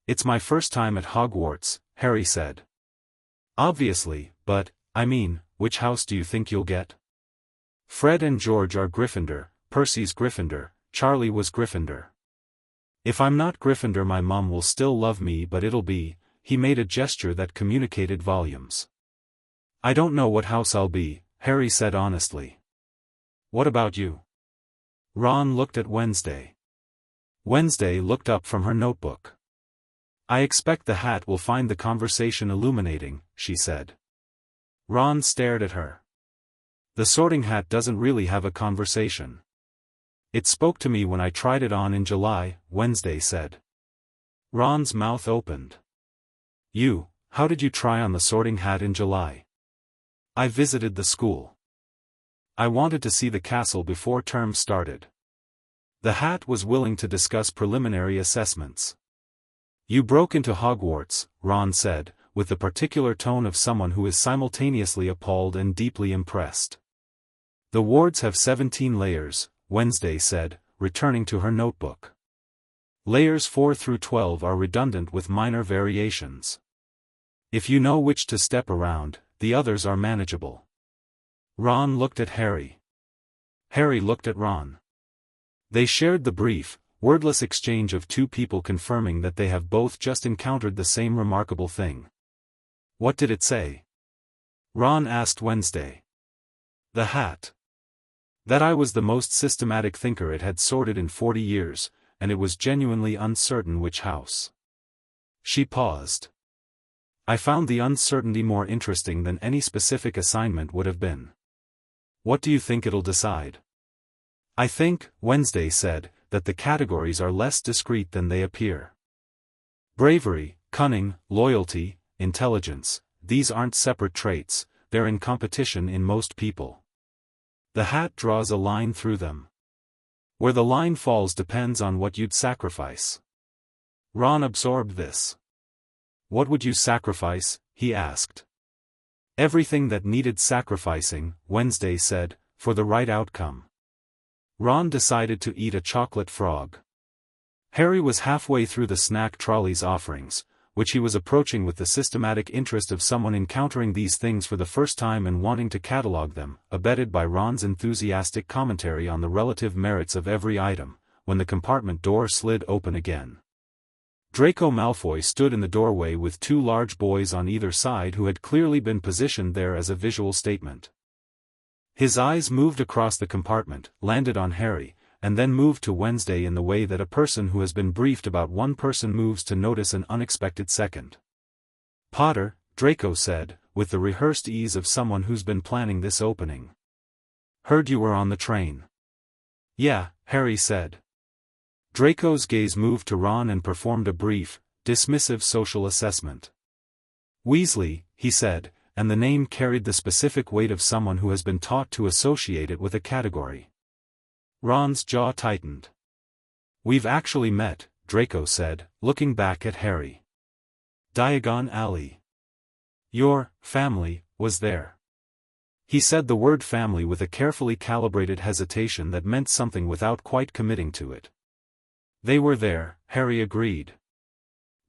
It's my first time at Hogwarts, Harry said. Obviously, but, I mean, which house do you think you'll get? Fred and George are Gryffindor, Percy's Gryffindor, Charlie was Gryffindor. If I'm not Gryffindor my mom will still love me but it'll be, he made a gesture that communicated volumes. I don't know what house I'll be, Harry said honestly. What about you? Ron looked at Wednesday. Wednesday looked up from her notebook. I expect the hat will find the conversation illuminating, she said. Ron stared at her. The Sorting Hat doesn't really have a conversation. It spoke to me when I tried it on in July, Wednesday said. Ron's mouth opened. How did you try on the Sorting Hat in July? I visited the school. I wanted to see the castle before term started. The hat was willing to discuss preliminary assessments. You broke into Hogwarts, Ron said, with the particular tone of someone who is simultaneously appalled and deeply impressed. The wards have 17 layers, Wednesday said, returning to her notebook. Layers 4 through 12 are redundant with minor variations. If you know which to step around, the others are manageable. Ron looked at Harry. Harry looked at Ron. They shared the brief, wordless exchange of two people confirming that they have both just encountered the same remarkable thing. What did it say? Ron asked Wednesday. The hat. That I was the most systematic thinker it had sorted in 40 years, and it was genuinely uncertain which house. She paused. I found the uncertainty more interesting than any specific assignment would have been. What do you think it'll decide? I think, Wednesday said, that the categories are less discrete than they appear. Bravery, cunning, loyalty, intelligence, these aren't separate traits, they're in competition in most people. The hat draws a line through them. Where the line falls depends on what you'd sacrifice. Ron absorbed this. What would you sacrifice? He asked. Everything that needed sacrificing, Wednesday said, for the right outcome. Ron decided to eat a chocolate frog. Harry was halfway through the snack trolley's offerings, which he was approaching with the systematic interest of someone encountering these things for the first time and wanting to catalog them, abetted by Ron's enthusiastic commentary on the relative merits of every item, when the compartment door slid open again. Draco Malfoy stood in the doorway with two large boys on either side who had clearly been positioned there as a visual statement. His eyes moved across the compartment, landed on Harry, and then moved to Wednesday in the way that a person who has been briefed about one person moves to notice an unexpected second. Potter, Draco said, with the rehearsed ease of someone who's been planning this opening. Heard you were on the train. Yeah, Harry said. Draco's gaze moved to Ron and performed a brief, dismissive social assessment. Weasley, he said, and the name carried the specific weight of someone who has been taught to associate it with a category. Ron's jaw tightened. We've actually met, Draco said, looking back at Harry. Diagon Alley. Your family was there. He said the word family with a carefully calibrated hesitation that meant something without quite committing to it. They were there, Harry agreed.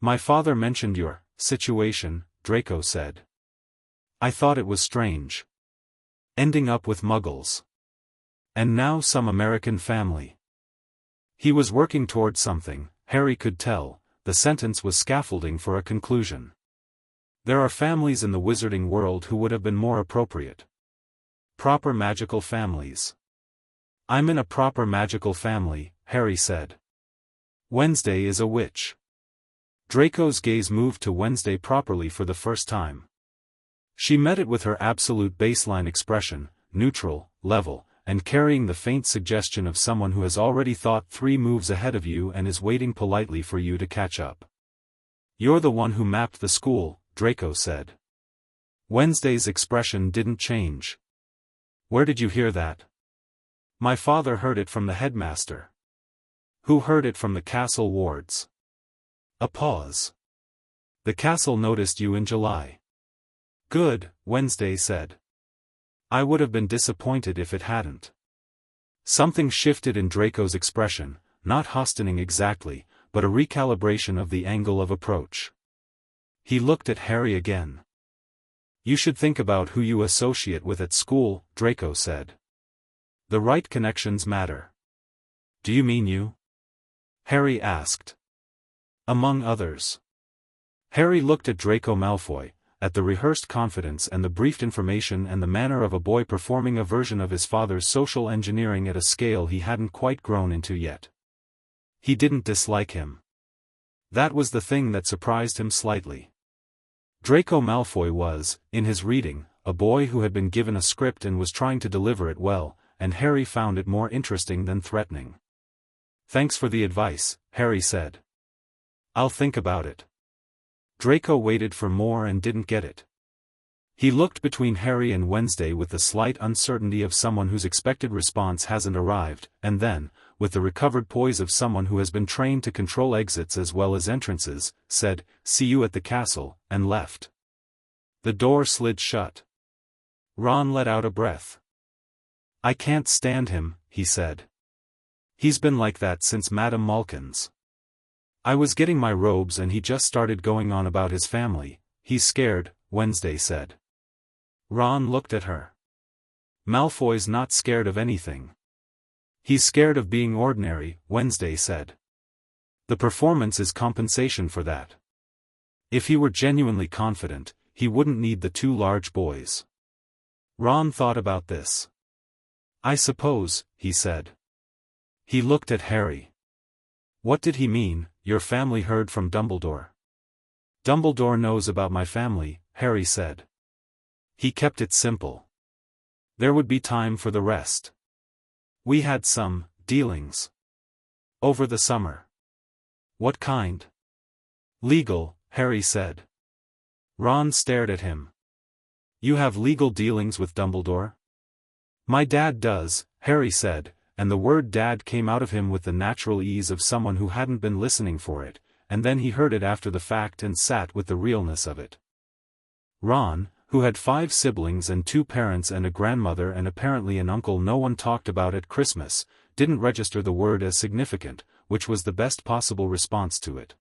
My father mentioned your situation, Draco said. I thought it was strange. Ending up with Muggles. And now some American family. He was working toward something, Harry could tell, the sentence was scaffolding for a conclusion. There are families in the wizarding world who would have been more appropriate. Proper magical families. I'm in a proper magical family, Harry said. Wednesday is a witch. Draco's gaze moved to Wednesday properly for the first time. She met it with her absolute baseline expression, neutral, level, and carrying the faint suggestion of someone who has already thought 3 moves ahead of you and is waiting politely for you to catch up. You're the one who mapped the school, Draco said. Wednesday's expression didn't change. Where did you hear that? My father heard it from the headmaster. Who heard it from the castle wards? A pause. The castle noticed you in July. Good, Wednesday said. I would have been disappointed if it hadn't. Something shifted in Draco's expression, not hastening exactly, but a recalibration of the angle of approach. He looked at Harry again. You should think about who you associate with at school, Draco said. The right connections matter. Do you mean you? Harry asked. Among others. Harry looked at Draco Malfoy, at the rehearsed confidence and the briefed information and the manner of a boy performing a version of his father's social engineering at a scale he hadn't quite grown into yet. He didn't dislike him. That was the thing that surprised him slightly. Draco Malfoy was, in his reading, a boy who had been given a script and was trying to deliver it well, and Harry found it more interesting than threatening. Thanks for the advice, Harry said. I'll think about it. Draco waited for more and didn't get it. He looked between Harry and Wednesday with the slight uncertainty of someone whose expected response hasn't arrived, and then, with the recovered poise of someone who has been trained to control exits as well as entrances, said, "See you at the castle," and left. The door slid shut. Ron let out a breath. I can't stand him, he said. He's been like that since Madame Malkin's. I was getting my robes and he just started going on about his family. He's scared, Wednesday said. Ron looked at her. Malfoy's not scared of anything. He's scared of being ordinary, Wednesday said. The performance is compensation for that. If he were genuinely confident, he wouldn't need the two large boys. Ron thought about this. I suppose, he said. He looked at Harry. What did he mean, your family heard from Dumbledore? Dumbledore knows about my family, Harry said. He kept it simple. There would be time for the rest. We had some dealings over the summer. What kind? Legal, Harry said. Ron stared at him. You have legal dealings with Dumbledore? My dad does, Harry said, and the word dad came out of him with the natural ease of someone who hadn't been listening for it, and then he heard it after the fact and sat with the realness of it. Ron, who had 5 siblings and 2 parents and a grandmother and apparently an uncle no one talked about at Christmas, didn't register the word as significant, which was the best possible response to it.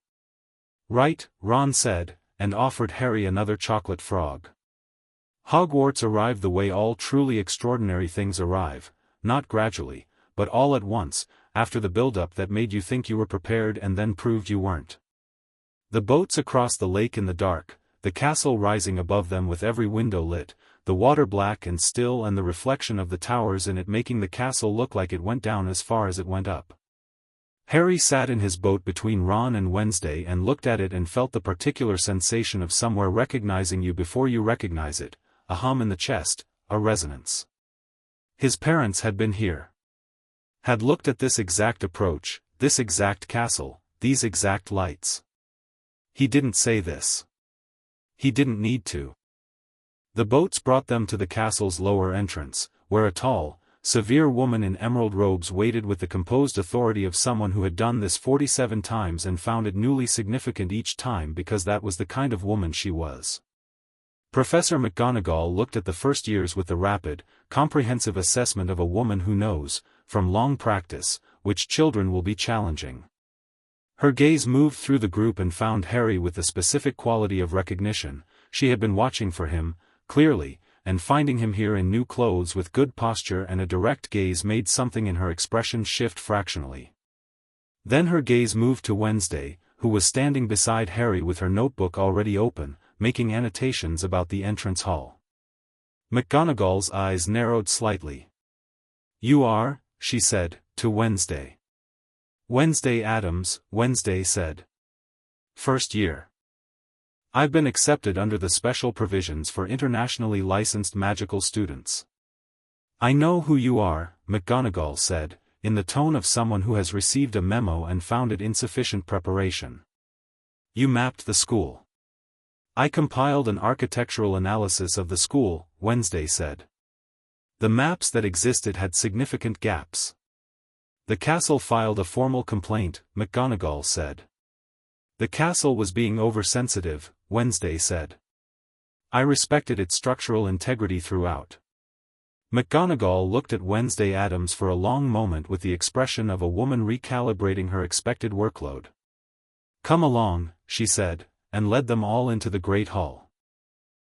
Right, Ron said, and offered Harry another chocolate frog. Hogwarts arrived the way all truly extraordinary things arrive, not gradually, but all at once, after the build-up that made you think you were prepared and then proved you weren't. The boats across the lake in the dark, the castle rising above them with every window lit, the water black and still and the reflection of the towers in it making the castle look like it went down as far as it went up. Harry sat in his boat between Ron and Wednesday and looked at it and felt the particular sensation of somewhere recognizing you before you recognize it, a hum in the chest, a resonance. His parents had been here. Had looked at this exact approach, this exact castle, these exact lights. He didn't say this. He didn't need to. The boats brought them to the castle's lower entrance, where a tall, severe woman in emerald robes waited with the composed authority of someone who had done this 47 times and found it newly significant each time because that was the kind of woman she was. Professor McGonagall looked at the first years with the rapid, comprehensive assessment of a woman who knows, from long practice, which children will be challenging. Her gaze moved through the group and found Harry with the specific quality of recognition. She had been watching for him, clearly, and finding him here in new clothes with good posture and a direct gaze made something in her expression shift fractionally. Then her gaze moved to Wednesday, who was standing beside Harry with her notebook already open, making annotations about the entrance hall. McGonagall's eyes narrowed slightly. You are, she said, to Wednesday. Wednesday Addams, Wednesday said. First year. I've been accepted under the special provisions for internationally licensed magical students. I know who you are, McGonagall said, in the tone of someone who has received a memo and found it insufficient preparation. You mapped the school. I compiled an architectural analysis of the school, Wednesday said. The maps that existed had significant gaps. The castle filed a formal complaint, McGonagall said. The castle was being oversensitive, Wednesday said. I respected its structural integrity throughout. McGonagall looked at Wednesday Addams for a long moment with the expression of a woman recalibrating her expected workload. Come along, she said, and led them all into the Great Hall.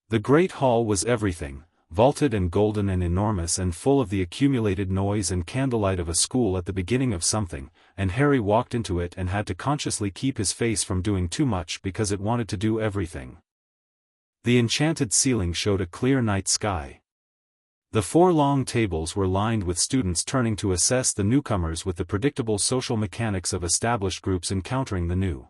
The Great Hall was everything, vaulted and golden and enormous and full of the accumulated noise and candlelight of a school at the beginning of something, and Harry walked into it and had to consciously keep his face from doing too much because it wanted to do everything. The enchanted ceiling showed a clear night sky. The 4 long tables were lined with students turning to assess the newcomers with the predictable social mechanics of established groups encountering the new.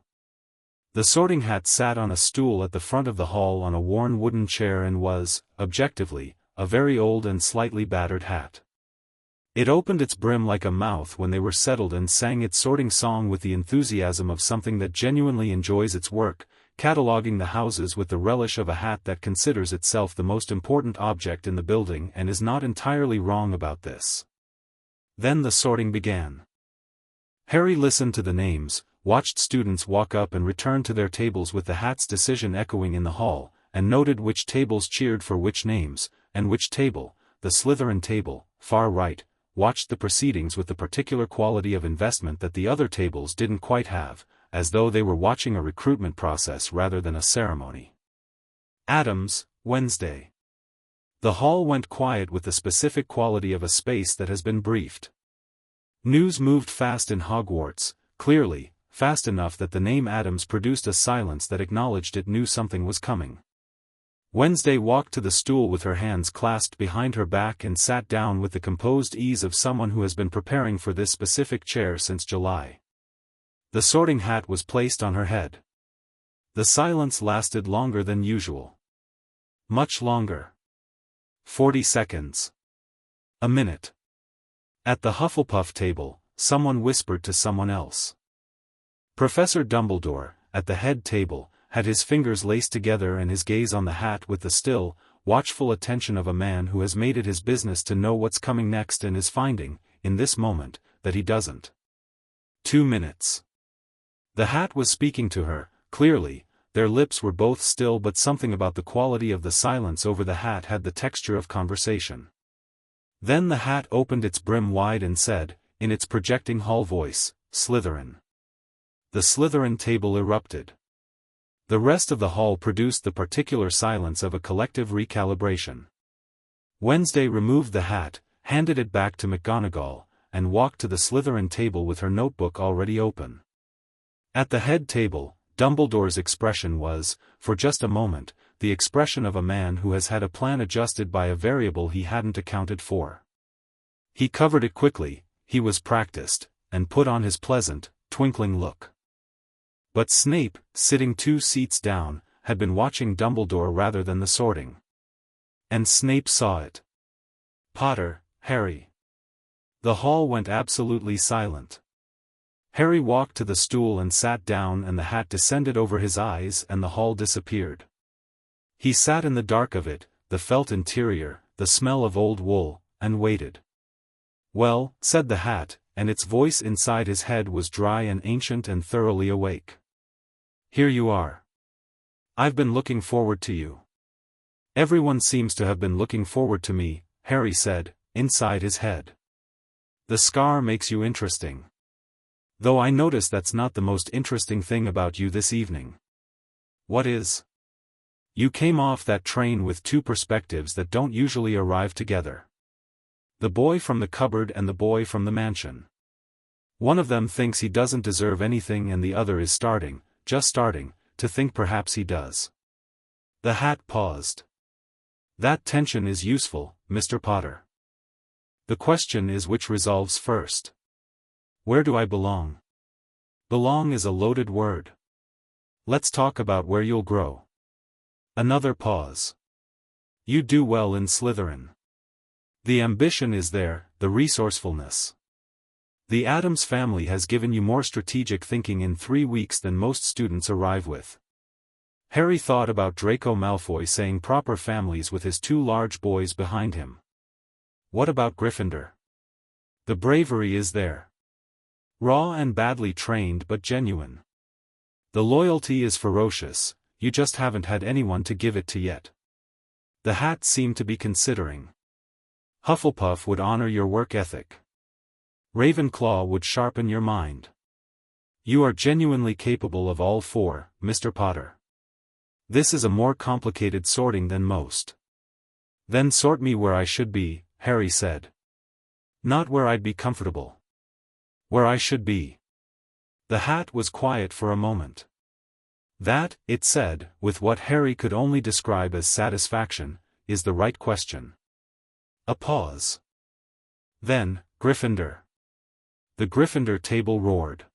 The Sorting Hat sat on a stool at the front of the hall on a worn wooden chair and was, objectively, a very old and slightly battered hat. It opened its brim like a mouth when they were settled and sang its sorting song with the enthusiasm of something that genuinely enjoys its work, cataloguing the houses with the relish of a hat that considers itself the most important object in the building and is not entirely wrong about this. Then the sorting began. Harry listened to the names, watched students walk up and return to their tables with the hat's decision echoing in the hall, and noted which tables cheered for which names, and which table, the Slytherin table, far right, watched the proceedings with the particular quality of investment that the other tables didn't quite have, as though they were watching a recruitment process rather than a ceremony. Addams, Wednesday. The hall went quiet with the specific quality of a space that has been briefed. News moved fast in Hogwarts, clearly, fast enough that the name Addams produced a silence that acknowledged it knew something was coming. Wednesday walked to the stool with her hands clasped behind her back and sat down with the composed ease of someone who has been preparing for this specific chair since July. The sorting hat was placed on her head. The silence lasted longer than usual. Much longer. 40 seconds. A minute. At the Hufflepuff table, someone whispered to someone else. Professor Dumbledore, at the head table, had his fingers laced together and his gaze on the hat with the still, watchful attention of a man who has made it his business to know what's coming next and is finding, in this moment, that he doesn't. 2 minutes. The hat was speaking to her, clearly, their lips were both still but something about the quality of the silence over the hat had the texture of conversation. Then the hat opened its brim wide and said, in its projecting hall voice, Slytherin. The Slytherin table erupted. The rest of the hall produced the particular silence of a collective recalibration. Wednesday removed the hat, handed it back to McGonagall, and walked to the Slytherin table with her notebook already open. At the head table, Dumbledore's expression was, for just a moment, the expression of a man who has had a plan adjusted by a variable he hadn't accounted for. He covered it quickly, he was practiced, and put on his pleasant, twinkling look. But Snape, sitting 2 seats down, had been watching Dumbledore rather than the sorting. And Snape saw it. Potter, Harry. The hall went absolutely silent. Harry walked to the stool and sat down and the hat descended over his eyes and the hall disappeared. He sat in the dark of it, the felt interior, the smell of old wool, and waited. Well, said the hat, and its voice inside his head was dry and ancient and thoroughly awake. Here you are. I've been looking forward to you. Everyone seems to have been looking forward to me, Harry said, inside his head. The scar makes you interesting. Though I notice that's not the most interesting thing about you this evening. What is? You came off that train with 2 perspectives that don't usually arrive together. The boy from the cupboard and the boy from the mansion. One of them thinks he doesn't deserve anything and the other is just starting, to think perhaps he does. The hat paused. That tension is useful, Mr. Potter. The question is which resolves first. Where do I belong? Belong is a loaded word. Let's talk about where you'll grow. Another pause. You do well in Slytherin. The ambition is there, the resourcefulness. The Addams family has given you more strategic thinking in 3 weeks than most students arrive with. Harry thought about Draco Malfoy saying proper families with his 2 large boys behind him. What about Gryffindor? The bravery is there. Raw and badly trained but genuine. The loyalty is ferocious, you just haven't had anyone to give it to yet. The hat seemed to be considering. Hufflepuff would honor your work ethic. Ravenclaw would sharpen your mind. You are genuinely capable of all four, Mr. Potter. This is a more complicated sorting than most. Then sort me where I should be, Harry said. Not where I'd be comfortable. Where I should be. The hat was quiet for a moment. That, it said, with what Harry could only describe as satisfaction, is the right question. A pause. Then, Gryffindor. The Gryffindor table roared.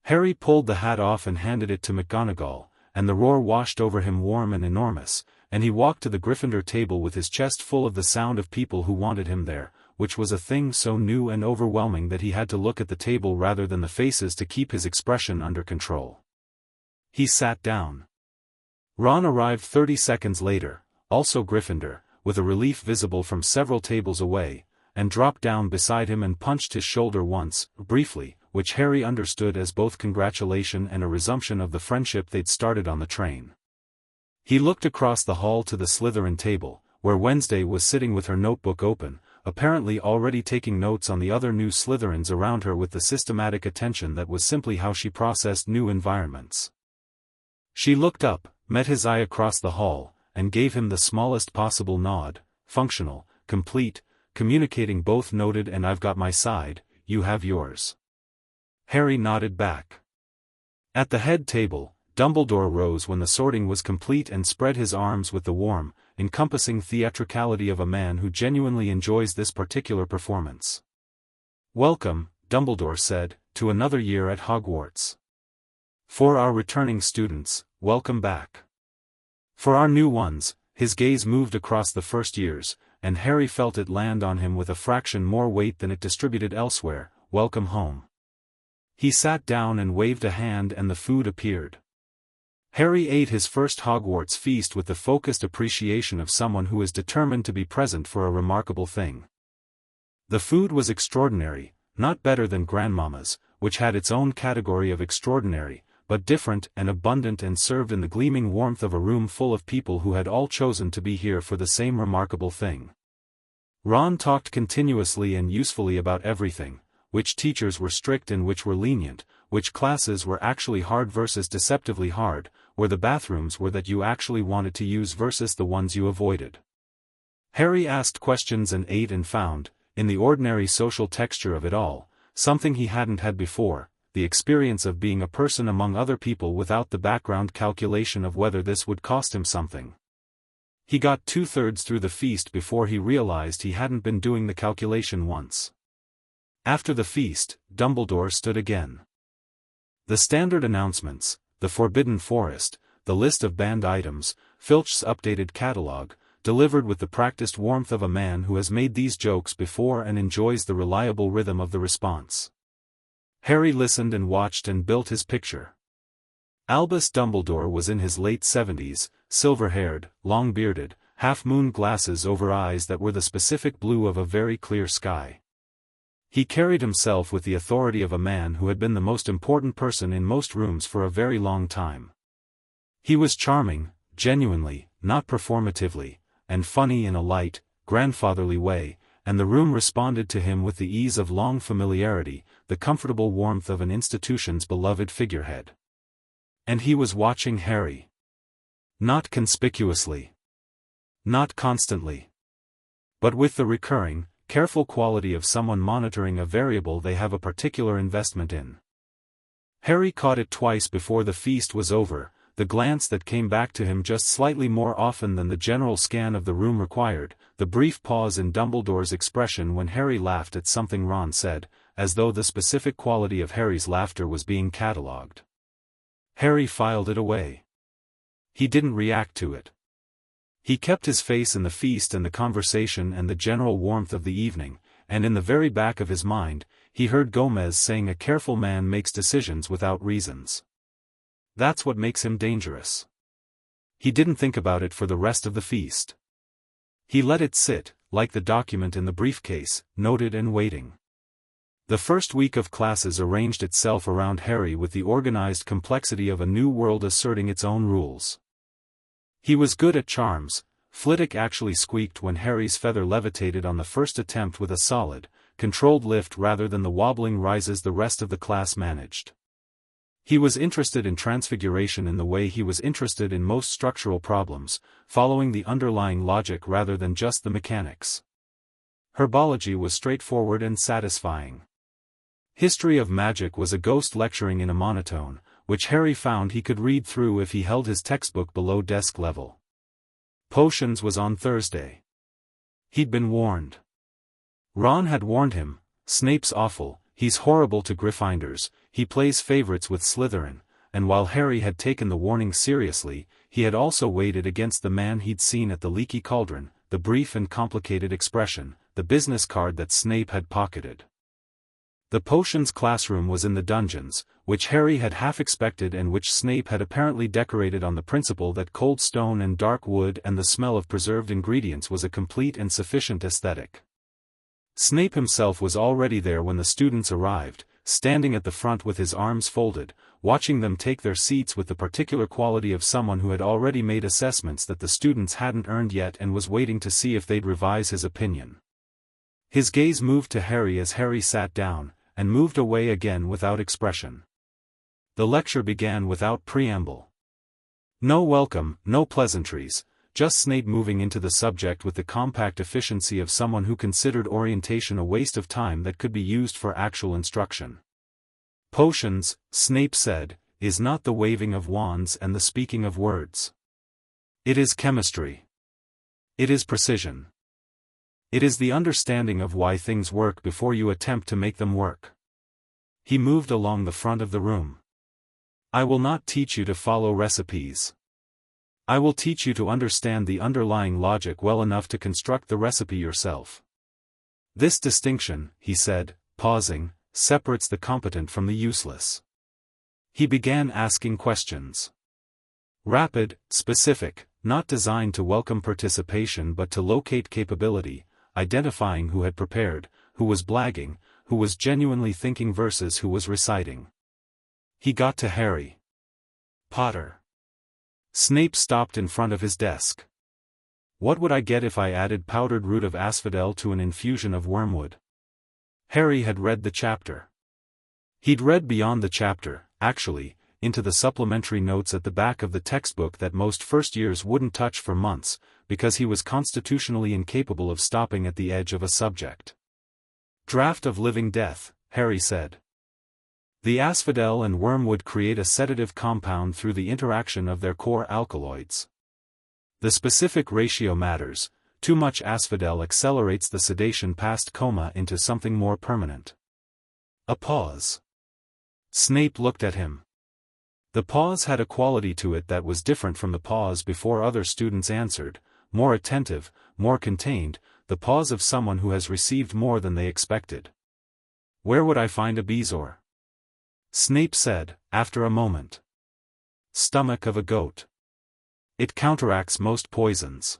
Harry pulled the hat off and handed it to McGonagall, and the roar washed over him warm and enormous, and he walked to the Gryffindor table with his chest full of the sound of people who wanted him there, which was a thing so new and overwhelming that he had to look at the table rather than the faces to keep his expression under control. He sat down. Ron arrived 30 seconds later, also Gryffindor, with a relief visible from several tables away, and dropped down beside him and punched his shoulder once, briefly, which Harry understood as both congratulation and a resumption of the friendship they'd started on the train. He looked across the hall to the Slytherin table, where Wednesday was sitting with her notebook open, apparently already taking notes on the other new Slytherins around her with the systematic attention that was simply how she processed new environments. She looked up, met his eye across the hall, and gave him the smallest possible nod, functional, complete, communicating both noted and I've got my side, you have yours. Harry nodded back. At the head table, Dumbledore rose when the sorting was complete and spread his arms with the warm, encompassing theatricality of a man who genuinely enjoys this particular performance. Welcome, Dumbledore said, to another year at Hogwarts. For our returning students, welcome back. For our new ones, his gaze moved across the first years, and Harry felt it land on him with a fraction more weight than it distributed elsewhere, welcome home. He sat down and waved a hand and the food appeared. Harry ate his first Hogwarts feast with the focused appreciation of someone who is determined to be present for a remarkable thing. The food was extraordinary, not better than Grandmama's, which had its own category of extraordinary, but different and abundant and served in the gleaming warmth of a room full of people who had all chosen to be here for the same remarkable thing. Ron talked continuously and usefully about everything, which teachers were strict and which were lenient, which classes were actually hard versus deceptively hard, where the bathrooms were that you actually wanted to use versus the ones you avoided. Harry asked questions and ate and found, in the ordinary social texture of it all, something he hadn't had before, the experience of being a person among other people without the background calculation of whether this would cost him something. He got 2/3 through the feast before he realized he hadn't been doing the calculation once. After the feast, Dumbledore stood again. The standard announcements, the Forbidden Forest, the list of banned items, Filch's updated catalogue, delivered with the practiced warmth of a man who has made these jokes before and enjoys the reliable rhythm of the response. Harry listened and watched and built his picture. Albus Dumbledore was in his late 70s, silver-haired, long-bearded, half-moon glasses over eyes that were the specific blue of a very clear sky. He carried himself with the authority of a man who had been the most important person in most rooms for a very long time. He was charming, genuinely, not performatively, and funny in a light, grandfatherly way, and the room responded to him with the ease of long familiarity, the comfortable warmth of an institution's beloved figurehead. And he was watching Harry. Not conspicuously. Not constantly. But with the recurring, careful quality of someone monitoring a variable they have a particular investment in. Harry caught it twice before the feast was over, the glance that came back to him just slightly more often than the general scan of the room required, the brief pause in Dumbledore's expression when Harry laughed at something Ron said, as though the specific quality of Harry's laughter was being catalogued. Harry filed it away. He didn't react to it. He kept his face in the feast and the conversation and the general warmth of the evening, and in the very back of his mind, he heard Gomez saying a careful man makes decisions without reasons. That's what makes him dangerous. He didn't think about it for the rest of the feast. He let it sit, like the document in the briefcase, noted and waiting. The first week of classes arranged itself around Harry with the organized complexity of a new world asserting its own rules. He was good at charms. Flitwick actually squeaked when Harry's feather levitated on the first attempt with a solid, controlled lift rather than the wobbling rises the rest of the class managed. He was interested in transfiguration in the way he was interested in most structural problems, following the underlying logic rather than just the mechanics. Herbology was straightforward and satisfying. History of magic was a ghost lecturing in a monotone, which Harry found he could read through if he held his textbook below desk level. Potions was on Thursday. He'd been warned. Ron had warned him, Snape's awful, he's horrible to Gryffindors, he plays favorites with Slytherin, and while Harry had taken the warning seriously, he had also weighed it against the man he'd seen at the Leaky Cauldron, the brief and complicated expression, the business card that Snape had pocketed. The potions classroom was in the dungeons, which Harry had half expected and which Snape had apparently decorated on the principle that cold stone and dark wood and the smell of preserved ingredients was a complete and sufficient aesthetic. Snape himself was already there when the students arrived, standing at the front with his arms folded, watching them take their seats with the particular quality of someone who had already made assessments that the students hadn't earned yet and was waiting to see if they'd revise his opinion. His gaze moved to Harry as Harry sat down, and moved away again without expression. The lecture began without preamble. No welcome, no pleasantries, just Snape moving into the subject with the compact efficiency of someone who considered orientation a waste of time that could be used for actual instruction. Potions, Snape said, is not the waving of wands and the speaking of words. It is chemistry. It is precision. It is the understanding of why things work before you attempt to make them work. He moved along the front of the room. I will not teach you to follow recipes. I will teach you to understand the underlying logic well enough to construct the recipe yourself. This distinction, he said, pausing, separates the competent from the useless. He began asking questions. Rapid, specific, not designed to welcome participation but to locate capability, identifying who had prepared, who was blagging, who was genuinely thinking versus who was reciting. He got to Harry Potter. Snape stopped in front of his desk. What would I get if I added powdered root of asphodel to an infusion of wormwood? Harry had read the chapter. He'd read beyond the chapter, actually, into the supplementary notes at the back of the textbook that most first years wouldn't touch for months, because he was constitutionally incapable of stopping at the edge of a subject. Draught of living death, Harry said. The asphodel and wormwood create a sedative compound through the interaction of their core alkaloids. The specific ratio matters. Too much asphodel accelerates the sedation past coma into something more permanent. A pause. Snape looked at him. The pause had a quality to it that was different from the pause before other students answered, more attentive, more contained, the pause of someone who has received more than they expected. Where would I find a bezoar? Snape said, after a moment. Stomach of a goat. It counteracts most poisons.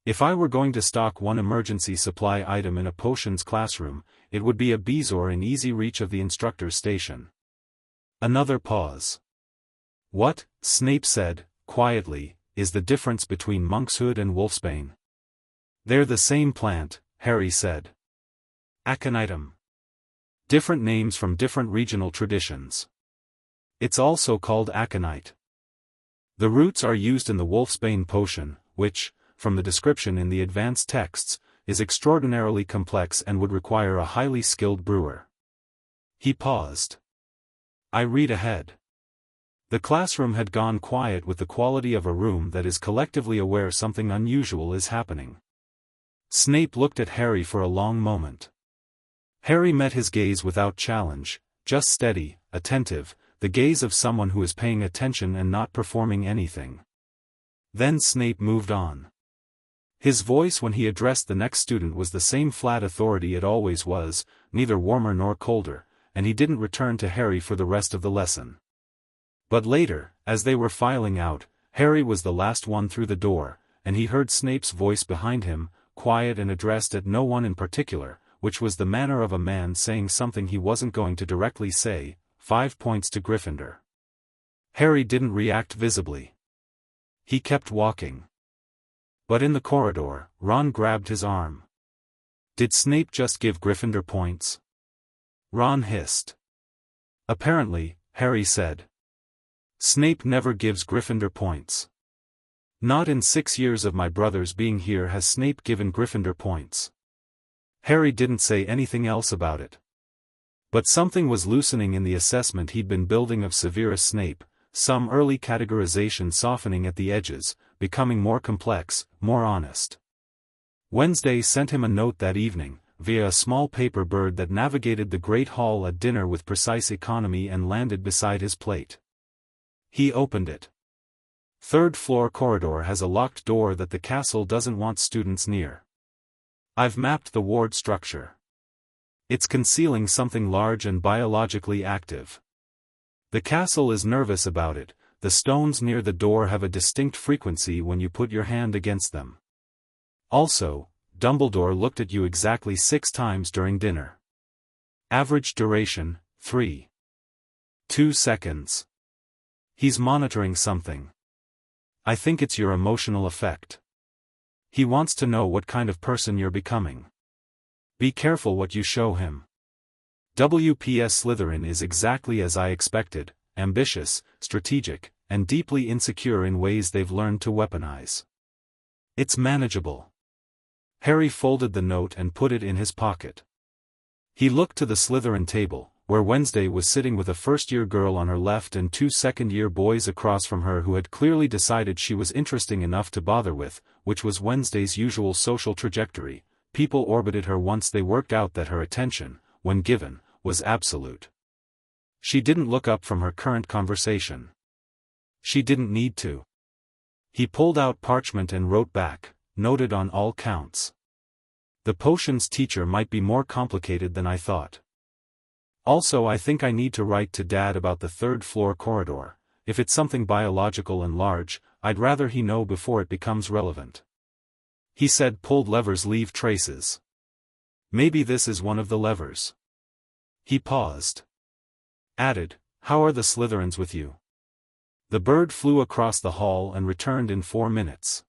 If I were going to stock one emergency supply item in a potions classroom, it would be a bezoar in easy reach of the instructor's station. Another pause. What, Snape said, quietly, is the difference between monkshood and wolfsbane? They're the same plant, Harry said. Aconitum. Different names from different regional traditions. It's also called aconite. The roots are used in the wolfsbane potion, which, from the description in the advanced texts, is extraordinarily complex and would require a highly skilled brewer. He paused. I read ahead. The classroom had gone quiet with the quality of a room that is collectively aware something unusual is happening. Snape looked at Harry for a long moment. Harry met his gaze without challenge, just steady, attentive, the gaze of someone who is paying attention and not performing anything. Then Snape moved on. His voice when he addressed the next student was the same flat authority it always was, neither warmer nor colder, and he didn't return to Harry for the rest of the lesson. But later, as they were filing out, Harry was the last one through the door, and he heard Snape's voice behind him, quiet and addressed at no one in particular, which was the manner of a man saying something he wasn't going to directly say. 5 points to Gryffindor. Harry didn't react visibly. He kept walking. But in the corridor, Ron grabbed his arm. Did Snape just give Gryffindor points? Ron hissed. Apparently, Harry said. Snape never gives Gryffindor points. Not in 6 years of my brothers being here has Snape given Gryffindor points. Harry didn't say anything else about it. But something was loosening in the assessment he'd been building of Severus Snape, some early categorization softening at the edges, becoming more complex, more honest. Wednesday sent him a note that evening, via a small paper bird that navigated the Great Hall at dinner with precise economy and landed beside his plate. He opened it. Third floor corridor has a locked door that the castle doesn't want students near. I've mapped the ward structure. It's concealing something large and biologically active. The castle is nervous about it. The stones near the door have a distinct frequency when you put your hand against them. Also, Dumbledore looked at you exactly 6 times during dinner. Average duration, 3.2 seconds. He's monitoring something. I think it's your emotional effect. He wants to know what kind of person you're becoming. Be careful what you show him. WPS Slytherin is exactly as I expected, ambitious, strategic, and deeply insecure in ways they've learned to weaponize. It's manageable. Harry folded the note and put it in his pocket. He looked to the Slytherin table, where Wednesday was sitting with a first-year girl on her left and 2 second-year boys across from her who had clearly decided she was interesting enough to bother with, which was Wednesday's usual social trajectory. People orbited her once they worked out that her attention, when given, was absolute. She didn't look up from her current conversation. She didn't need to. He pulled out parchment and wrote back, noted on all counts. The potions teacher might be more complicated than I thought. Also, I think I need to write to Dad about the third floor corridor. If it's something biological and large, I'd rather he know before it becomes relevant. He said pulled levers leave traces. Maybe this is one of the levers. He paused. Added, how are the Slytherins with you? The bird flew across the hall and returned in 4 minutes.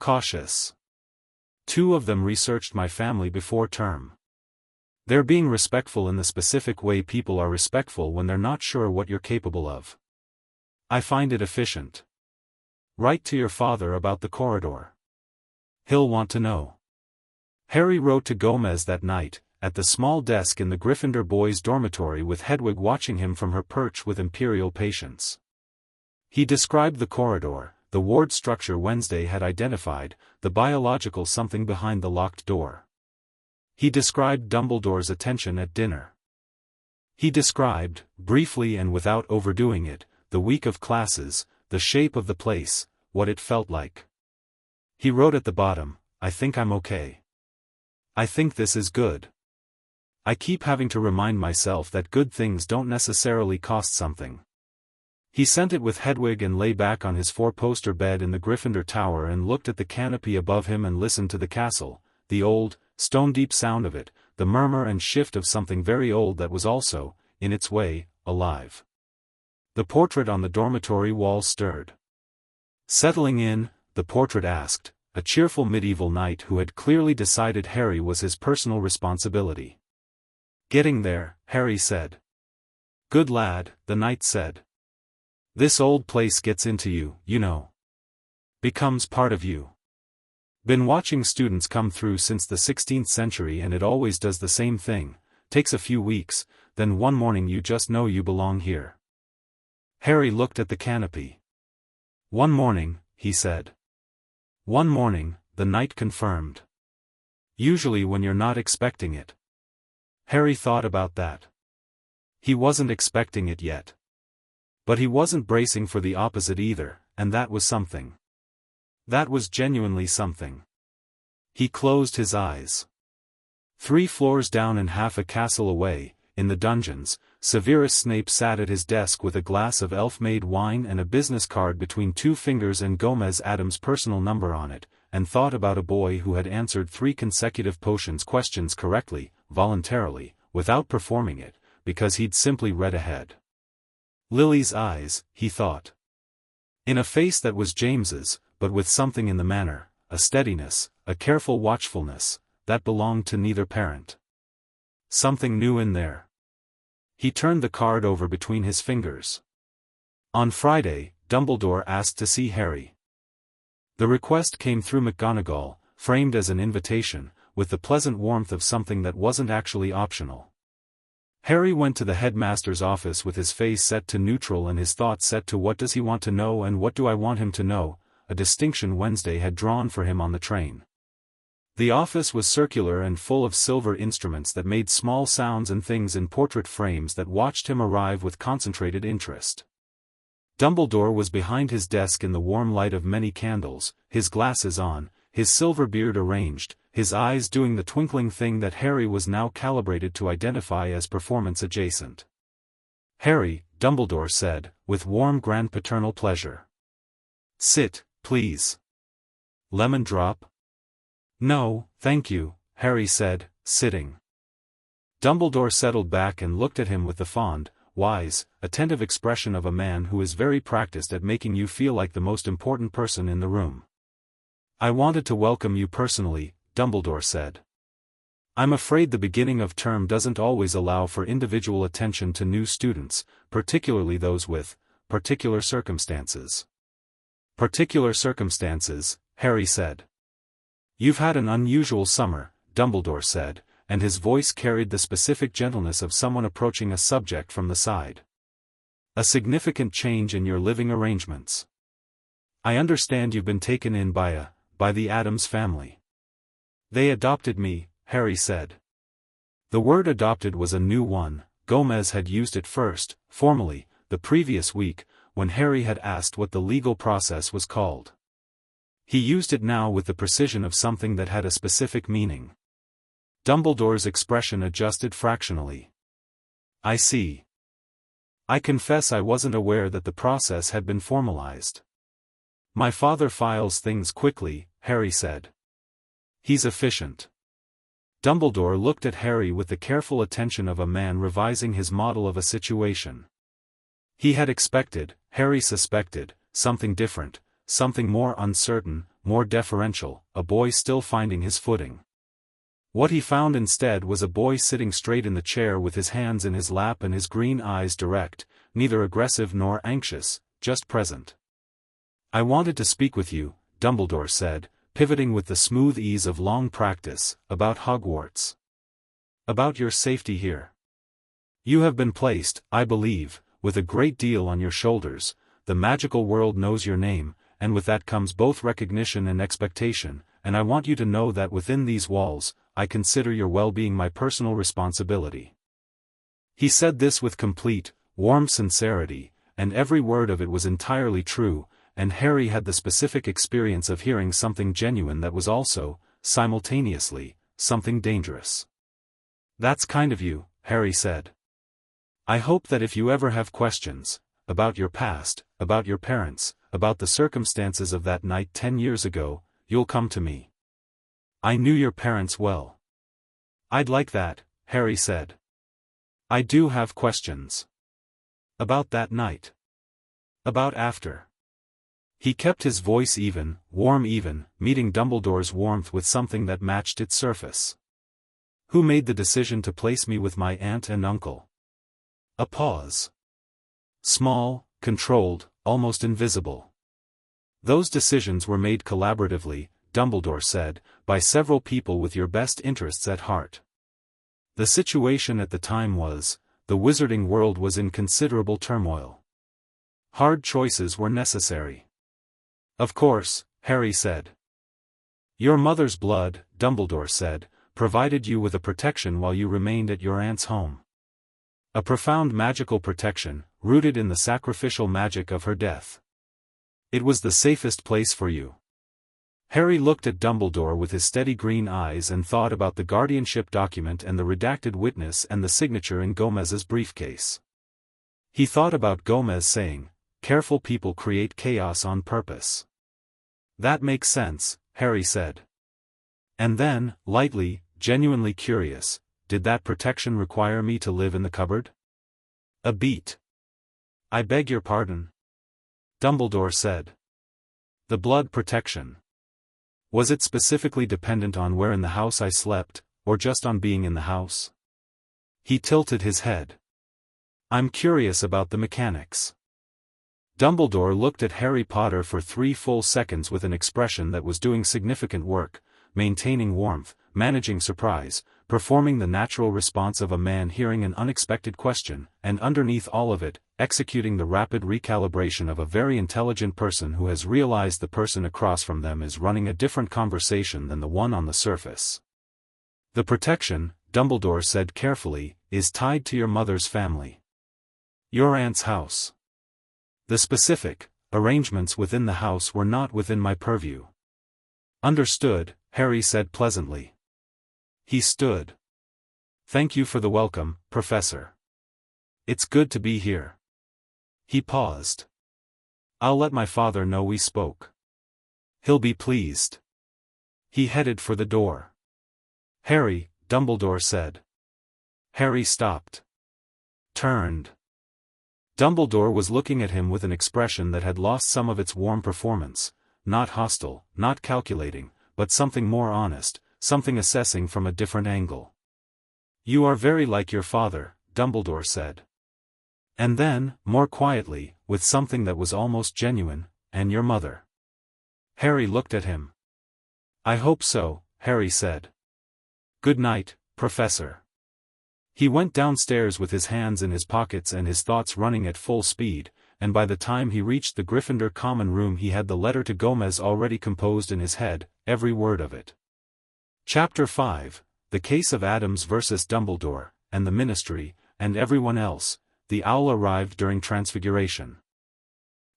Cautious. 2 of them researched my family before term. They're being respectful in the specific way people are respectful when they're not sure what you're capable of. I find it efficient. Write to your father about the corridor. He'll want to know. Harry wrote to Gomez that night, at the small desk in the Gryffindor boys' dormitory with Hedwig watching him from her perch with imperial patience. He described the corridor, the ward structure Wednesday had identified, the biological something behind the locked door. He described Dumbledore's attention at dinner. He described, briefly and without overdoing it, the week of classes, the shape of the place, what it felt like. He wrote at the bottom, I think I'm okay. I think this is good. I keep having to remind myself that good things don't necessarily cost something. He sent it with Hedwig and lay back on his 4-poster bed in the Gryffindor Tower and looked at the canopy above him and listened to the castle, the old, stone-deep sound of it, the murmur and shift of something very old that was also, in its way, alive. The portrait on the dormitory wall stirred. Settling in, the portrait asked, a cheerful medieval knight who had clearly decided Harry was his personal responsibility. Getting there, Harry said. Good lad, the knight said. This old place gets into you, you know. Becomes part of you. Been watching students come through since the 16th century and it always does the same thing, takes a few weeks, then one morning you just know you belong here. Harry looked at the canopy. One morning, he said. One morning, the knight confirmed. Usually when you're not expecting it. Harry thought about that. He wasn't expecting it yet. But he wasn't bracing for the opposite either, and that was something. That was genuinely something. He closed his eyes. 3 floors down and half a castle away, in the dungeons, Severus Snape sat at his desk with a glass of elf-made wine and a business card between 2 fingers and Gomez Addams' personal number on it, and thought about a boy who had answered 3 consecutive potions questions correctly, voluntarily, without performing it, because he'd simply read ahead. Lily's eyes, he thought. In a face that was James's, but with something in the manner, a steadiness, a careful watchfulness, that belonged to neither parent. Something new in there. He turned the card over between his fingers. On Friday, Dumbledore asked to see Harry. The request came through McGonagall, framed as an invitation, with the pleasant warmth of something that wasn't actually optional. Harry went to the headmaster's office with his face set to neutral and his thoughts set to what does he want to know and what do I want him to know, a distinction Wednesday had drawn for him on the train. The office was circular and full of silver instruments that made small sounds and things in portrait frames that watched him arrive with concentrated interest. Dumbledore was behind his desk in the warm light of many candles, his glasses on, his silver beard arranged, his eyes doing the twinkling thing that Harry was now calibrated to identify as performance-adjacent. "Harry," Dumbledore said, with warm grandpaternal pleasure. "Sit, please." "Lemon drop?" "No, thank you," Harry said, sitting. Dumbledore settled back and looked at him with the fond, wise, attentive expression of a man who is very practiced at making you feel like the most important person in the room. "I wanted to welcome you personally," Dumbledore said. "I'm afraid the beginning of term doesn't always allow for individual attention to new students, particularly those with particular circumstances." "Particular circumstances," Harry said. "You've had an unusual summer," Dumbledore said, and his voice carried the specific gentleness of someone approaching a subject from the side. "A significant change in your living arrangements. I understand you've been taken in by the Addams family." "They adopted me," Harry said. The word adopted was a new one. Gomez had used it first, formally, the previous week, when Harry had asked what the legal process was called. He used it now with the precision of something that had a specific meaning. Dumbledore's expression adjusted fractionally. "I see. I confess I wasn't aware that the process had been formalized." "My father files things quickly," Harry said. "He's efficient." Dumbledore looked at Harry with the careful attention of a man revising his model of a situation. He had expected, Harry suspected, something different, something more uncertain, more deferential, a boy still finding his footing. What he found instead was a boy sitting straight in the chair with his hands in his lap and his green eyes direct, neither aggressive nor anxious, just present. "I wanted to speak with you," Dumbledore said, pivoting with the smooth ease of long practice, "about Hogwarts. About your safety here. You have been placed, I believe, with a great deal on your shoulders. The magical world knows your name, and with that comes both recognition and expectation, and I want you to know that within these walls, I consider your well-being my personal responsibility." He said this with complete, warm sincerity, and every word of it was entirely true, and Harry had the specific experience of hearing something genuine that was also, simultaneously, something dangerous. "That's kind of you," Harry said. "I hope that if you ever have questions, about your past, about your parents, about the circumstances of that night 10 years ago, you'll come to me. I knew your parents well." "I'd like that," Harry said. "I do have questions. About that night. About after." He kept his voice even, warm even, meeting Dumbledore's warmth with something that matched its surface. "Who made the decision to place me with my aunt and uncle?" A pause. "Small, controlled, almost invisible." "Those decisions were made collaboratively," Dumbledore said, "by several people with your best interests at heart. The situation at the time was, the wizarding world was in considerable turmoil. Hard choices were necessary." "Of course," Harry said. "Your mother's blood," Dumbledore said, "provided you with a protection while you remained at your aunt's home. A profound magical protection, rooted in the sacrificial magic of her death. It was the safest place for you." Harry looked at Dumbledore with his steady green eyes and thought about the guardianship document and the redacted witness and the signature in Gomez's briefcase. He thought about Gomez saying, "Careful people create chaos on purpose." "That makes sense," Harry said. And then, lightly, genuinely curious, did that protection require me to live in the cupboard? A beat. I beg your pardon? Dumbledore said. The blood protection. Was it specifically dependent on where in the house I slept, or just on being in the house? He tilted his head. I'm curious about the mechanics. Dumbledore looked at Harry Potter for 3 full seconds with an expression that was doing significant work, maintaining warmth, managing surprise, performing the natural response of a man hearing an unexpected question, and underneath all of it, executing the rapid recalibration of a very intelligent person who has realized the person across from them is running a different conversation than the one on the surface. The protection, Dumbledore said carefully, is tied to your mother's family. Your aunt's house. The specific arrangements within the house were not within my purview. Understood, Harry said pleasantly. He stood. Thank you for the welcome, Professor. It's good to be here. He paused. I'll let my father know we spoke. He'll be pleased. He headed for the door. Harry, Dumbledore said. Harry stopped. Turned. Dumbledore was looking at him with an expression that had lost some of its warm performance, not hostile, not calculating, but something more honest, something assessing from a different angle. You are very like your father, Dumbledore said. And then, more quietly, with something that was almost genuine, and your mother. Harry looked at him. I hope so, Harry said. Good night, Professor. He went downstairs with his hands in his pockets and his thoughts running at full speed, and by the time he reached the Gryffindor common room he had the letter to Gomez already composed in his head, every word of it. Chapter 5, The Case of Addams vs. Dumbledore, and the Ministry, and everyone else. The owl arrived during Transfiguration.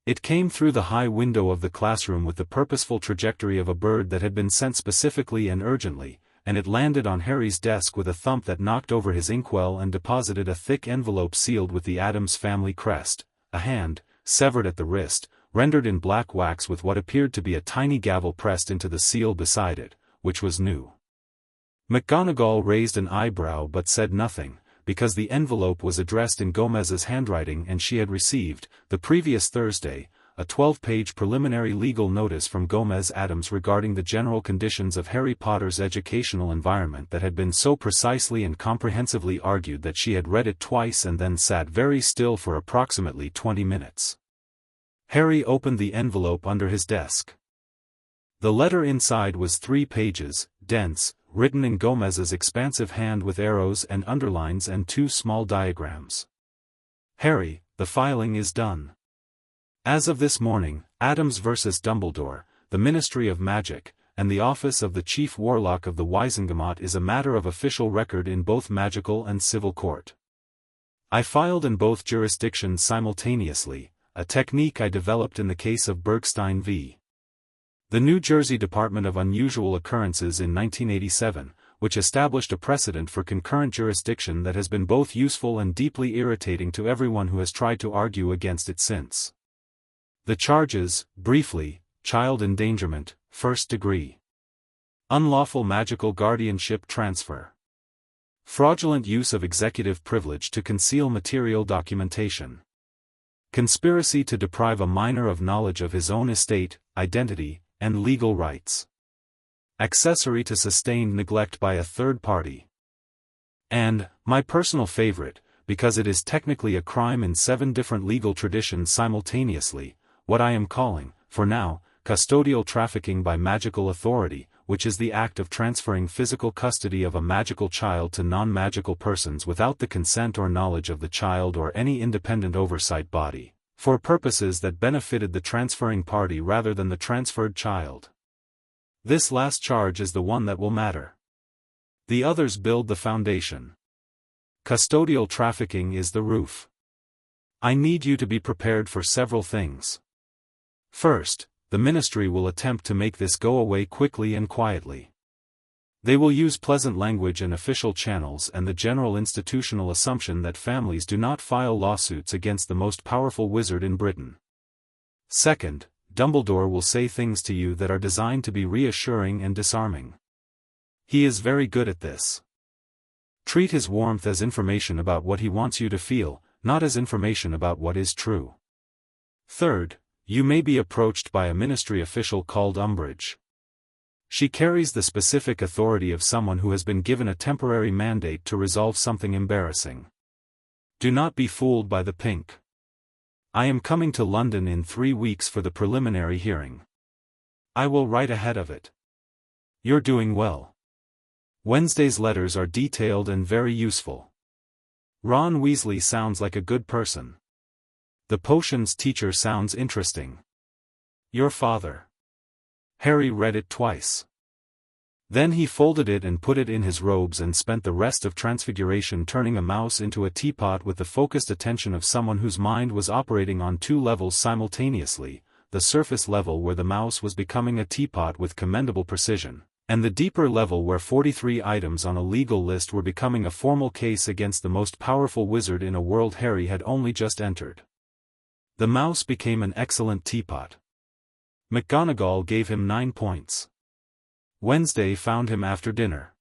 It came through the high window of the classroom with the purposeful trajectory of a bird that had been sent specifically and urgently, and it landed on Harry's desk with a thump that knocked over his inkwell and deposited a thick envelope sealed with the Addams family crest, a hand, severed at the wrist, rendered in black wax with what appeared to be a tiny gavel pressed into the seal beside it, which was new. McGonagall raised an eyebrow but said nothing, because the envelope was addressed in Gomez's handwriting and she had received, the previous Thursday, a 12-page preliminary legal notice from Gomez Addams regarding the general conditions of Harry Potter's educational environment that had been so precisely and comprehensively argued that she had read it twice and then sat very still for approximately 20 minutes. Harry opened the envelope under his desk. The letter inside was 3 pages, dense, written in Gomez's expansive hand with arrows and underlines and 2 small diagrams. Harry, the filing is done. As of this morning, Addams vs. Dumbledore, the Ministry of Magic, and the office of the Chief Warlock of the Wizengamot is a matter of official record in both magical and civil court. I filed in both jurisdictions simultaneously, a technique I developed in the case of Bergstein v. the New Jersey Department of Unusual Occurrences in 1987, which established a precedent for concurrent jurisdiction that has been both useful and deeply irritating to everyone who has tried to argue against it since. The charges, briefly, child endangerment, first degree. Unlawful magical guardianship transfer. Fraudulent use of executive privilege to conceal material documentation. Conspiracy to deprive a minor of knowledge of his own estate, identity, and legal rights. Accessory to sustained neglect by a third party. And, my personal favorite, because it is technically a crime in 7 different legal traditions simultaneously, what I am calling, for now, custodial trafficking by magical authority, which is the act of transferring physical custody of a magical child to non-magical persons without the consent or knowledge of the child or any independent oversight body, for purposes that benefited the transferring party rather than the transferred child. This last charge is the one that will matter. The others build the foundation. Custodial trafficking is the roof. I need you to be prepared for several things. First, the ministry will attempt to make this go away quickly and quietly. They will use pleasant language and official channels and the general institutional assumption that families do not file lawsuits against the most powerful wizard in Britain. Second, Dumbledore will say things to you that are designed to be reassuring and disarming. He is very good at this. Treat his warmth as information about what he wants you to feel, not as information about what is true. Third, you may be approached by a ministry official called Umbridge. She carries the specific authority of someone who has been given a temporary mandate to resolve something embarrassing. Do not be fooled by the pink. I am coming to London in 3 weeks for the preliminary hearing. I will write ahead of it. You're doing well. Wednesday's letters are detailed and very useful. Ron Weasley sounds like a good person. The potions teacher sounds interesting. Your father. Harry read it twice. Then he folded it and put it in his robes and spent the rest of Transfiguration turning a mouse into a teapot with the focused attention of someone whose mind was operating on 2 levels simultaneously, the surface level where the mouse was becoming a teapot with commendable precision, and the deeper level where 43 items on a legal list were becoming a formal case against the most powerful wizard in a world Harry had only just entered. The mouse became an excellent teapot. McGonagall gave him 9 points. Wednesday found him after dinner.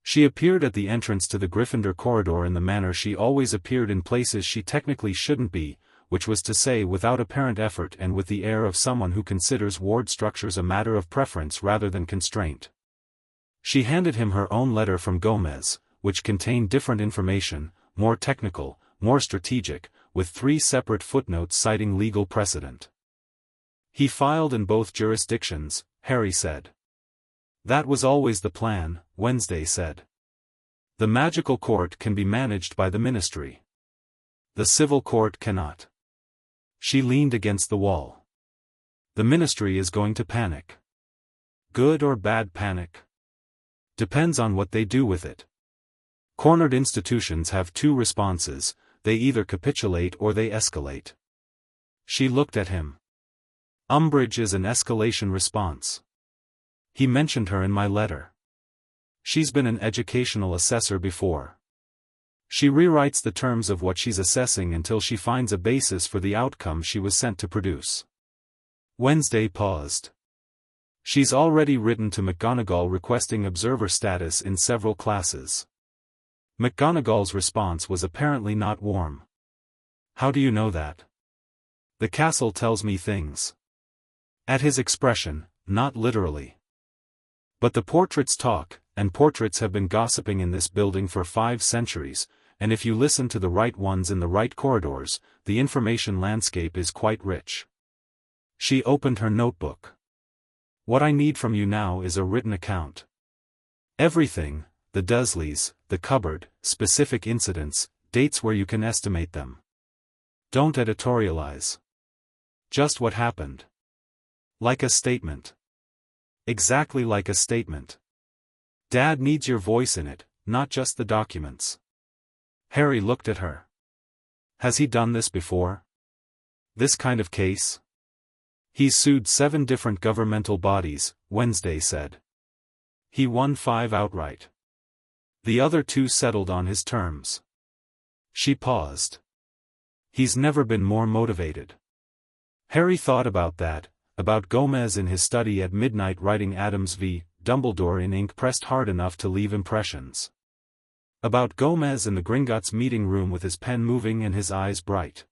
She appeared at the entrance to the Gryffindor corridor in the manner she always appeared in places she technically shouldn't be, which was to say without apparent effort and with the air of someone who considers ward structures a matter of preference rather than constraint. She handed him her own letter from Gomez, which contained different information, more technical, more strategic, with 3 separate footnotes citing legal precedent. He filed in both jurisdictions, Harry said. That was always the plan, Wednesday said. The magical court can be managed by the ministry. The civil court cannot. She leaned against the wall. The ministry is going to panic. Good or bad panic? Depends on what they do with it. Cornered institutions have 2 responses, they either capitulate or they escalate. She looked at him. Umbridge is an escalation response. He mentioned her in my letter. She's been an educational assessor before. She rewrites the terms of what she's assessing until she finds a basis for the outcome she was sent to produce. Wednesday paused. She's already written to McGonagall requesting observer status in several classes. McGonagall's response was apparently not warm. How do you know that? The castle tells me things. At his expression, not literally. But the portraits talk, and portraits have been gossiping in this building for 5 centuries, and if you listen to the right ones in the right corridors, the information landscape is quite rich. She opened her notebook. What I need from you now is a written account. Everything, the Dursleys, the cupboard, specific incidents, dates where you can estimate them. Don't editorialize. Just what happened. Like a statement. Exactly like a statement. Dad needs your voice in it, not just the documents. Harry looked at her. Has he done this before? This kind of case? He's sued 7 different governmental bodies, Wednesday said. He won 5 outright. The other 2 settled on his terms. She paused. He's never been more motivated. Harry thought about that, about Gomez in his study at midnight writing Addams v. Dumbledore in ink pressed hard enough to leave impressions. About Gomez in the Gringotts meeting room with his pen moving and his eyes bright.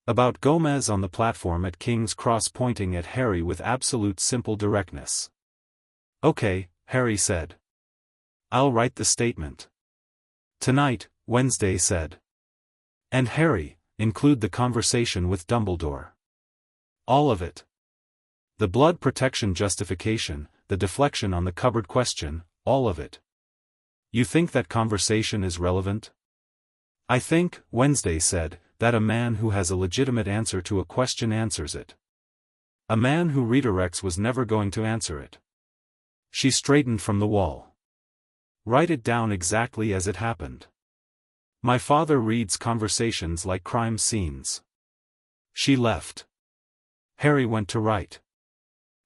About Gomez on the platform at King's Cross pointing at Harry with absolute simple directness. Okay, Harry said. I'll write the statement. Tonight, Wednesday said. And Harry, include the conversation with Dumbledore. All of it. The blood protection justification, the deflection on the cupboard question, all of it. You think that conversation is relevant? I think, Wednesday said, that a man who has a legitimate answer to a question answers it. A man who redirects was never going to answer it. She straightened from the wall. Write it down exactly as it happened. My father reads conversations like crime scenes. She left. Harry went to write.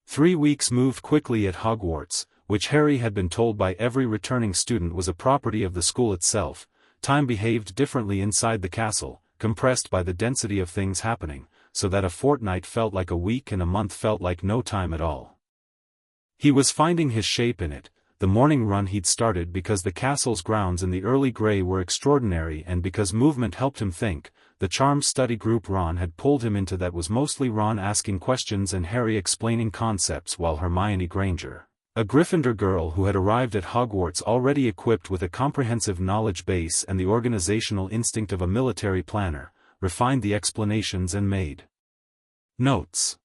3 weeks moved quickly at Hogwarts, which Harry had been told by every returning student was a property of the school itself. Time behaved differently inside the castle, compressed by the density of things happening, so that a fortnight felt like a week and a month felt like no time at all. He was finding his shape in it, the morning run he'd started because the castle's grounds in the early grey were extraordinary and because movement helped him think, the charmed study group Ron had pulled him into that was mostly Ron asking questions and Harry explaining concepts while Hermione Granger, a Gryffindor girl who had arrived at Hogwarts already equipped with a comprehensive knowledge base and the organizational instinct of a military planner, refined the explanations and made notes.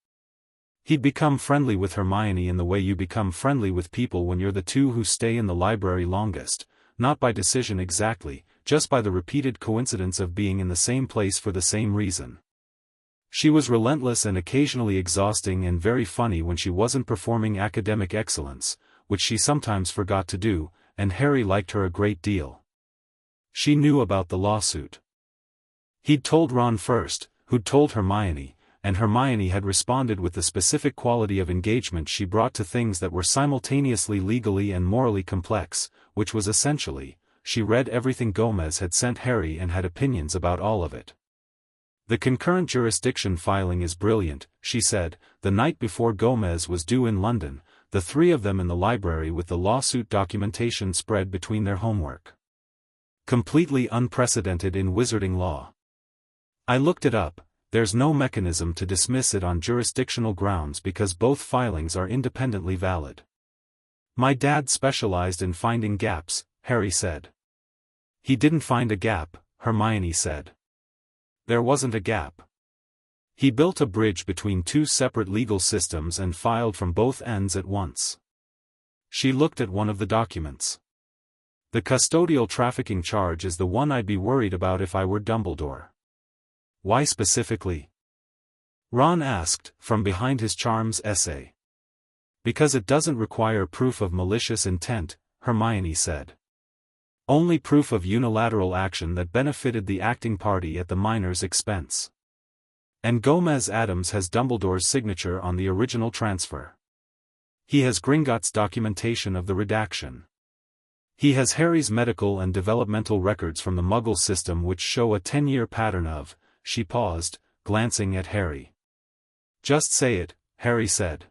He'd become friendly with Hermione in the way you become friendly with people when you're the two who stay in the library longest, not by decision exactly, just by the repeated coincidence of being in the same place for the same reason. She was relentless and occasionally exhausting and very funny when she wasn't performing academic excellence, which she sometimes forgot to do, and Harry liked her a great deal. She knew about the lawsuit. He'd told Ron first, who'd told Hermione, and Hermione had responded with the specific quality of engagement she brought to things that were simultaneously legally and morally complex, which was essentially, she read everything Gomez had sent Harry and had opinions about all of it. The concurrent jurisdiction filing is brilliant, she said, the night before Gomez was due in London, the three of them in the library with the lawsuit documentation spread between their homework. Completely unprecedented in wizarding law. I looked it up. There's no mechanism to dismiss it on jurisdictional grounds because both filings are independently valid. My dad specialized in finding gaps, Harry said. He didn't find a gap, Hermione said. There wasn't a gap. He built a bridge between two separate legal systems and filed from both ends at once. She looked at one of the documents. The custodial trafficking charge is the one I'd be worried about if I were Dumbledore. Why specifically? Ron asked, from behind his charms essay. Because it doesn't require proof of malicious intent, Hermione said. Only proof of unilateral action that benefited the acting party at the minor's expense. And Gomez Addams has Dumbledore's signature on the original transfer. He has Gringotts' documentation of the redaction. He has Harry's medical and developmental records from the Muggle system which show a 10-year pattern of. She paused, glancing at Harry. Just say it, Harry said.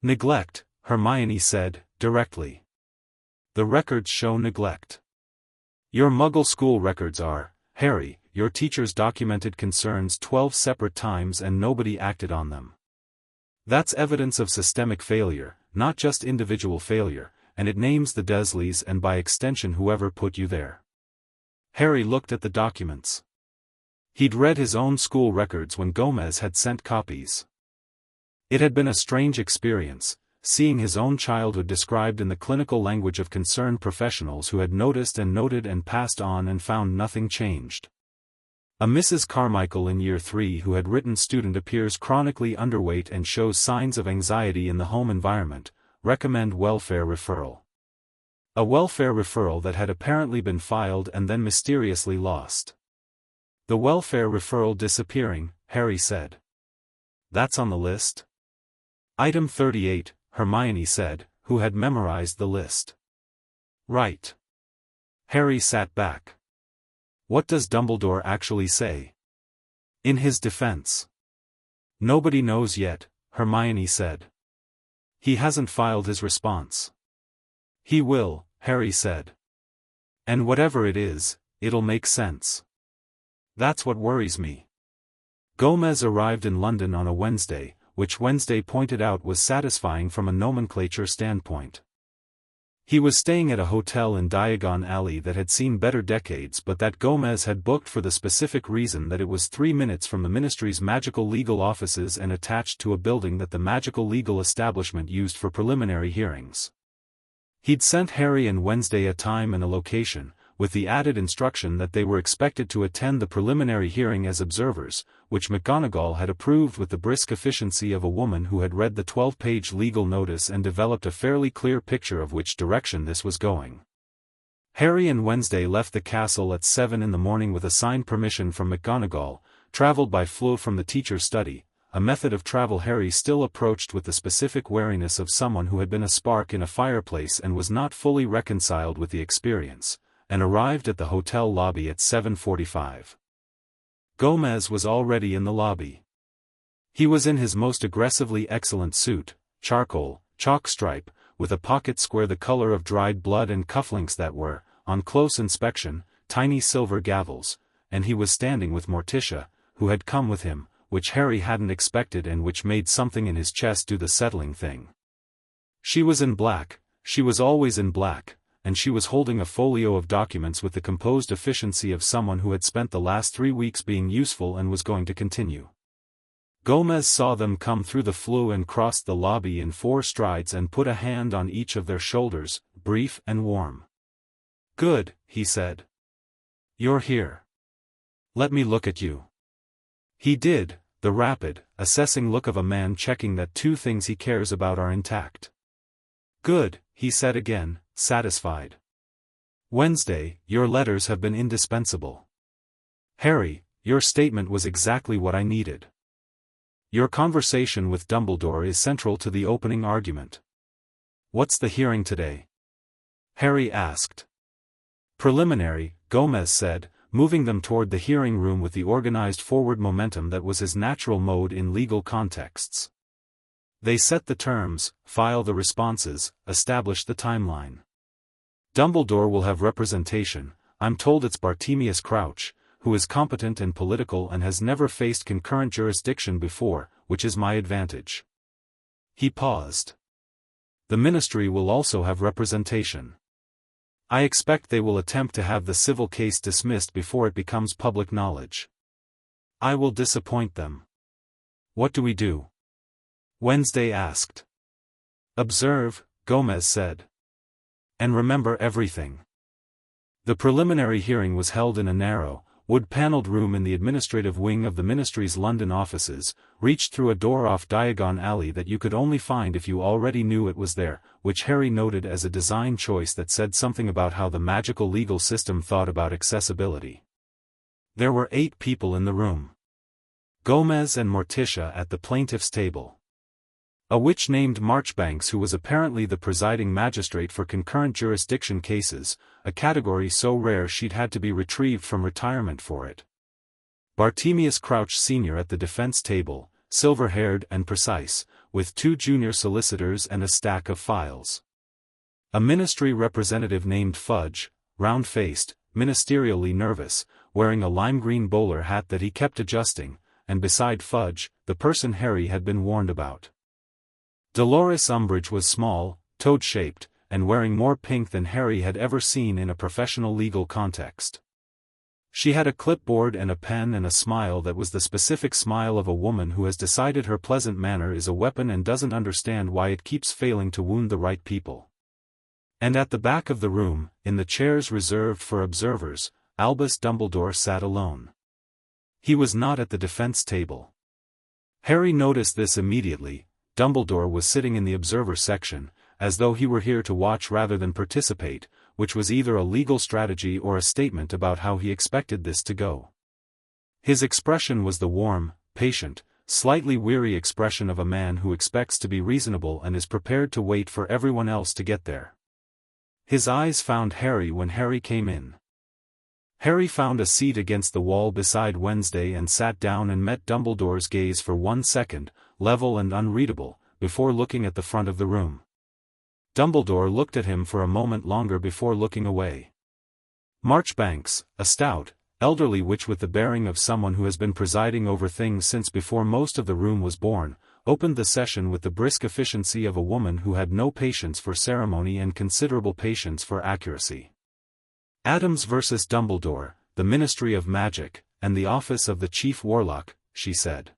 Neglect, Hermione said, directly. The records show neglect. Your Muggle school records are, Harry, your teachers documented concerns 12 separate times and nobody acted on them. That's evidence of systemic failure, not just individual failure, and it names the Dursleys and by extension whoever put you there. Harry looked at the documents. He'd read his own school records when Gomez had sent copies. It had been a strange experience, seeing his own childhood described in the clinical language of concerned professionals who had noticed and noted and passed on and found nothing changed. A Mrs. Carmichael in Year 3 who had written student appears chronically underweight and shows signs of anxiety in the home environment, recommend welfare referral. A welfare referral that had apparently been filed and then mysteriously lost. The welfare referral disappearing, Harry said. That's on the list? Item 38, Hermione said, who had memorized the list. Right. Harry sat back. What does Dumbledore actually say? In his defense. Nobody knows yet, Hermione said. He hasn't filed his response. He will, Harry said. And whatever it is, it'll make sense. That's what worries me. Gomez arrived in London on a Wednesday, which Wednesday pointed out was satisfying from a nomenclature standpoint. He was staying at a hotel in Diagon Alley that had seen better decades but that Gomez had booked for the specific reason that it was 3 minutes from the Ministry's magical legal offices and attached to a building that the magical legal establishment used for preliminary hearings. He'd sent Harry and Wednesday a time and a location, with the added instruction that they were expected to attend the preliminary hearing as observers, which McGonagall had approved with the brisk efficiency of a woman who had read the 12-page legal notice and developed a fairly clear picture of which direction this was going. Harry and Wednesday left the castle at 7 in the morning with a signed permission from McGonagall, travelled by Floo from the teacher's study, a method of travel Harry still approached with the specific wariness of someone who had been a spark in a fireplace and was not fully reconciled with the experience, and arrived at the hotel lobby at 7:45. Gomez was already in the lobby. He was in his most aggressively excellent suit, charcoal, chalk stripe, with a pocket square the color of dried blood and cufflinks that were, on close inspection, tiny silver gavels, and he was standing with Morticia, who had come with him, which Harry hadn't expected and which made something in his chest do the settling thing. She was in black, she was always in black, and she was holding a folio of documents with the composed efficiency of someone who had spent the last 3 weeks being useful and was going to continue. Gomez saw them come through the flue and crossed the lobby in 4 strides and put a hand on each of their shoulders, brief and warm. "Good," he said. "You're here. Let me look at you." He did, the rapid, assessing look of a man checking that 2 things he cares about are intact. "Good," he said again, satisfied. "Wednesday, your letters have been indispensable. Harry, your statement was exactly what I needed. Your conversation with Dumbledore is central to the opening argument." "What's the hearing today?" Harry asked. "Preliminary," Gomez said, moving them toward the hearing room with the organized forward momentum that was his natural mode in legal contexts. They set the terms, file the responses, establish the timeline. Dumbledore will have representation. I'm told it's Bartemius Crouch, who is competent and political and has never faced concurrent jurisdiction before, which is my advantage." He paused. "The ministry will also have representation. I expect they will attempt to have the civil case dismissed before it becomes public knowledge. I will disappoint them." "What do we do?" Wednesday asked. "Observe," Gomez said. "And remember everything." The preliminary hearing was held in a narrow, wood-paneled room in the administrative wing of the ministry's London offices, reached through a door off Diagon Alley that you could only find if you already knew it was there, which Harry noted as a design choice that said something about how the magical legal system thought about accessibility. There were 8 people in the room. Gomez and Morticia at the plaintiff's table. A witch named Marchbanks who was apparently the presiding magistrate for concurrent jurisdiction cases, a category so rare she'd had to be retrieved from retirement for it. Bartemius Crouch Sr. at the defense table, silver-haired and precise, with 2 junior solicitors and a stack of files. A ministry representative named Fudge, round-faced, ministerially nervous, wearing a lime-green bowler hat that he kept adjusting, and beside Fudge, the person Harry had been warned about. Dolores Umbridge was small, toad-shaped, and wearing more pink than Harry had ever seen in a professional legal context. She had a clipboard and a pen and a smile that was the specific smile of a woman who has decided her pleasant manner is a weapon and doesn't understand why it keeps failing to wound the right people. And at the back of the room, in the chairs reserved for observers, Albus Dumbledore sat alone. He was not at the defense table. Harry noticed this immediately. Dumbledore was sitting in the observer section, as though he were here to watch rather than participate, which was either a legal strategy or a statement about how he expected this to go. His expression was the warm, patient, slightly weary expression of a man who expects to be reasonable and is prepared to wait for everyone else to get there. His eyes found Harry when Harry came in. Harry found a seat against the wall beside Wednesday and sat down and met Dumbledore's gaze for 1 second, level and unreadable, before looking at the front of the room. Dumbledore looked at him for a moment longer before looking away. Marchbanks, a stout, elderly witch with the bearing of someone who has been presiding over things since before most of the room was born, opened the session with the brisk efficiency of a woman who had no patience for ceremony and considerable patience for accuracy. "Addams versus Dumbledore, the Ministry of Magic, and the Office of the Chief Warlock," she said.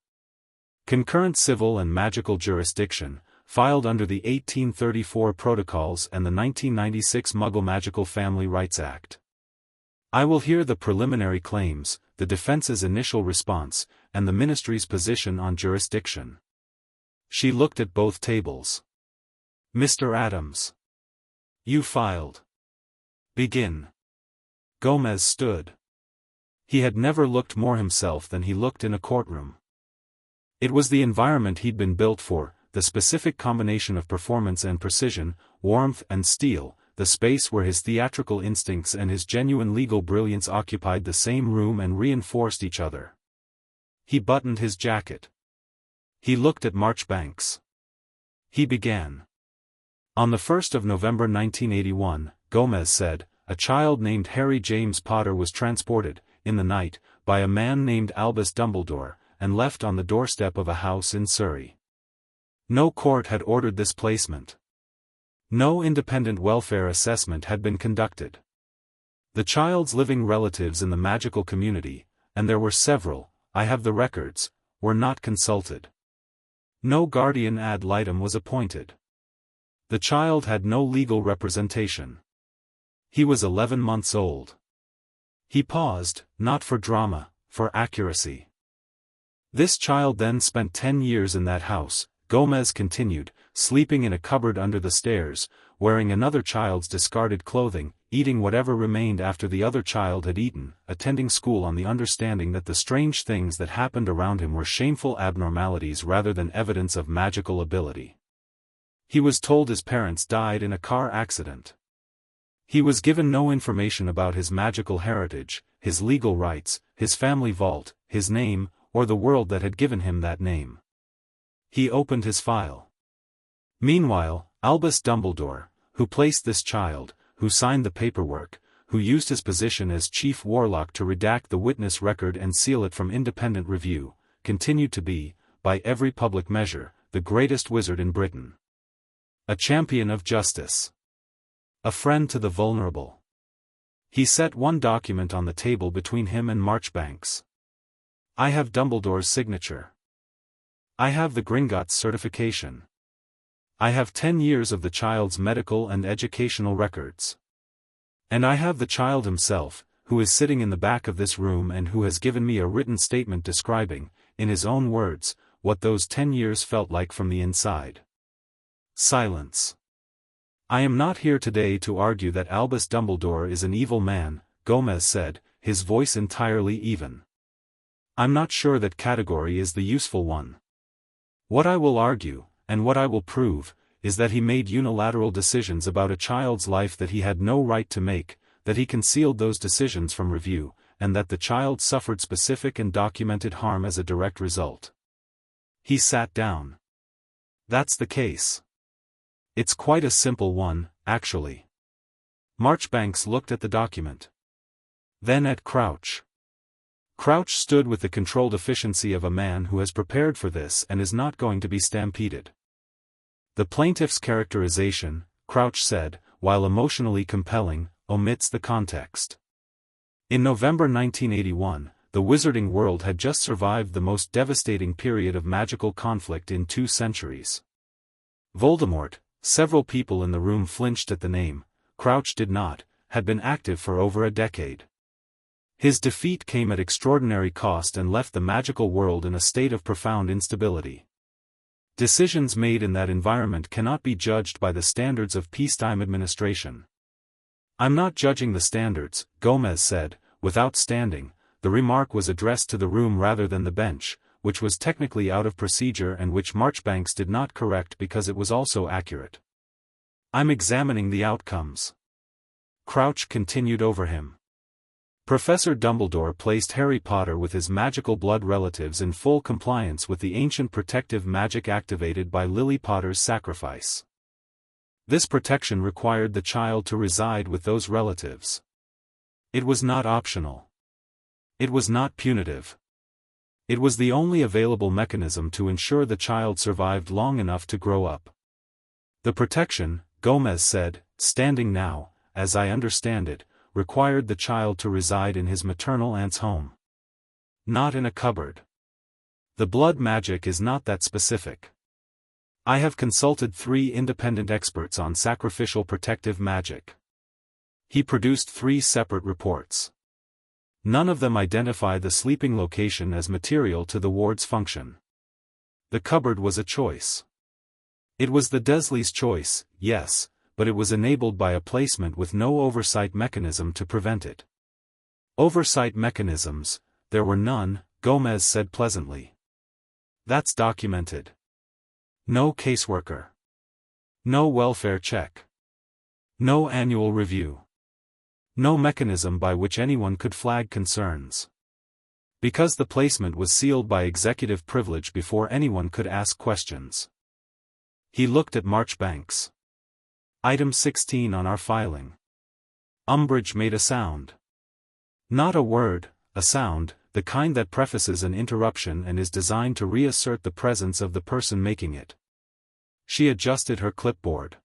"Concurrent civil and magical jurisdiction, filed under the 1834 Protocols and the 1996 Muggle Magical Family Rights Act. I will hear the preliminary claims, the defense's initial response, and the ministry's position on jurisdiction." She looked at both tables. "Mr. Addams. You filed. Begin." Gomez stood. He had never looked more himself than he looked in a courtroom. It was the environment he'd been built for, the specific combination of performance and precision, warmth and steel, the space where his theatrical instincts and his genuine legal brilliance occupied the same room and reinforced each other. He buttoned his jacket. He looked at Marchbanks. He began. On the 1st of November 1981, Gomez said, a child named Harry James Potter was transported, in the night, by a man named Albus Dumbledore, and left on the doorstep of a house in Surrey. No court had ordered this placement. No independent welfare assessment had been conducted. The child's living relatives in the magical community, and there were several, I have the records, were not consulted. No guardian ad litem was appointed. The child had no legal representation. He was 11 months old. He paused, not for drama, for accuracy. This child then spent 10 years in that house, Gomez continued, sleeping in a cupboard under the stairs, wearing another child's discarded clothing, eating whatever remained after the other child had eaten, attending school on the understanding that the strange things that happened around him were shameful abnormalities rather than evidence of magical ability. He was told his parents died in a car accident. He was given no information about his magical heritage, his legal rights, his family vault, his name, or the world that had given him that name. He opened his file. Meanwhile, Albus Dumbledore, who placed this child, who signed the paperwork, who used his position as chief warlock to redact the witness record and seal it from independent review, continued to be, by every public measure, the greatest wizard in Britain. A champion of justice. A friend to the vulnerable. He set one document on the table between him and Marchbanks. I have Dumbledore's signature. I have the Gringotts certification. I have 10 years of the child's medical and educational records. And I have the child himself, who is sitting in the back of this room and who has given me a written statement describing, in his own words, what those 10 years felt like from the inside. Silence. I am not here today to argue that Albus Dumbledore is an evil man, Gomez said, his voice entirely even. I'm not sure that category is the useful one. What I will argue, and what I will prove, is that he made unilateral decisions about a child's life that he had no right to make, that he concealed those decisions from review, and that the child suffered specific and documented harm as a direct result. He sat down. That's the case. It's quite a simple one, actually. Marchbanks looked at the document. Then at Crouch. Crouch stood with the controlled efficiency of a man who has prepared for this and is not going to be stampeded. The plaintiff's characterization, Crouch said, while emotionally compelling, omits the context. In November 1981, the wizarding world had just survived the most devastating period of magical conflict in 2 centuries. Voldemort, several people in the room flinched at the name, Crouch did not, had been active for over a decade. His defeat came at extraordinary cost and left the magical world in a state of profound instability. Decisions made in that environment cannot be judged by the standards of peacetime administration. I'm not judging the standards, Gomez said, without standing. The remark was addressed to the room rather than the bench, which was technically out of procedure and which Marchbanks did not correct because it was also accurate. I'm examining the outcomes. Crouch continued over him. Professor Dumbledore placed Harry Potter with his magical blood relatives in full compliance with the ancient protective magic activated by Lily Potter's sacrifice. This protection required the child to reside with those relatives. It was not optional. It was not punitive. It was the only available mechanism to ensure the child survived long enough to grow up. The protection, Gomez said, standing now, as I understand it, required the child to reside in his maternal aunt's home. Not in a cupboard. The blood magic is not that specific. I have consulted 3 independent experts on sacrificial protective magic. He produced 3 separate reports. None of them identify the sleeping location as material to the ward's function. The cupboard was a choice. It was the Dursleys' choice, yes, but it was enabled by a placement with no oversight mechanism to prevent it. Oversight mechanisms, there were none, Gomez said pleasantly. That's documented. No caseworker. No welfare check. No annual review. No mechanism by which anyone could flag concerns. Because the placement was sealed by executive privilege before anyone could ask questions. He looked at Marchbanks. Item 16 on our filing. Umbridge made a sound. Not a word, a sound, the kind that prefaces an interruption and is designed to reassert the presence of the person making it. She adjusted her clipboard.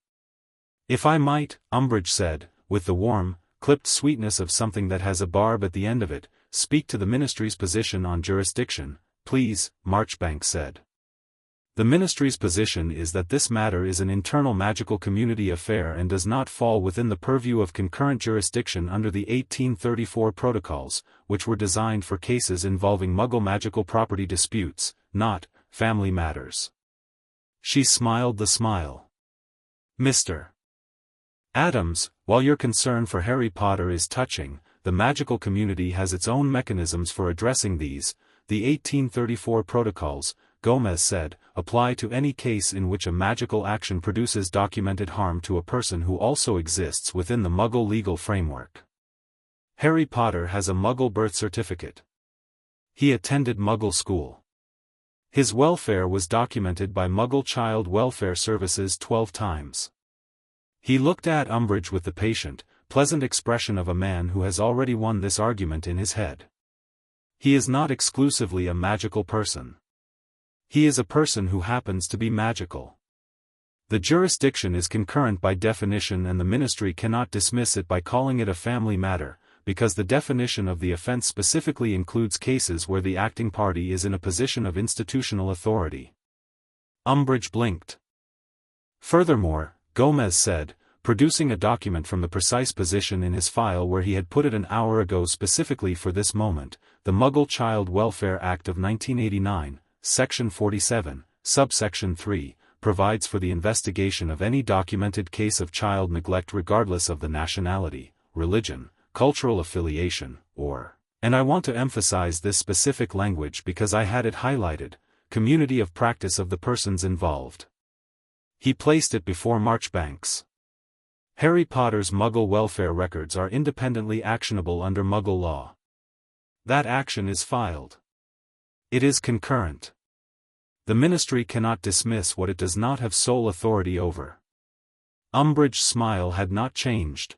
If I might, Umbridge said, with the warm, clipped sweetness of something that has a barb at the end of it, speak to the Ministry's position on jurisdiction, please, Marchbanks said. The Ministry's position is that this matter is an internal magical community affair and does not fall within the purview of concurrent jurisdiction under the 1834 protocols, which were designed for cases involving Muggle magical property disputes, not family matters. She smiled the smile. Mr. Addams, while your concern for Harry Potter is touching, the magical community has its own mechanisms for addressing these. The 1834 protocols, Gomez said, apply to any case in which a magical action produces documented harm to a person who also exists within the Muggle legal framework. Harry Potter has a Muggle birth certificate. He attended Muggle school. His welfare was documented by Muggle Child Welfare Services 12 times. He looked at Umbridge with the patient, pleasant expression of a man who has already won this argument in his head. He is not exclusively a magical person. He is a person who happens to be magical. The jurisdiction is concurrent by definition and the Ministry cannot dismiss it by calling it a family matter, because the definition of the offense specifically includes cases where the acting party is in a position of institutional authority. Umbridge blinked. Furthermore, Gomez said, producing a document from the precise position in his file where he had put it an hour ago specifically for this moment, the Muggle Child Welfare Act of 1989, Section 47, Subsection 3, provides for the investigation of any documented case of child neglect regardless of the nationality, religion, cultural affiliation, or, and I want to emphasize this specific language because I had it highlighted, community of practice of the persons involved. He placed it before Marchbanks. Harry Potter's Muggle welfare records are independently actionable under Muggle law. That action is filed. It is concurrent. The Ministry cannot dismiss what it does not have sole authority over. Umbridge's smile had not changed.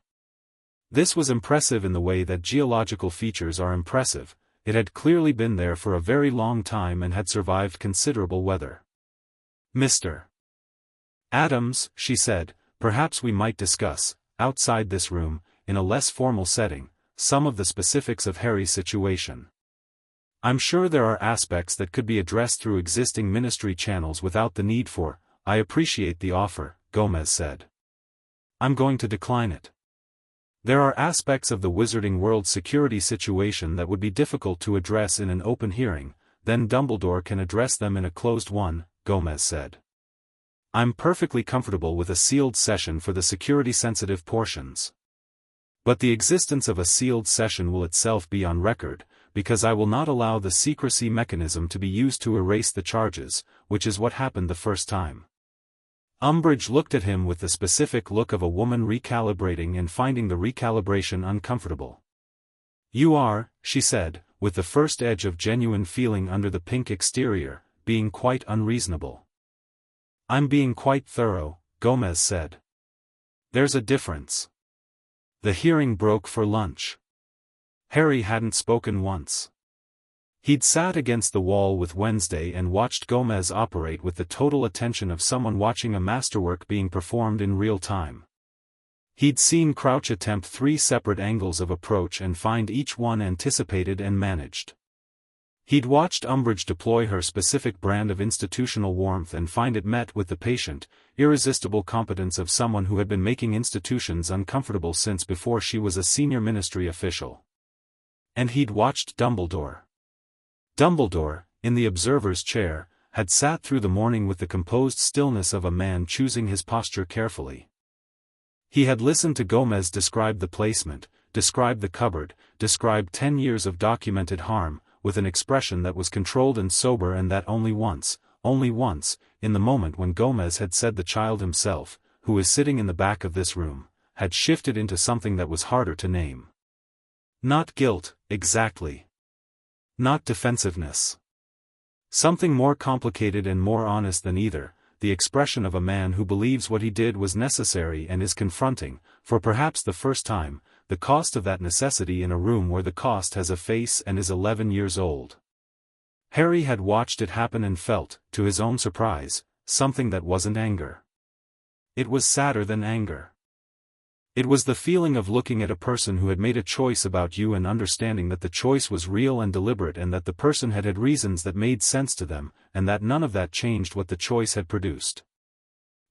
This was impressive in the way that geological features are impressive. It had clearly been there for a very long time and had survived considerable weather. Mr. Addams, she said, perhaps we might discuss, outside this room, in a less formal setting, some of the specifics of Harry's situation. I'm sure there are aspects that could be addressed through existing Ministry channels without the need for. I appreciate the offer, Gomez said. I'm going to decline it. There are aspects of the Wizarding World security situation that would be difficult to address in an open hearing, then Dumbledore can address them in a closed one, Gomez said. I'm perfectly comfortable with a sealed session for the security-sensitive portions. But the existence of a sealed session will itself be on record, because I will not allow the secrecy mechanism to be used to erase the charges, which is what happened the first time. Umbridge looked at him with the specific look of a woman recalibrating and finding the recalibration uncomfortable. You are, she said, with the first edge of genuine feeling under the pink exterior, being quite unreasonable. I'm being quite thorough, Gomez said. There's a difference. The hearing broke for lunch. Harry hadn't spoken once. He'd sat against the wall with Wednesday and watched Gomez operate with the total attention of someone watching a masterwork being performed in real time. He'd seen Crouch attempt 3 separate angles of approach and find each one anticipated and managed. He'd watched Umbridge deploy her specific brand of institutional warmth and find it met with the patient, irresistible competence of someone who had been making institutions uncomfortable since before she was a senior Ministry official. And he'd watched Dumbledore. Dumbledore, in the observer's chair, had sat through the morning with the composed stillness of a man choosing his posture carefully. He had listened to Gomez describe the placement, describe the cupboard, describe 10 years of documented harm, with an expression that was controlled and sober, and that only once, in the moment when Gomez had said the child himself, who is sitting in the back of this room, had shifted into something that was harder to name. Not guilt, exactly. Not defensiveness. Something more complicated and more honest than either, the expression of a man who believes what he did was necessary and is confronting, for perhaps the first time, the cost of that necessity in a room where the cost has a face and is 11 years old. Harry had watched it happen and felt, to his own surprise, something that wasn't anger. It was sadder than anger. It was the feeling of looking at a person who had made a choice about you and understanding that the choice was real and deliberate and that the person had had reasons that made sense to them, and that none of that changed what the choice had produced.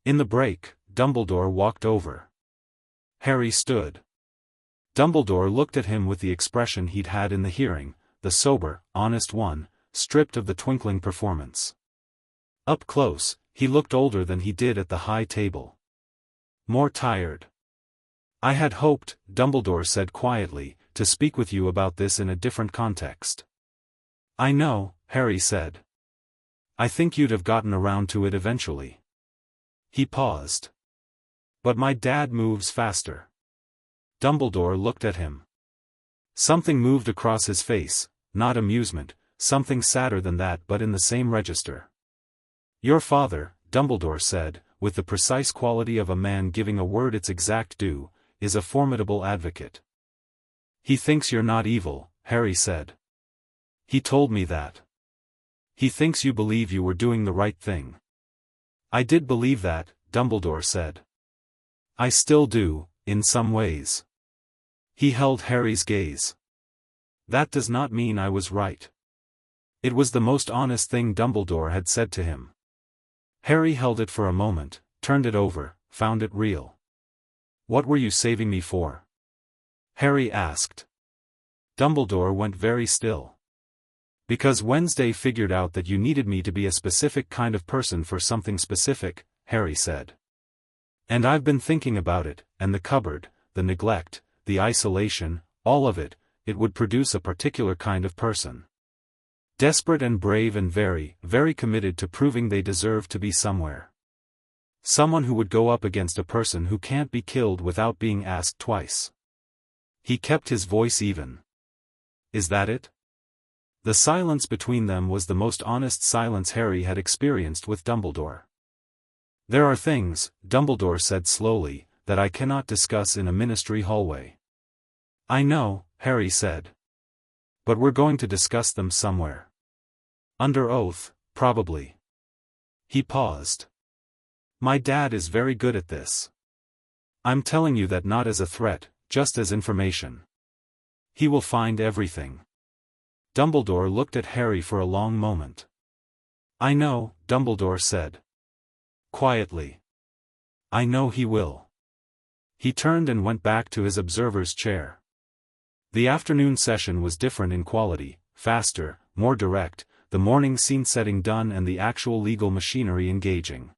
In the break, Dumbledore walked over. Harry stood. Dumbledore looked at him with the expression he'd had in the hearing, the sober, honest one, stripped of the twinkling performance. Up close, he looked older than he did at the high table. More tired. "I had hoped," Dumbledore said quietly, "to speak with you about this in a different context." "I know," Harry said. "I think you'd have gotten around to it eventually." He paused. "But my dad moves faster." Dumbledore looked at him. Something moved across his face, not amusement, something sadder than that but in the same register. "Your father," Dumbledore said, with the precise quality of a man giving a word its exact due, "is a formidable advocate." "He thinks you're not evil," Harry said. "He told me that. He thinks you believe you were doing the right thing." "I did believe that," Dumbledore said. "I still do, in some ways." He held Harry's gaze. "That does not mean I was right." It was the most honest thing Dumbledore had said to him. Harry held it for a moment, turned it over, found it real. "What were you saving me for?" Harry asked. Dumbledore went very still. "Because Wednesday figured out that you needed me to be a specific kind of person for something specific," Harry said. "And I've been thinking about it, and the cupboard, the neglect, the isolation, all of it, it would produce a particular kind of person. Desperate and brave and very, very committed to proving they deserve to be somewhere. Someone who would go up against a person who can't be killed without being asked twice." He kept his voice even. "Is that it?" The silence between them was the most honest silence Harry had experienced with Dumbledore. "There are things," Dumbledore said slowly, "that I cannot discuss in a ministry hallway." "I know," Harry said. "But we're going to discuss them somewhere. Under oath, probably." He paused. "My dad is very good at this. I'm telling you that not as a threat, just as information. He will find everything." Dumbledore looked at Harry for a long moment. "I know," Dumbledore said. Quietly. "I know he will." He turned and went back to his observer's chair. The afternoon session was different in quality, faster, more direct, the morning scene-setting done and the actual legal machinery engaging.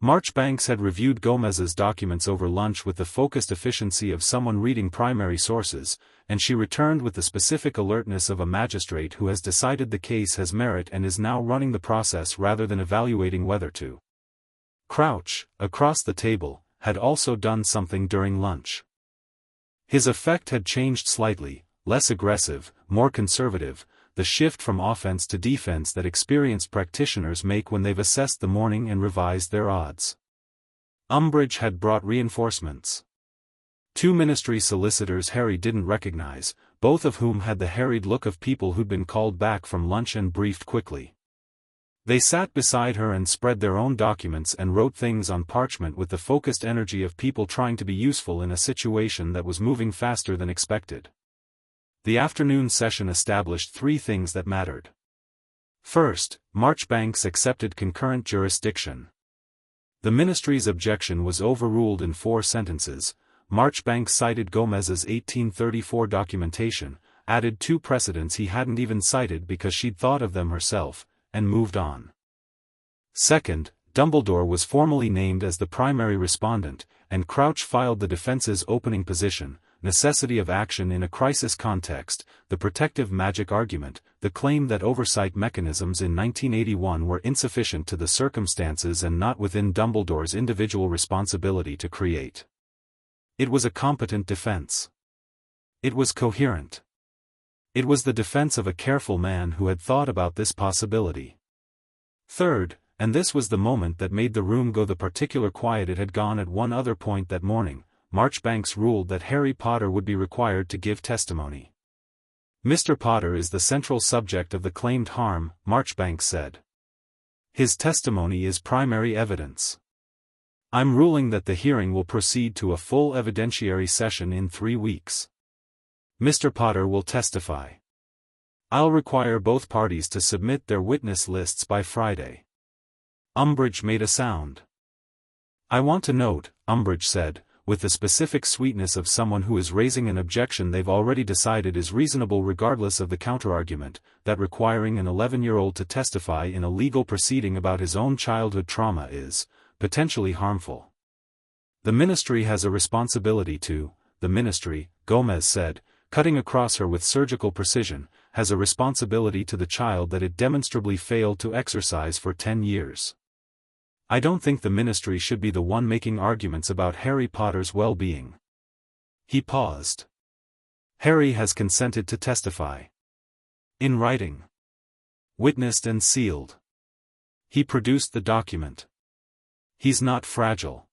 Marchbanks had reviewed Gomez's documents over lunch with the focused efficiency of someone reading primary sources, and she returned with the specific alertness of a magistrate who has decided the case has merit and is now running the process rather than evaluating whether to. Crouch, across the table, had also done something during lunch. His effect had changed slightly, less aggressive, more conservative, the shift from offense to defense that experienced practitioners make when they've assessed the morning and revised their odds. Umbridge had brought reinforcements. 2 ministry solicitors Harry didn't recognize, both of whom had the harried look of people who'd been called back from lunch and briefed quickly. They sat beside her and spread their own documents and wrote things on parchment with the focused energy of people trying to be useful in a situation that was moving faster than expected. The afternoon session established 3 things that mattered. First, Marchbanks accepted concurrent jurisdiction. The ministry's objection was overruled in 4 sentences. Marchbanks cited Gomez's 1834 documentation, added 2 precedents he hadn't even cited because she'd thought of them herself, and moved on. Second, Dumbledore was formally named as the primary respondent, and Crouch filed the defense's opening position, necessity of action in a crisis context, the protective magic argument, the claim that oversight mechanisms in 1981 were insufficient to the circumstances and not within Dumbledore's individual responsibility to create. It was a competent defense. It was coherent. It was the defense of a careful man who had thought about this possibility. Third, and this was the moment that made the room go the particular quiet it had gone at one other point that morning, Marchbanks ruled that Harry Potter would be required to give testimony. Mr. Potter is the central subject of the claimed harm, Marchbanks said. His testimony is primary evidence. I'm ruling that the hearing will proceed to a full evidentiary session in 3 weeks. Mr. Potter will testify. I'll require both parties to submit their witness lists by Friday. Umbridge made a sound. I want to note, Umbridge said, with the specific sweetness of someone who is raising an objection they've already decided is reasonable regardless of the counterargument, that requiring an 11-year-old to testify in a legal proceeding about his own childhood trauma is, potentially harmful. The ministry has a responsibility to, the ministry, Gomez said, cutting across her with surgical precision, has a responsibility to the child that it demonstrably failed to exercise for 10 years. I don't think the ministry should be the one making arguments about Harry Potter's well-being. He paused. Harry has consented to testify. In writing. Witnessed and sealed. He produced the document. He's not fragile.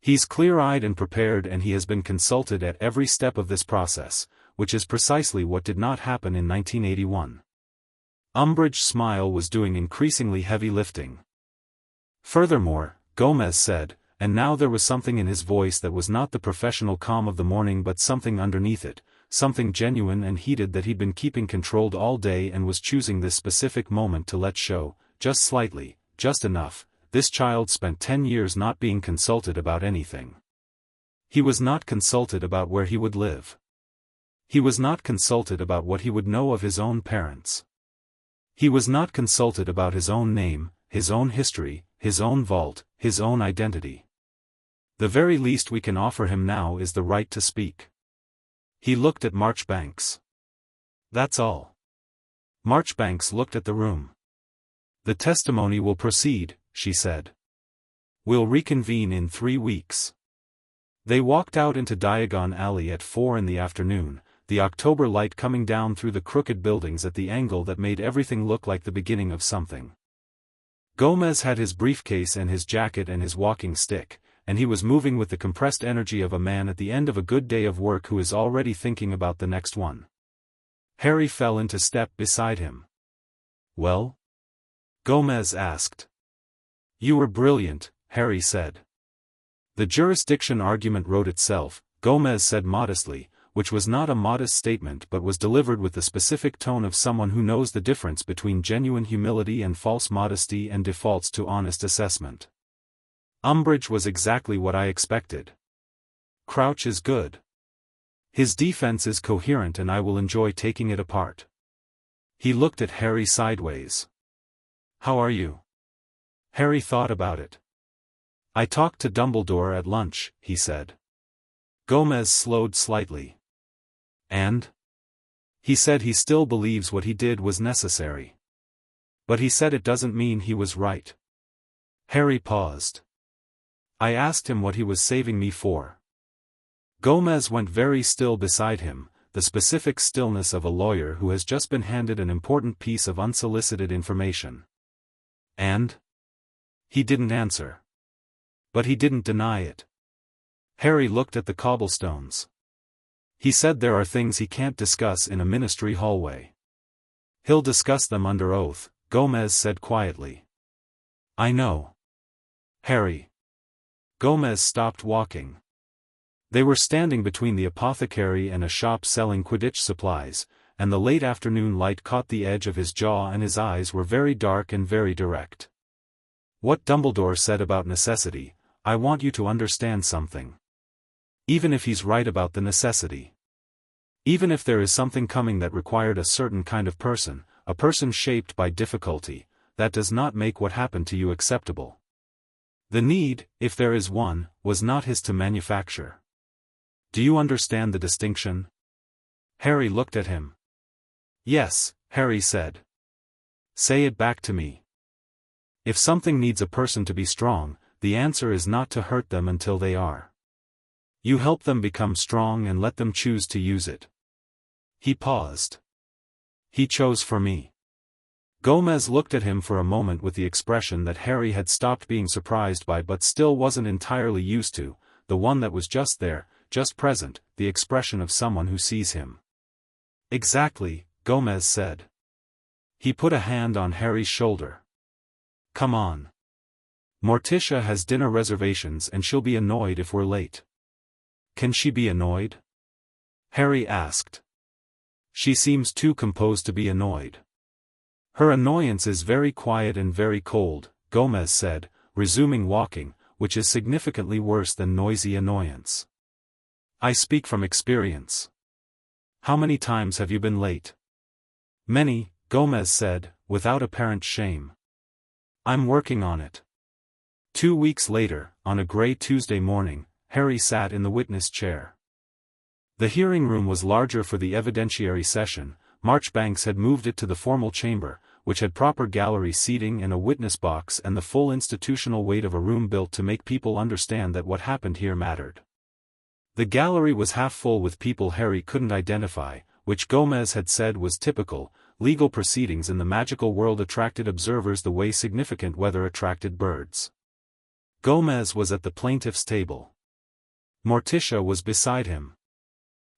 He's clear-eyed and prepared, and he has been consulted at every step of this process, which is precisely what did not happen in 1981. Umbridge's smile was doing increasingly heavy lifting. Furthermore, Gomez said, and now there was something in his voice that was not the professional calm of the morning but something underneath it, something genuine and heated that he'd been keeping controlled all day and was choosing this specific moment to let show, just slightly, just enough, this child spent 10 years not being consulted about anything. He was not consulted about where he would live. He was not consulted about what he would know of his own parents. He was not consulted about his own name, his own history, his own vault, his own identity. The very least we can offer him now is the right to speak. He looked at Marchbanks. That's all. Marchbanks looked at the room. The testimony will proceed, she said. We'll reconvene in 3 weeks. They walked out into Diagon Alley at 4 in the afternoon, the October light coming down through the crooked buildings at the angle that made everything look like the beginning of something. Gomez had his briefcase and his jacket and his walking stick, and he was moving with the compressed energy of a man at the end of a good day of work who is already thinking about the next one. Harry fell into step beside him. Well? Gomez asked. You were brilliant, Harry said. The jurisdiction argument wrote itself, Gomez said modestly, which was not a modest statement but was delivered with the specific tone of someone who knows the difference between genuine humility and false modesty and defaults to honest assessment. Umbridge was exactly what I expected. Crouch is good. His defense is coherent and I will enjoy taking it apart. He looked at Harry sideways. How are you? Harry thought about it. I talked to Dumbledore at lunch, he said. Gomez slowed slightly. And? He said he still believes what he did was necessary. But he said it doesn't mean he was right. Harry paused. I asked him what he was saving me for. Gomez went very still beside him, the specific stillness of a lawyer who has just been handed an important piece of unsolicited information. And? He didn't answer. But he didn't deny it. Harry looked at the cobblestones. He said there are things he can't discuss in a ministry hallway. He'll discuss them under oath, Gomez said quietly. I know. Harry. Gomez stopped walking. They were standing between the apothecary and a shop selling Quidditch supplies, and the late afternoon light caught the edge of his jaw and his eyes were very dark and very direct. What Dumbledore said about necessity, I want you to understand something. Even if he's right about the necessity. Even if there is something coming that required a certain kind of person, a person shaped by difficulty, that does not make what happened to you acceptable. The need, if there is one, was not his to manufacture. Do you understand the distinction? Harry looked at him. Yes, Harry said. Say it back to me. If something needs a person to be strong, the answer is not to hurt them until they are. You help them become strong and let them choose to use it. He paused. He chose for me. Gomez looked at him for a moment with the expression that Harry had stopped being surprised by but still wasn't entirely used to, the one that was just there, just present, the expression of someone who sees him. Exactly, Gomez said. He put a hand on Harry's shoulder. Come on. Morticia has dinner reservations and she'll be annoyed if we're late. Can she be annoyed? Harry asked. She seems too composed to be annoyed. Her annoyance is very quiet and very cold, Gomez said, resuming walking, which is significantly worse than noisy annoyance. I speak from experience. How many times have you been late? Many, Gomez said, without apparent shame. I'm working on it. 2 weeks later, on a grey Tuesday morning, Harry sat in the witness chair. The hearing room was larger for the evidentiary session. Marchbanks had moved it to the formal chamber, which had proper gallery seating and a witness box and the full institutional weight of a room built to make people understand that what happened here mattered. The gallery was half full with people Harry couldn't identify, which Gomez had said was typical. Legal proceedings in the magical world attracted observers the way significant weather attracted birds. Gomez was at the plaintiff's table. Morticia was beside him.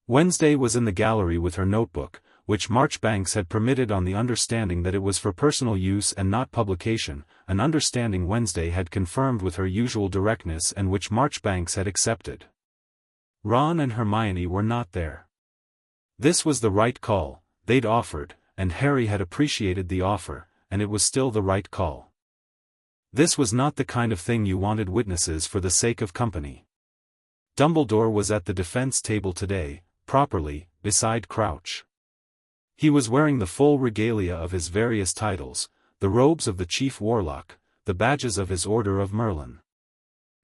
Wednesday was in the gallery with her notebook, which Marchbanks had permitted on the understanding that it was for personal use and not publication, an understanding Wednesday had confirmed with her usual directness and which Marchbanks had accepted. Ron and Hermione were not there. This was the right call, they'd offered, and Harry had appreciated the offer, and it was still the right call. This was not the kind of thing you wanted witnesses for the sake of company. Dumbledore was at the defense table today, properly, beside Crouch. He was wearing the full regalia of his various titles, the robes of the Chief Warlock, the badges of his Order of Merlin.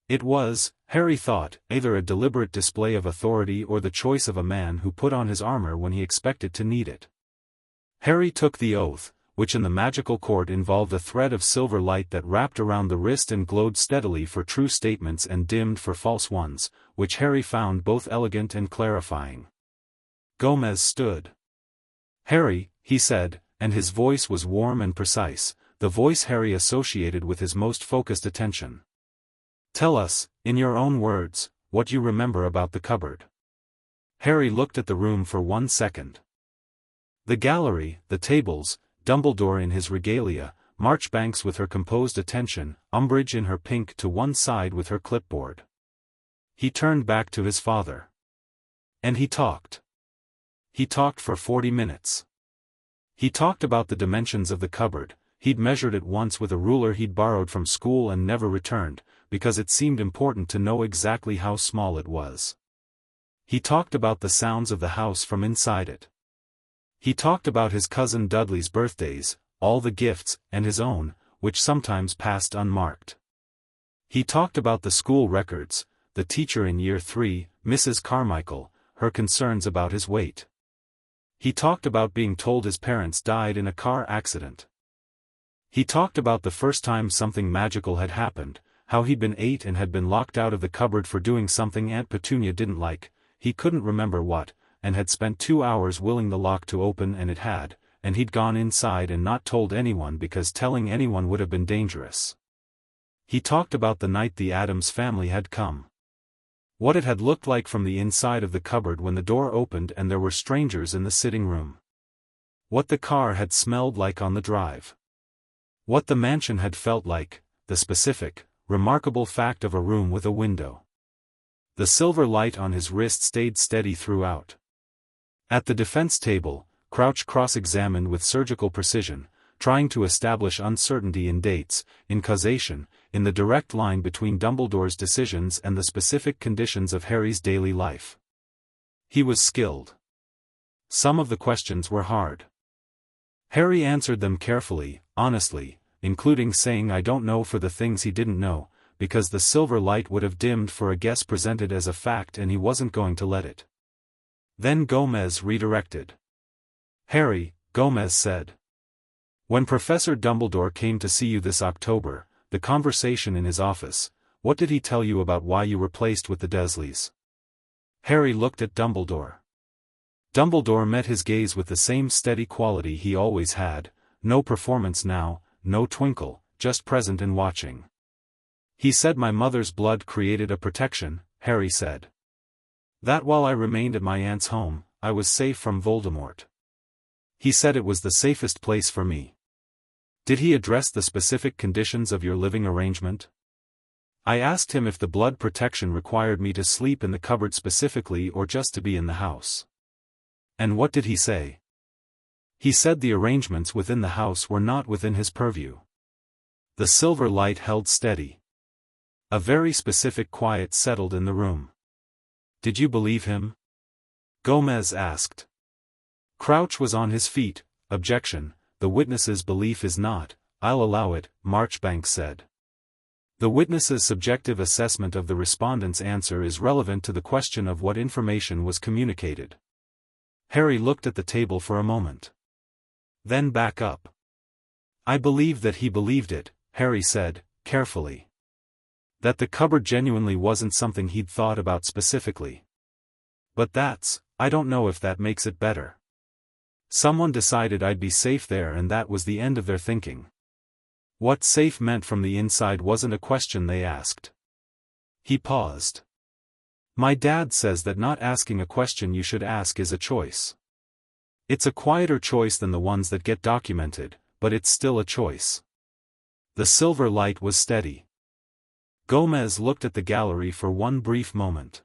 It was, Harry thought, either a deliberate display of authority or the choice of a man who put on his armor when he expected to need it. Harry took the oath, which in the magical court involved a thread of silver light that wrapped around the wrist and glowed steadily for true statements and dimmed for false ones, which Harry found both elegant and clarifying. Gomez stood. Harry, he said, and his voice was warm and precise, the voice Harry associated with his most focused attention. Tell us, in your own words, what you remember about the cupboard. Harry looked at the room for 1 second. The gallery, the tables, Dumbledore in his regalia, Marchbanks with her composed attention, Umbridge in her pink to one side with her clipboard. He turned back to his father. And he talked. He talked for 40 minutes. He talked about the dimensions of the cupboard. He'd measured it once with a ruler he'd borrowed from school and never returned, because it seemed important to know exactly how small it was. He talked about the sounds of the house from inside it. He talked about his cousin Dudley's birthdays, all the gifts, and his own, which sometimes passed unmarked. He talked about the school records, the teacher in Year 3, Mrs. Carmichael, her concerns about his weight. He talked about being told his parents died in a car accident. He talked about the first time something magical had happened, how he'd been 8 and had been locked out of the cupboard for doing something Aunt Petunia didn't like, he couldn't remember what, and had spent 2 hours willing the lock to open and it had, and he'd gone inside and not told anyone because telling anyone would have been dangerous. He talked about the night the Addams family had come. What it had looked like from the inside of the cupboard when the door opened and there were strangers in the sitting room. What the car had smelled like on the drive. What the mansion had felt like, the specific, remarkable fact of a room with a window. The silver light on his wrist stayed steady throughout. At the defense table, Crouch cross-examined with surgical precision, trying to establish uncertainty in dates, in causation, in the direct line between Dumbledore's decisions and the specific conditions of Harry's daily life. He was skilled. Some of the questions were hard. Harry answered them carefully, honestly, including saying I don't know for the things he didn't know, because the silver light would have dimmed for a guess presented as a fact and he wasn't going to let it. Then Gomez redirected. Harry, Gomez said. When Professor Dumbledore came to see you this October, the conversation in his office, what did he tell you about why you were placed with the Dursleys? Harry looked at Dumbledore. Dumbledore met his gaze with the same steady quality he always had, no performance now, no twinkle, just present and watching. He said my mother's blood created a protection, Harry said. That while I remained at my aunt's home, I was safe from Voldemort. He said it was the safest place for me. Did he address the specific conditions of your living arrangement? I asked him if the blood protection required me to sleep in the cupboard specifically or just to be in the house. And what did he say? He said the arrangements within the house were not within his purview. The silver light held steady. A very specific quiet settled in the room. Did you believe him? Gomez asked. Crouch was on his feet. Objection, the witness's belief is not, I'll allow it, Marchbanks said. The witness's subjective assessment of the respondent's answer is relevant to the question of what information was communicated. Harry looked at the table for a moment. Then back up. I believe that he believed it, Harry said, carefully. That the cupboard genuinely wasn't something he'd thought about specifically. But I don't know if that makes it better. Someone decided I'd be safe there and that was the end of their thinking. What safe meant from the inside wasn't a question they asked. He paused. My dad says that not asking a question you should ask is a choice. It's a quieter choice than the ones that get documented, but it's still a choice. The silver light was steady. Gomez looked at the gallery for one brief moment.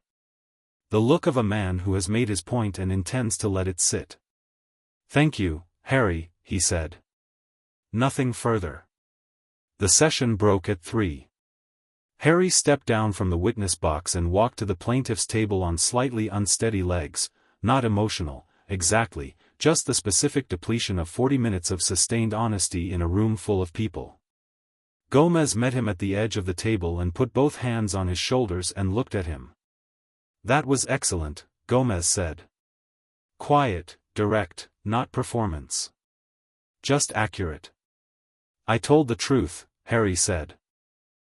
The look of a man who has made his point and intends to let it sit. Thank you, Harry, he said. Nothing further. The session broke at 3. Harry stepped down from the witness box and walked to the plaintiff's table on slightly unsteady legs, not emotional, exactly, just the specific depletion of 40 minutes of sustained honesty in a room full of people. Gomez met him at the edge of the table and put both hands on his shoulders and looked at him. That was excellent, Gomez said. Quiet, direct, not performance. Just accurate. I told the truth, Harry said.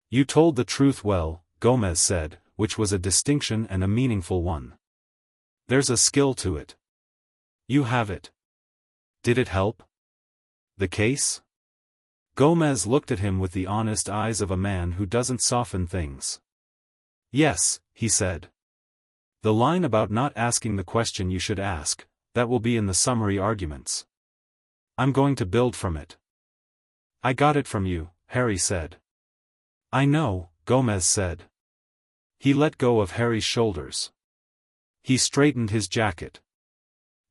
You told the truth well, Gomez said, which was a distinction and a meaningful one. There's a skill to it. You have it. Did it help? The case? Gomez looked at him with the honest eyes of a man who doesn't soften things. Yes, he said. The line about not asking the question you should ask, that will be in the summary arguments. I'm going to build from it. I got it from you, Harry said. I know, Gomez said. He let go of Harry's shoulders. He straightened his jacket.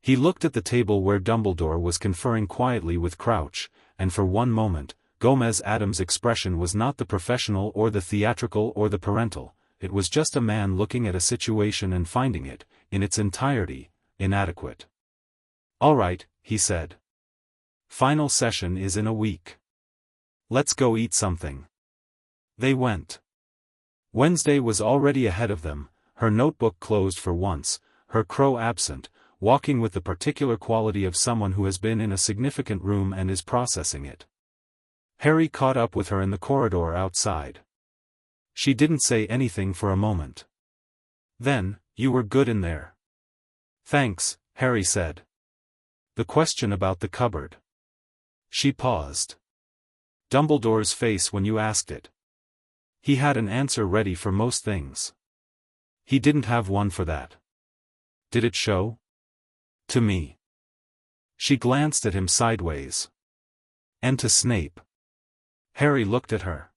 He looked at the table where Dumbledore was conferring quietly with Crouch, and for one moment, Gomez Addams' expression was not the professional or the theatrical or the parental, it was just a man looking at a situation and finding it, in its entirety, inadequate. All right, he said. Final session is in a week. Let's go eat something. They went. Wednesday was already ahead of them, her notebook closed for once, her crow absent, walking with the particular quality of someone who has been in a significant room and is processing it. Harry caught up with her in the corridor outside. She didn't say anything for a moment. Then, you were good in there. Thanks, Harry said. The question about the cupboard. She paused. Dumbledore's face when you asked it. He had an answer ready for most things. He didn't have one for that. Did it show? To me. She glanced at him sideways. And to Snape. Harry looked at her.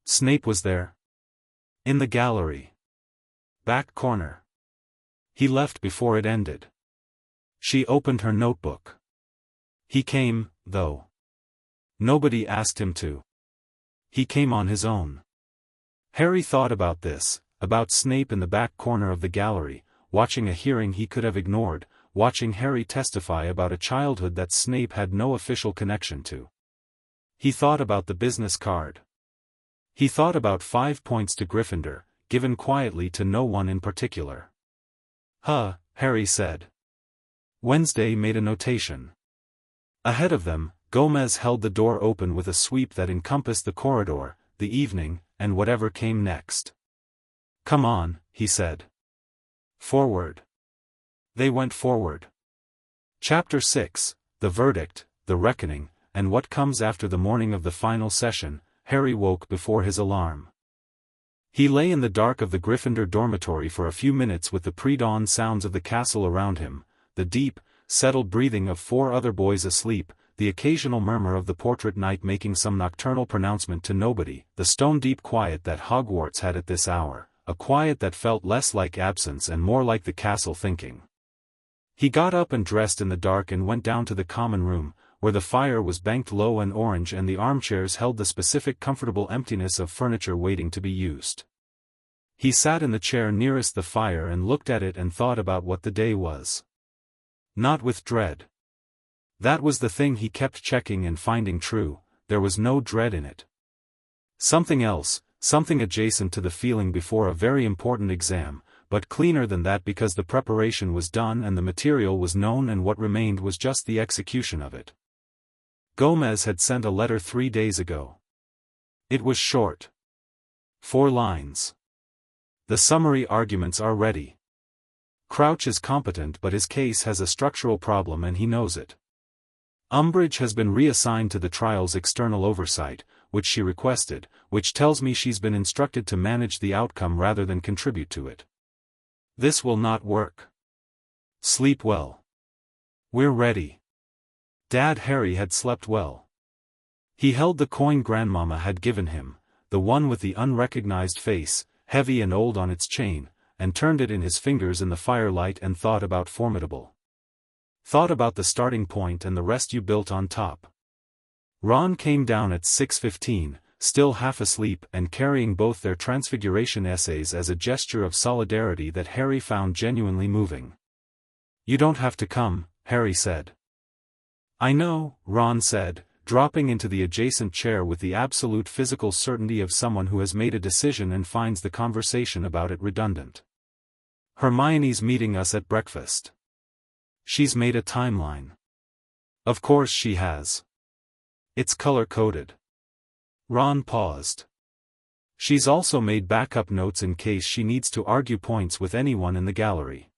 Snape was there. In the gallery. Back corner. He left before it ended. She opened her notebook. He came, though. Nobody asked him to. He came on his own. Harry thought about this, about Snape in the back corner of the gallery, watching a hearing he could have ignored, watching Harry testify about a childhood that Snape had no official connection to. He thought about the business card. He thought about 5 points to Gryffindor, given quietly to no one in particular. Harry said. Wednesday made a notation. Ahead of them, Gomez held the door open with a sweep that encompassed the corridor, the evening, and whatever came next. Come on, he said. Forward. They went forward. Chapter 6, The Verdict, The Reckoning, and What Comes After the Morning of the Final Session. Harry woke before his alarm. He lay in the dark of the Gryffindor dormitory for a few minutes with the pre-dawn sounds of the castle around him, the deep, settled breathing of 4 other boys asleep, the occasional murmur of the portrait knight making some nocturnal pronouncement to nobody, the stone-deep quiet that Hogwarts had at this hour, a quiet that felt less like absence and more like the castle thinking. He got up and dressed in the dark and went down to the common room, where the fire was banked low and orange and the armchairs held the specific comfortable emptiness of furniture waiting to be used. He sat in the chair nearest the fire and looked at it and thought about what the day was. Not with dread. That was the thing he kept checking and finding true, there was no dread in it. Something else, something adjacent to the feeling before a very important exam, but cleaner than that because the preparation was done and the material was known and what remained was just the execution of it. Gomez had sent a letter 3 days ago. It was short. 4 lines. The summary arguments are ready. Crouch is competent but his case has a structural problem and he knows it. Umbridge has been reassigned to the trial's external oversight, which she requested, which tells me she's been instructed to manage the outcome rather than contribute to it. This will not work. Sleep well. We're ready. Dad Harry had slept well. He held the coin Grandmama had given him, the one with the unrecognized face, heavy and old on its chain, and turned it in his fingers in the firelight and thought about Formidable. Thought about the starting point and the rest you built on top. Ron came down at 6:15, still half asleep and carrying both their Transfiguration essays as a gesture of solidarity that Harry found genuinely moving. You don't have to come, Harry said. I know, Ron said, dropping into the adjacent chair with the absolute physical certainty of someone who has made a decision and finds the conversation about it redundant. Hermione's meeting us at breakfast. She's made a timeline. Of course she has. It's color-coded. Ron paused. She's also made backup notes in case she needs to argue points with anyone in the gallery.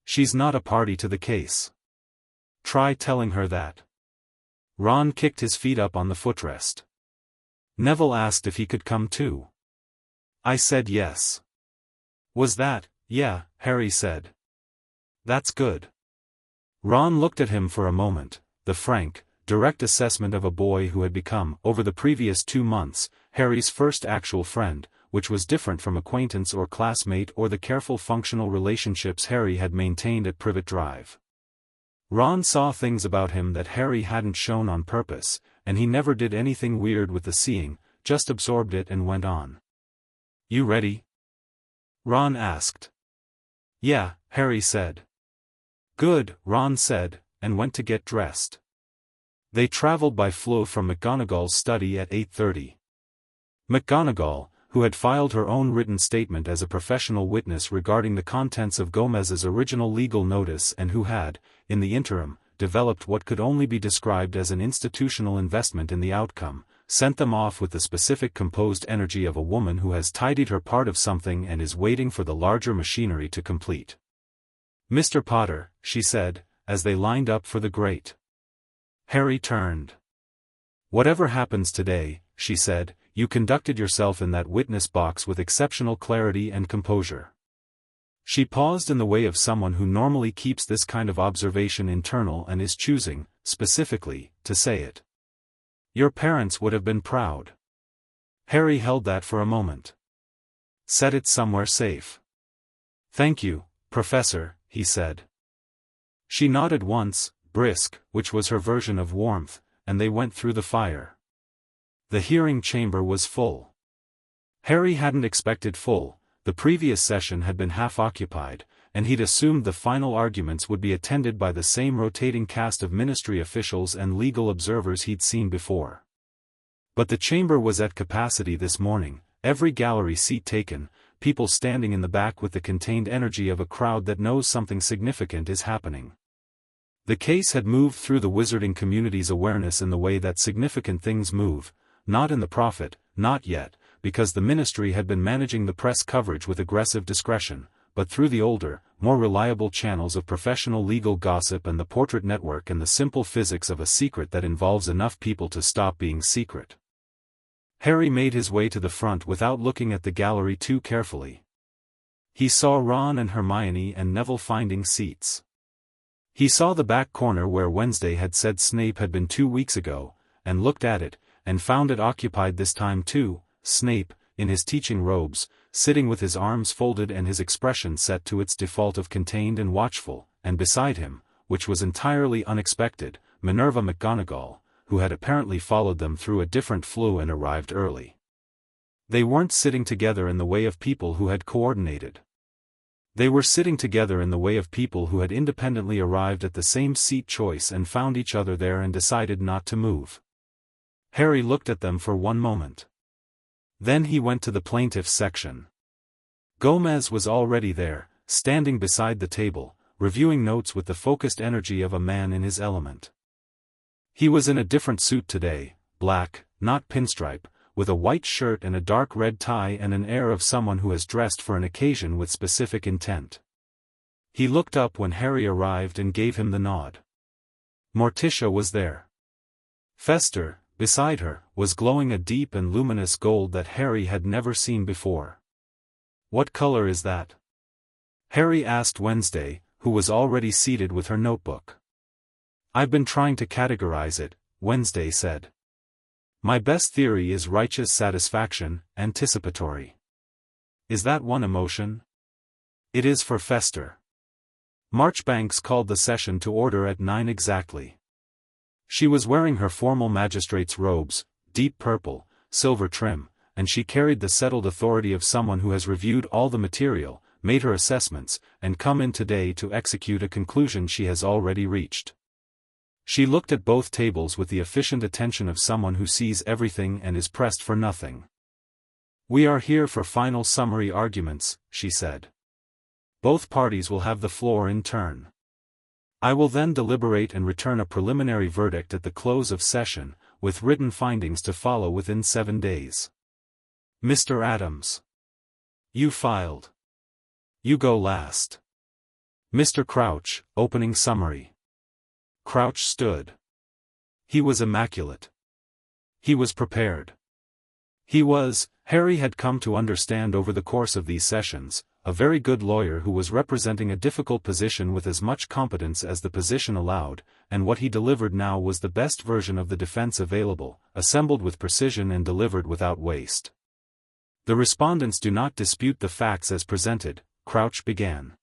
She's not a party to the case. Try telling her that. Ron kicked his feet up on the footrest. Neville asked if he could come too. I said yes. Was that, yeah, Harry said. That's good. Ron looked at him for a moment, the frank, direct assessment of a boy who had become, over the previous 2 months, Harry's first actual friend, which was different from acquaintance or classmate or the careful functional relationships Harry had maintained at Privet Drive. Ron saw things about him that Harry hadn't shown on purpose, and he never did anything weird with the seeing, just absorbed it and went on. You ready? Ron asked. Yeah, Harry said. Good, Ron said, and went to get dressed. They traveled by flow from McGonagall's study at 8:30. McGonagall, who had filed her own written statement as a professional witness regarding the contents of Gomez's original legal notice and who had, in the interim, developed what could only be described as an institutional investment in the outcome, sent them off with the specific composed energy of a woman who has tidied her part of something and is waiting for the larger machinery to complete. Mr. Potter, she said, as they lined up for the grate. Harry turned. Whatever happens today, she said, you conducted yourself in that witness box with exceptional clarity and composure. She paused in the way of someone who normally keeps this kind of observation internal and is choosing, specifically, to say it. Your parents would have been proud. Harry held that for a moment. Set it somewhere safe. Thank you, Professor, he said. She nodded once, brisk, which was her version of warmth, and they went through the fire. The hearing chamber was full. Harry hadn't expected full, the previous session had been half occupied, and he'd assumed the final arguments would be attended by the same rotating cast of ministry officials and legal observers he'd seen before. But the chamber was at capacity this morning, every gallery seat taken, people standing in the back with the contained energy of a crowd that knows something significant is happening. The case had moved through the wizarding community's awareness in the way that significant things move, not in the profit, not yet, because the ministry had been managing the press coverage with aggressive discretion, but through the older, more reliable channels of professional legal gossip and the portrait network and the simple physics of a secret that involves enough people to stop being secret. Harry made his way to the front without looking at the gallery too carefully. He saw Ron and Hermione and Neville finding seats. He saw the back corner where Wednesday had said Snape had been 2 weeks ago, and looked at it, and found it occupied this time too, Snape, in his teaching robes, sitting with his arms folded and his expression set to its default of contained and watchful, and beside him, which was entirely unexpected, Minerva McGonagall, who had apparently followed them through a different flue and arrived early. They weren't sitting together in the way of people who had coordinated. They were sitting together in the way of people who had independently arrived at the same seat choice and found each other there and decided not to move. Harry looked at them for one moment. Then he went to the plaintiffs' section. Gomez was already there, standing beside the table, reviewing notes with the focused energy of a man in his element. He was in a different suit today, black, not pinstripe, with a white shirt and a dark red tie and an air of someone who has dressed for an occasion with specific intent. He looked up when Harry arrived and gave him the nod. Morticia was there. Fester, beside her, was glowing a deep and luminous gold that Harry had never seen before. "What color is that?" Harry asked Wednesday, who was already seated with her notebook. "I've been trying to categorize it," Wednesday said. "My best theory is righteous satisfaction, anticipatory." "Is that one emotion?" "It is for Fester." Marchbanks called the session to order at 9 exactly. She was wearing her formal magistrate's robes, deep purple, silver trim, and she carried the settled authority of someone who has reviewed all the material, made her assessments, and come in today to execute a conclusion she has already reached. She looked at both tables with the efficient attention of someone who sees everything and is pressed for nothing. "We are here for final summary arguments," she said. "Both parties will have the floor in turn. I will then deliberate and return a preliminary verdict at the close of session, with written findings to follow within 7 days. Mr. Addams. You filed. You go last. Mr. Crouch, opening summary." Crouch stood. He was immaculate. He was prepared. Harry had come to understand over the course of these sessions, a very good lawyer who was representing a difficult position with as much competence as the position allowed, and what he delivered now was the best version of the defense available, assembled with precision and delivered without waste. "The respondents do not dispute the facts as presented," Crouch began.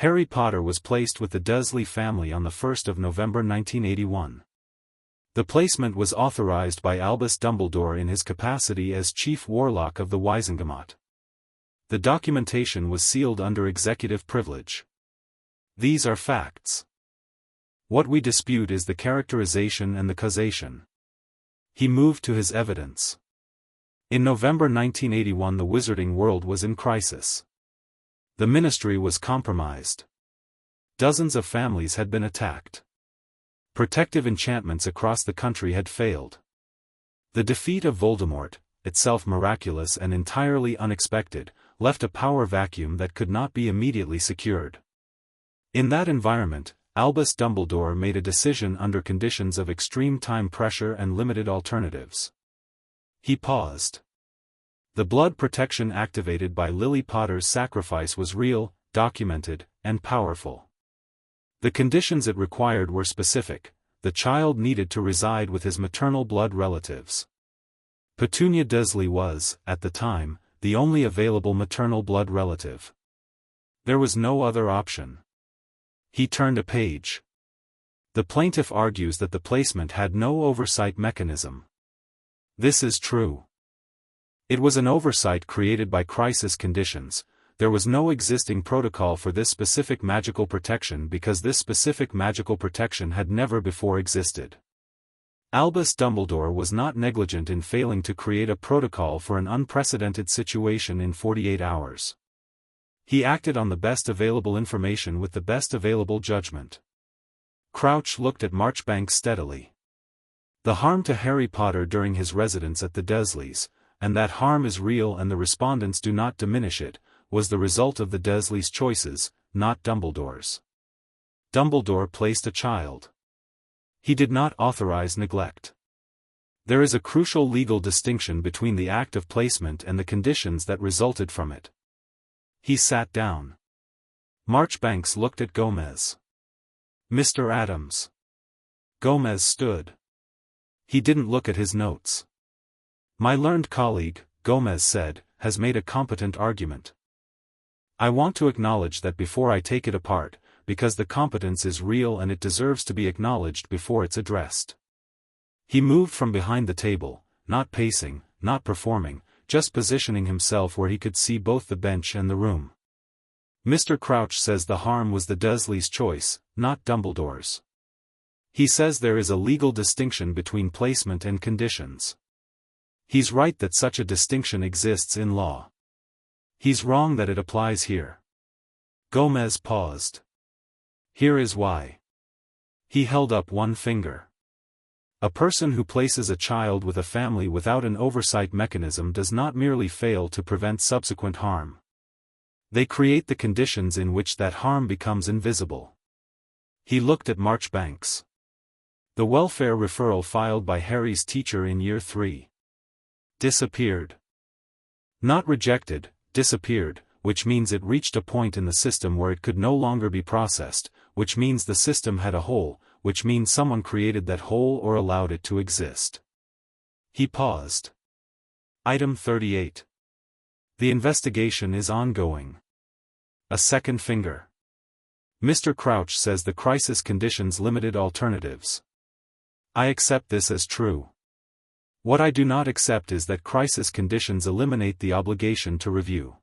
Harry Potter was placed with the Dursley family on the 1st of November 1981. The placement was authorized by Albus Dumbledore in his capacity as Chief Warlock of the Wizengamot. The documentation was sealed under executive privilege. These are facts. What we dispute is the characterization and the causation. He moved to his evidence. In November 1981 the wizarding world was in crisis. The ministry was compromised. Dozens of families had been attacked. Protective enchantments across the country had failed. The defeat of Voldemort, itself miraculous and entirely unexpected, left a power vacuum that could not be immediately secured. In that environment, Albus Dumbledore made a decision under conditions of extreme time pressure and limited alternatives. He paused. The blood protection activated by Lily Potter's sacrifice was real, documented, and powerful. The conditions it required were specific. The child needed to reside with his maternal blood relatives. Petunia Dursley was, at the time, the only available maternal blood relative. There was no other option. He turned a page. The plaintiff argues that the placement had no oversight mechanism. This is true. It was an oversight created by crisis conditions. There was no existing protocol for this specific magical protection because this specific magical protection had never before existed. Albus Dumbledore was not negligent in failing to create a protocol for an unprecedented situation in 48 hours. He acted on the best available information with the best available judgment. Crouch looked at Marchbanks steadily. The harm to Harry Potter during his residence at the Dursleys, and that harm is real and the respondents do not diminish it, was the result of the Dursleys' choices, not Dumbledore's. Dumbledore placed a child. He did not authorize neglect. There is a crucial legal distinction between the act of placement and the conditions that resulted from it. He sat down. Marchbanks looked at Gomez. "Mr. Addams." Gomez stood. He didn't look at his notes. "My learned colleague," Gomez said, "has made a competent argument. I want to acknowledge that before I take it apart, because the competence is real and it deserves to be acknowledged before it's addressed." He moved from behind the table, not pacing, not performing, just positioning himself where he could see both the bench and the room. "Mr. Crouch says the harm was the Dursleys' choice, not Dumbledore's. He says there is a legal distinction between placement and conditions. He's right that such a distinction exists in law. He's wrong that it applies here." Gomez paused. "Here is why." He held up one finger. "A person who places a child with a family without an oversight mechanism does not merely fail to prevent subsequent harm. They create the conditions in which that harm becomes invisible." He looked at Marchbanks. "The welfare referral filed by Harry's teacher in year 3. Disappeared. Not rejected, disappeared, which means it reached a point in the system where it could no longer be processed, which means the system had a hole, which means someone created that hole or allowed it to exist." He paused. Item 38. The investigation is ongoing. A second finger. "Mr. Crouch says the crisis conditions limited alternatives. I accept this as true. What I do not accept is that crisis conditions eliminate the obligation to review.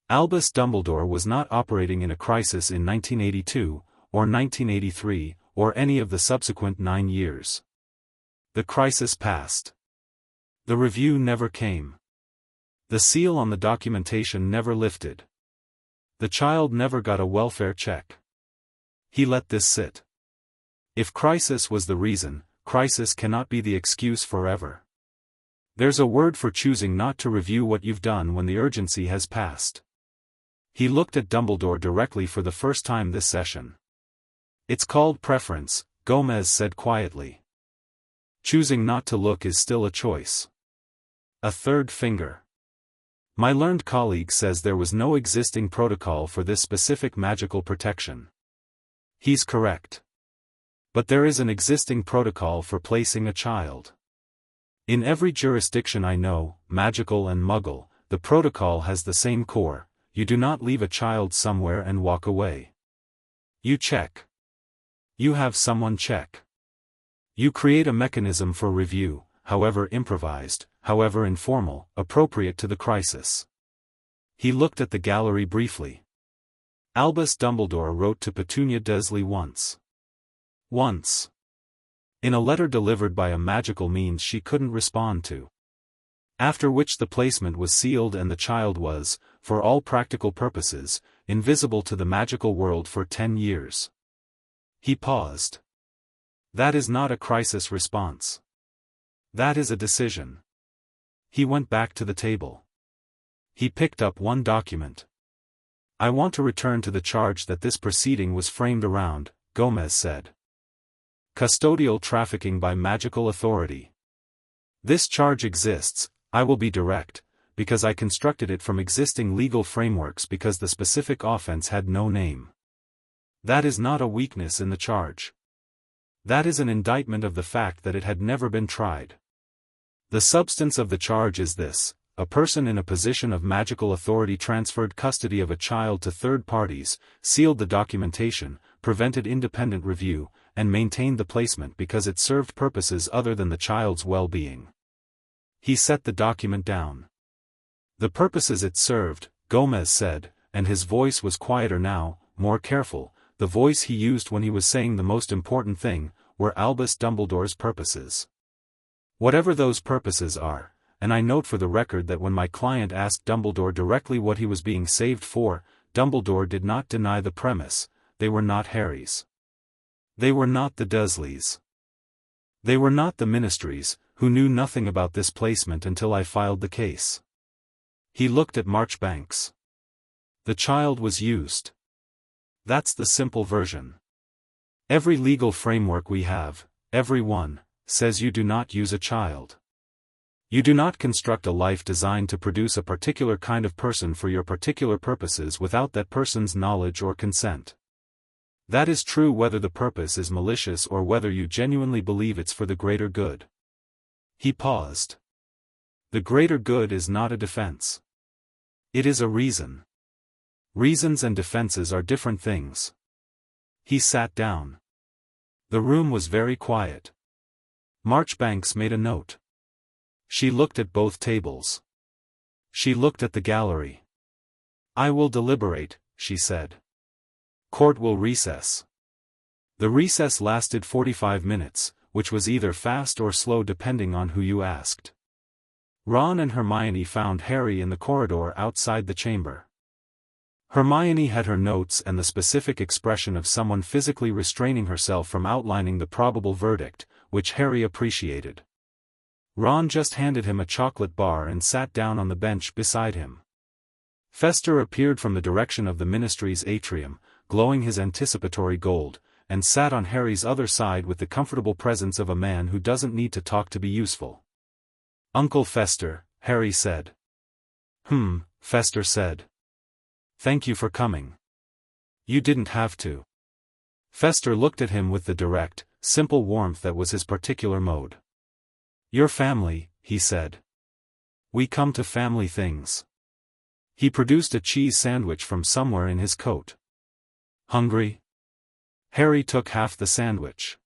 Albus Dumbledore was not operating in a crisis in 1982, or 1983, or any of the subsequent 9 years. The crisis passed. The review never came. The seal on the documentation never lifted. The child never got a welfare check. He let this sit. If crisis was the reason, crisis cannot be the excuse forever. There's a word for choosing not to review what you've done when the urgency has passed." He looked at Dumbledore directly for the first time this session. "It's called preference," Gomez said quietly. "Choosing not to look is still a choice." A third finger. "My learned colleague says there was no existing protocol for this specific magical protection. He's correct. But there is an existing protocol for placing a child. In every jurisdiction I know, magical and muggle, the protocol has the same core: you do not leave a child somewhere and walk away. You check. You have someone check. You create a mechanism for review, however improvised, however informal, appropriate to the crisis." He looked at the gallery briefly. "Albus Dumbledore wrote to Petunia Dursley once. Once. In a letter delivered by a magical means she couldn't respond to. After which the placement was sealed and the child was, for all practical purposes, invisible to the magical world for 10 years. He paused. "That is not a crisis response. That is a decision." He went back to the table. He picked up one document. "I want to return to the charge that this proceeding was framed around," Gomez said. "Custodial trafficking by magical authority. This charge exists, I will be direct, because I constructed it from existing legal frameworks because the specific offense had no name. That is not a weakness in the charge. That is an indictment of the fact that it had never been tried. The substance of the charge is this: a person in a position of magical authority transferred custody of a child to third parties, sealed the documentation, prevented independent review, and maintained the placement because it served purposes other than the child's well-being." He set the document down. "The purposes it served," Gomez said, and his voice was quieter now, more careful, the voice he used when he was saying the most important thing, were Albus Dumbledore's purposes. Whatever those purposes are, and I note for the record that when my client asked Dumbledore directly what he was being saved for, Dumbledore did not deny the premise: they were not Harry's. They were not the Dursleys. They were not the ministries, who knew nothing about this placement until I filed the case." He looked at Marchbanks. "The child was used. That's the simple version. Every legal framework we have, every one, says you do not use a child. You do not construct a life designed to produce a particular kind of person for your particular purposes without that person's knowledge or consent. That is true whether the purpose is malicious or whether you genuinely believe it's for the greater good. He paused. The greater good is not a defense. It is a reason. Reasons and defenses are different things. He sat down. The room was very quiet. Marchbanks made a note. She looked at both tables. She looked at the gallery. I will deliberate, she said. Court will recess. The recess lasted 45 minutes, which was either fast or slow depending on who you asked. Ron and Hermione found Harry in the corridor outside the chamber. Hermione had her notes and the specific expression of someone physically restraining herself from outlining the probable verdict, which Harry appreciated. Ron just handed him a chocolate bar and sat down on the bench beside him. Fester appeared from the direction of the ministry's atrium, glowing his anticipatory gold, and sat on Harry's other side with the comfortable presence of a man who doesn't need to talk to be useful. Uncle Fester, Harry said. Fester said. Thank you for coming. You didn't have to. Fester looked at him with the direct, simple warmth that was his particular mode. Your family, he said. We come to family things. He produced a cheese sandwich from somewhere in his coat. Hungry? Harry took half the sandwich.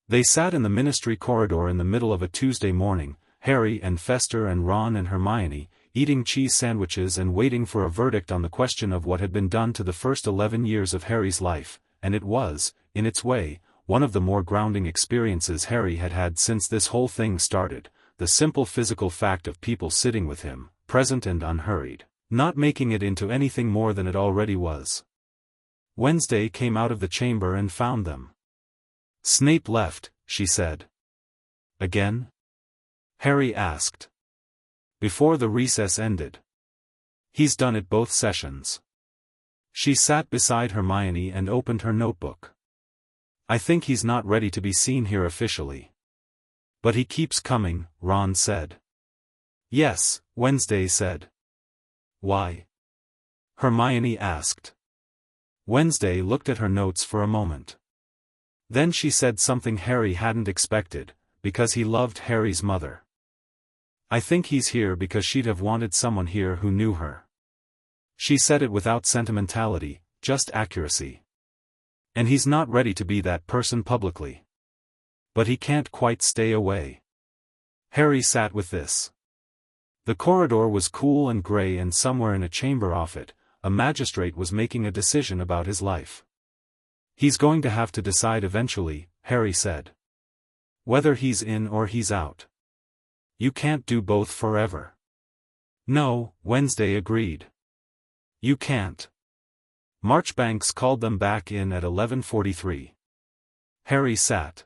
They sat in the ministry corridor in the middle of a Tuesday morning, Harry and Fester and Ron and Hermione, eating cheese sandwiches and waiting for a verdict on the question of what had been done to the first 11 years of Harry's life, and it was, in its way, one of the more grounding experiences Harry had had since this whole thing started, the simple physical fact of people sitting with him, present and unhurried, not making it into anything more than it already was. Wednesday came out of the chamber and found them. Snape left, she said. Again? Harry asked. Before the recess ended. He's done it both sessions. She sat beside Hermione and opened her notebook. I think he's not ready to be seen here officially. But he keeps coming, Ron said. Yes, Wednesday said. Why? Hermione asked. Wednesday looked at her notes for a moment. Then she said something Harry hadn't expected, because he loved Harry's mother. I think he's here because she'd have wanted someone here who knew her. She said it without sentimentality, just accuracy. And he's not ready to be that person publicly. But he can't quite stay away. Harry sat with this. The corridor was cool and grey, and somewhere in a chamber off it, a magistrate was making a decision about his life. He's going to have to decide eventually, Harry said. Whether he's in or he's out. You can't do both forever. No, Wednesday agreed. You can't. Marchbanks called them back in at 11:43. Harry sat.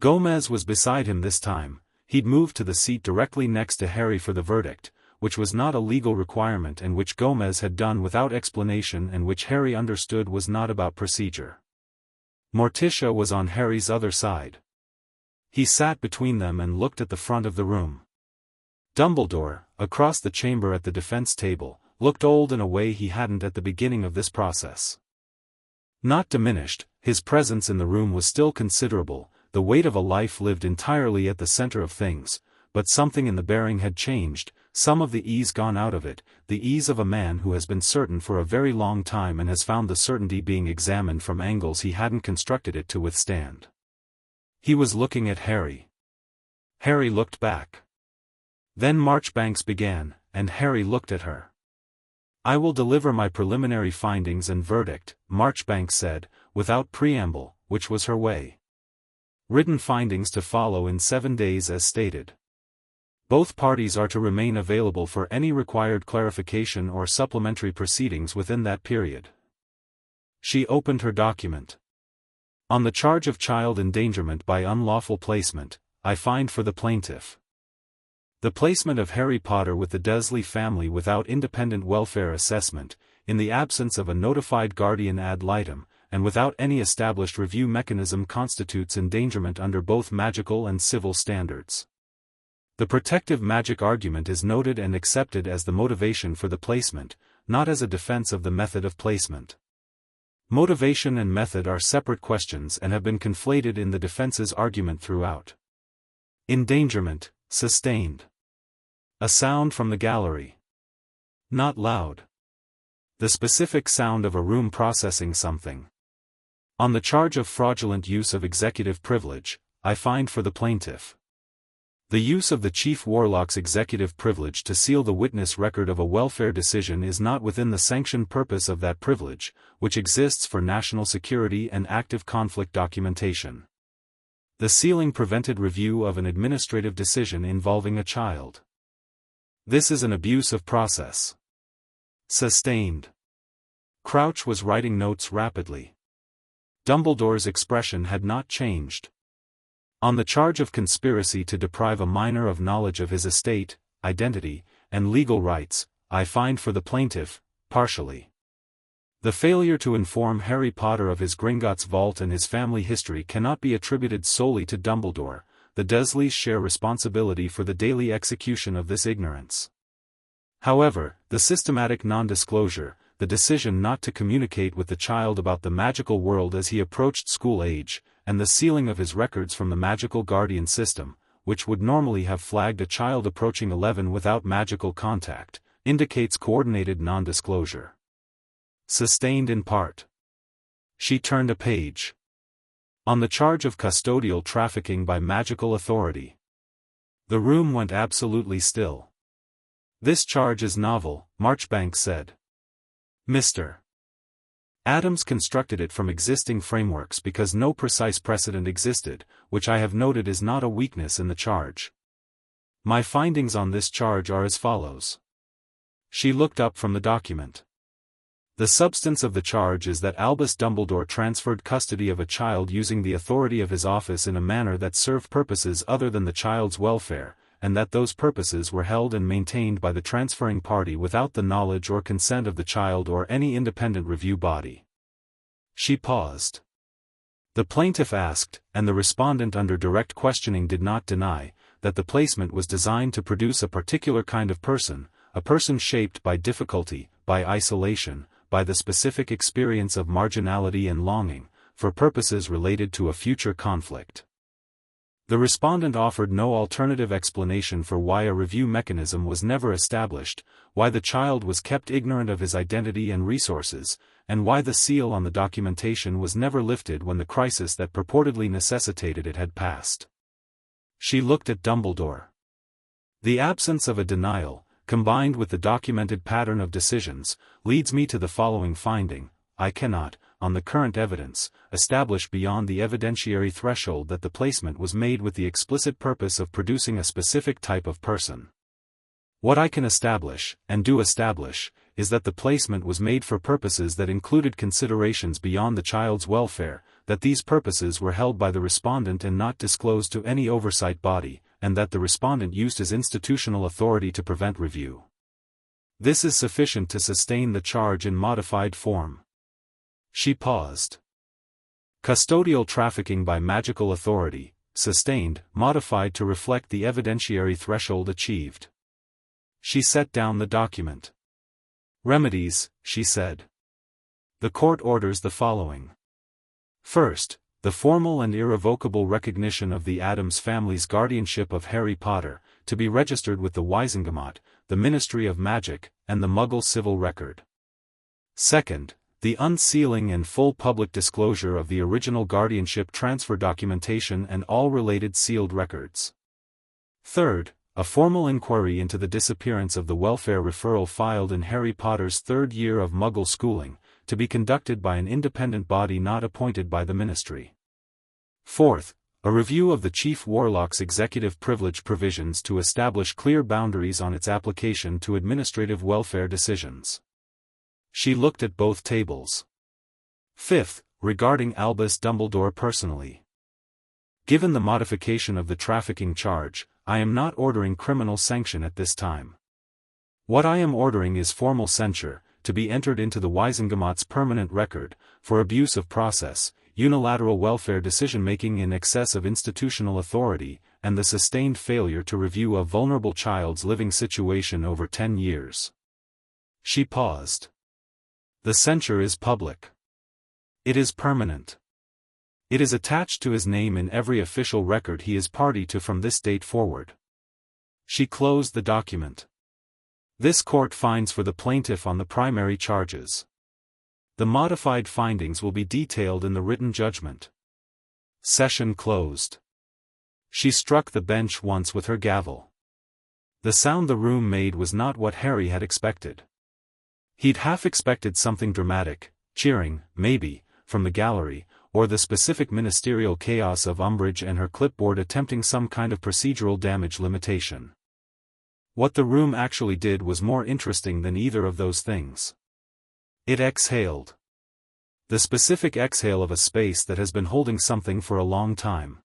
Gomez was beside him this time. He'd moved to the seat directly next to Harry for the verdict, which was not a legal requirement and which Gomez had done without explanation and which Harry understood was not about procedure. Morticia was on Harry's other side. He sat between them and looked at the front of the room. Dumbledore, across the chamber at the defense table, looked old in a way he hadn't at the beginning of this process. Not diminished, his presence in the room was still considerable, the weight of a life lived entirely at the center of things, but something in the bearing had changed, some of the ease gone out of it, the ease of a man who has been certain for a very long time and has found the certainty being examined from angles he hadn't constructed it to withstand. He was looking at Harry. Harry looked back. Then Marchbanks began, and Harry looked at her. I will deliver my preliminary findings and verdict, Marchbanks said, without preamble, which was her way. Written findings to follow in 7 days as stated. Both parties are to remain available for any required clarification or supplementary proceedings within that period. She opened her document. On the charge of child endangerment by unlawful placement, I find for the plaintiff. The placement of Harry Potter with the Dursley family without independent welfare assessment, in the absence of a notified guardian ad litem, and without any established review mechanism constitutes endangerment under both magical and civil standards. The protective magic argument is noted and accepted as the motivation for the placement, not as a defense of the method of placement. Motivation and method are separate questions and have been conflated in the defense's argument throughout. Endangerment, sustained. A sound from the gallery. Not loud. The specific sound of a room processing something. On the charge of fraudulent use of executive privilege, I find for the plaintiff. The use of the Chief Warlock's executive privilege to seal the witness record of a welfare decision is not within the sanctioned purpose of that privilege, which exists for national security and active conflict documentation. The sealing prevented review of an administrative decision involving a child. This is an abuse of process. Sustained. Crouch was writing notes rapidly. Dumbledore's expression had not changed. On the charge of conspiracy to deprive a minor of knowledge of his estate, identity, and legal rights, I find for the plaintiff, partially. The failure to inform Harry Potter of his Gringotts vault and his family history cannot be attributed solely to Dumbledore. The Dursleys share responsibility for the daily execution of this ignorance. However, the systematic non-disclosure, the decision not to communicate with the child about the magical world as he approached school age, and the sealing of his records from the magical guardian system, which would normally have flagged a child approaching 11 without magical contact, indicates coordinated non-disclosure. Sustained in part. She turned a page. On the charge of custodial trafficking by magical authority. The room went absolutely still. This charge is novel, Marchbank said. Mr. Addams constructed it from existing frameworks because no precise precedent existed, which I have noted is not a weakness in the charge. My findings on this charge are as follows. She looked up from the document. The substance of the charge is that Albus Dumbledore transferred custody of a child using the authority of his office in a manner that served purposes other than the child's welfare, and that those purposes were held and maintained by the transferring party without the knowledge or consent of the child or any independent review body. She paused. The plaintiff asked, and the respondent under direct questioning did not deny, that the placement was designed to produce a particular kind of person, a person shaped by difficulty, by isolation, by the specific experience of marginality and longing, for purposes related to a future conflict. The respondent offered no alternative explanation for why a review mechanism was never established, why the child was kept ignorant of his identity and resources, and why the seal on the documentation was never lifted when the crisis that purportedly necessitated it had passed. She looked at Dumbledore. The absence of a denial, combined with the documented pattern of decisions, leads me to the following finding: I cannot, on the current evidence, establish beyond the evidentiary threshold that the placement was made with the explicit purpose of producing a specific type of person. What I can establish, and do establish, is that the placement was made for purposes that included considerations beyond the child's welfare, that these purposes were held by the respondent and not disclosed to any oversight body, and that the respondent used his institutional authority to prevent review. This is sufficient to sustain the charge in modified form. She paused. Custodial trafficking by magical authority, sustained, modified to reflect the evidentiary threshold achieved. She set down the document. Remedies, she said. The court orders the following. First, the formal and irrevocable recognition of the Addams family's guardianship of Harry Potter, to be registered with the Wisengamot, the Ministry of Magic, and the Muggle Civil Record. Second, the unsealing and full public disclosure of the original guardianship transfer documentation and all related sealed records. Third, a formal inquiry into the disappearance of the welfare referral filed in Harry Potter's third year of Muggle schooling, to be conducted by an independent body not appointed by the Ministry. Fourth, a review of the Chief Warlock's executive privilege provisions to establish clear boundaries on its application to administrative welfare decisions. She looked at both tables. Fifth, regarding Albus Dumbledore personally. Given the modification of the trafficking charge, I am not ordering criminal sanction at this time. What I am ordering is formal censure, to be entered into the Wiesengemott's permanent record, for abuse of process, unilateral welfare decision-making in excess of institutional authority, and the sustained failure to review a vulnerable child's living situation over 10 years. She paused. The censure is public. It is permanent. It is attached to his name in every official record he is party to from this date forward. She closed the document. This court finds for the plaintiff on the primary charges. The modified findings will be detailed in the written judgment. Session closed. She struck the bench once with her gavel. The sound the room made was not what Harry had expected. He'd half expected something dramatic, cheering, maybe, from the gallery, or the specific ministerial chaos of Umbridge and her clipboard attempting some kind of procedural damage limitation. What the room actually did was more interesting than either of those things. It exhaled. The specific exhale of a space that has been holding something for a long time.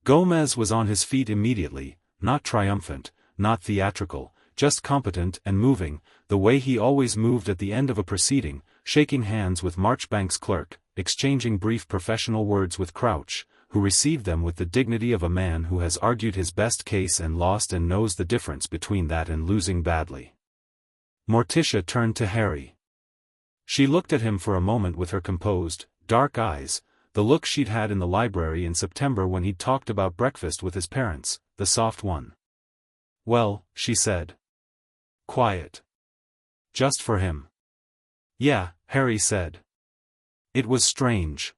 Gomez was on his feet immediately, not triumphant, not theatrical, just competent and moving, the way he always moved at the end of a proceeding, shaking hands with Marchbank's clerk, exchanging brief professional words with Crouch, who received them with the dignity of a man who has argued his best case and lost and knows the difference between that and losing badly. Morticia turned to Harry. She looked at him for a moment with her composed, dark eyes, the look she'd had in the library in September when he'd talked about breakfast with his parents, the soft one. "Well," she said. "Quiet. Just for him." "Yeah," Harry said. It was strange.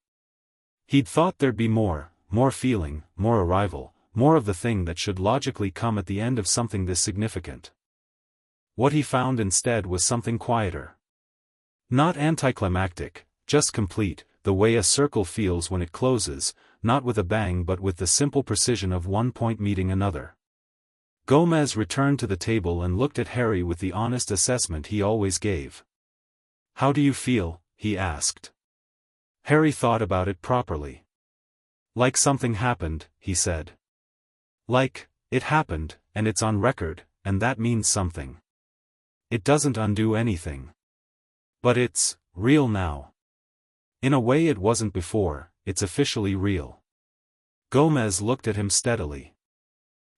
He'd thought there'd be more feeling, more arrival, more of the thing that should logically come at the end of something this significant. What he found instead was something quieter. Not anticlimactic, just complete, the way a circle feels when it closes, not with a bang but with the simple precision of one point meeting another. Gomez returned to the table and looked at Harry with the honest assessment he always gave. "How do you feel?" he asked. Harry thought about it properly. "Like something happened," he said. "Like, it happened, and it's on record, and that means something. It doesn't undo anything. But it's real now. In a way it wasn't before, it's officially real." Gomez looked at him steadily.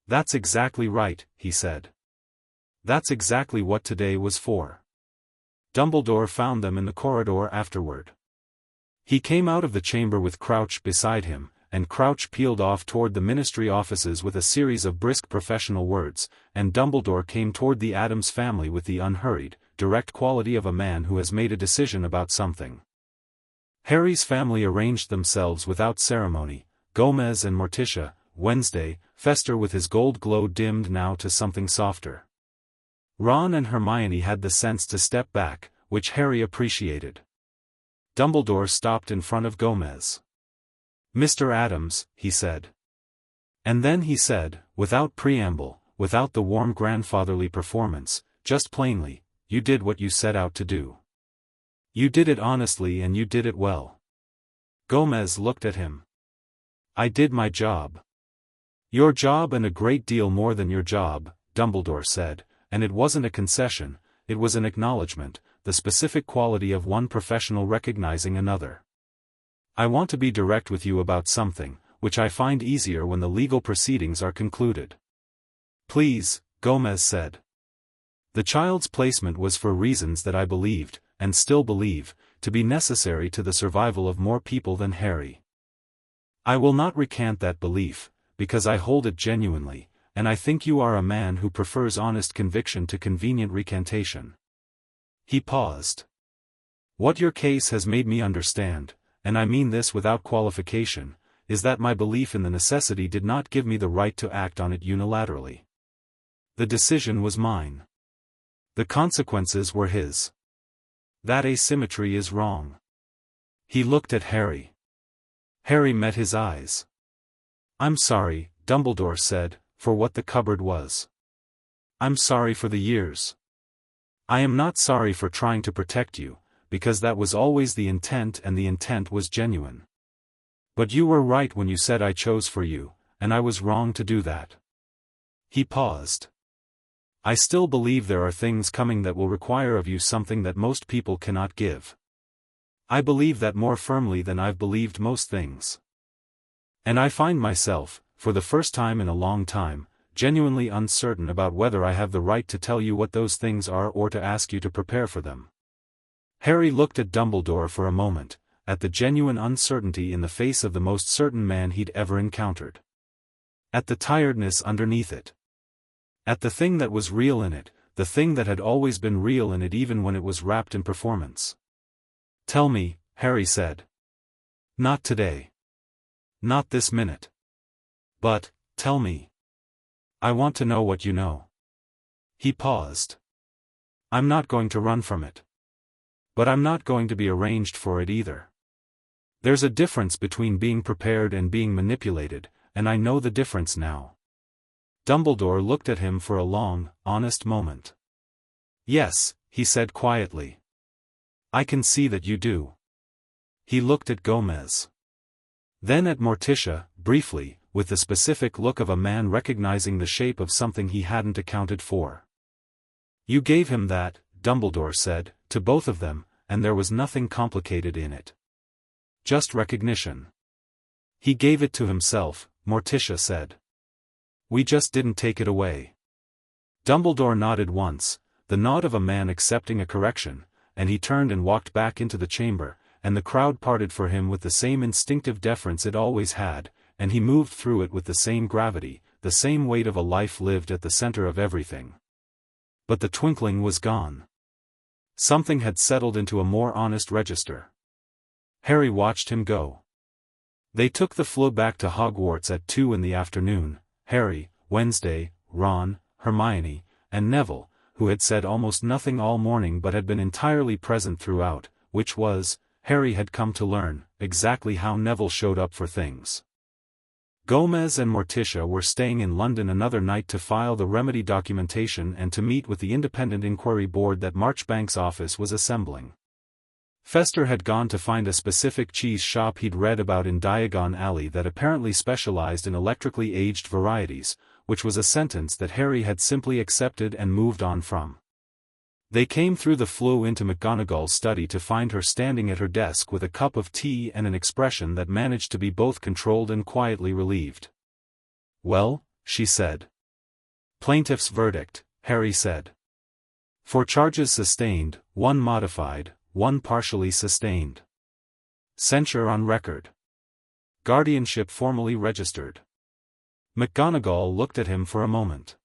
"That's exactly right," he said. "That's exactly what today was for." Dumbledore found them in the corridor afterward. He came out of the chamber with Crouch beside him, and Crouch peeled off toward the ministry offices with a series of brisk professional words, and Dumbledore came toward the Addams family with the unhurried, direct quality of a man who has made a decision about something. Harry's family arranged themselves without ceremony, Gomez and Morticia, Wednesday, Fester with his gold glow dimmed now to something softer. Ron and Hermione had the sense to step back, which Harry appreciated. Dumbledore stopped in front of Gomez. "Mr. Addams," he said. And then he said, without preamble, without the warm grandfatherly performance, just plainly, "You did what you set out to do. You did it honestly and you did it well." Gomez looked at him. "I did my job." "Your job and a great deal more than your job," Dumbledore said, and it wasn't a concession, it was an acknowledgement, the specific quality of one professional recognizing another. "I want to be direct with you about something, which I find easier when the legal proceedings are concluded." "Please," Gomez said. "The child's placement was for reasons that I believed, and still believe, to be necessary to the survival of more people than Harry. I will not recant that belief, because I hold it genuinely, and I think you are a man who prefers honest conviction to convenient recantation." He paused. "What your case has made me understand, and I mean this without qualification, is that my belief in the necessity did not give me the right to act on it unilaterally. The decision was mine. The consequences were his. That asymmetry is wrong." He looked at Harry. Harry met his eyes. "I'm sorry," Dumbledore said, "for what the cupboard was. I'm sorry for the years. I am not sorry for trying to protect you, because that was always the intent and the intent was genuine. But you were right when you said I chose for you, and I was wrong to do that." He paused. I still believe there are things coming that will require of you something that most people cannot give. I believe that more firmly than I've believed most things. And I find myself, for the first time in a long time, genuinely uncertain about whether I have the right to tell you what those things are or to ask you to prepare for them." Harry looked at Dumbledore for a moment, at the genuine uncertainty in the face of the most certain man he'd ever encountered. At the tiredness underneath it. At the thing that was real in it, the thing that had always been real in it even when it was wrapped in performance. "Tell me," Harry said. "Not today. Not this minute. But, tell me. I want to know what you know." He paused. "I'm not going to run from it. But I'm not going to be arranged for it either. There's a difference between being prepared and being manipulated, and I know the difference now." Dumbledore looked at him for a long, honest moment. "Yes," he said quietly. "I can see that you do." He looked at Gomez. Then at Morticia, briefly, with the specific look of a man recognizing the shape of something he hadn't accounted for. "You gave him that," Dumbledore said, "to both of them, and there was nothing complicated in it. Just recognition." "He gave it to himself," Morticia said. "We just didn't take it away." Dumbledore nodded once, the nod of a man accepting a correction, and he turned and walked back into the chamber, and the crowd parted for him with the same instinctive deference it always had, and he moved through it with the same gravity, the same weight of a life lived at the center of everything. But the twinkling was gone. Something had settled into a more honest register. Harry watched him go. They took the flu back to Hogwarts at 2 in the afternoon. Harry, Wednesday, Ron, Hermione, and Neville, who had said almost nothing all morning but had been entirely present throughout, which was, Harry had come to learn, exactly how Neville showed up for things. Gomez and Morticia were staying in London another night to file the remedy documentation and to meet with the independent inquiry board that Marchbank's office was assembling. Fester had gone to find a specific cheese shop he'd read about in Diagon Alley that apparently specialized in electrically aged varieties, which was a sentence that Harry had simply accepted and moved on from. They came through the flue into McGonagall's study to find her standing at her desk with a cup of tea and an expression that managed to be both controlled and quietly relieved. "Well," she said. "Plaintiff's verdict," Harry said. "For charges sustained, 1 modified, 1 partially sustained. Censure on record. Guardianship formally registered." McGonagall looked at him for a moment.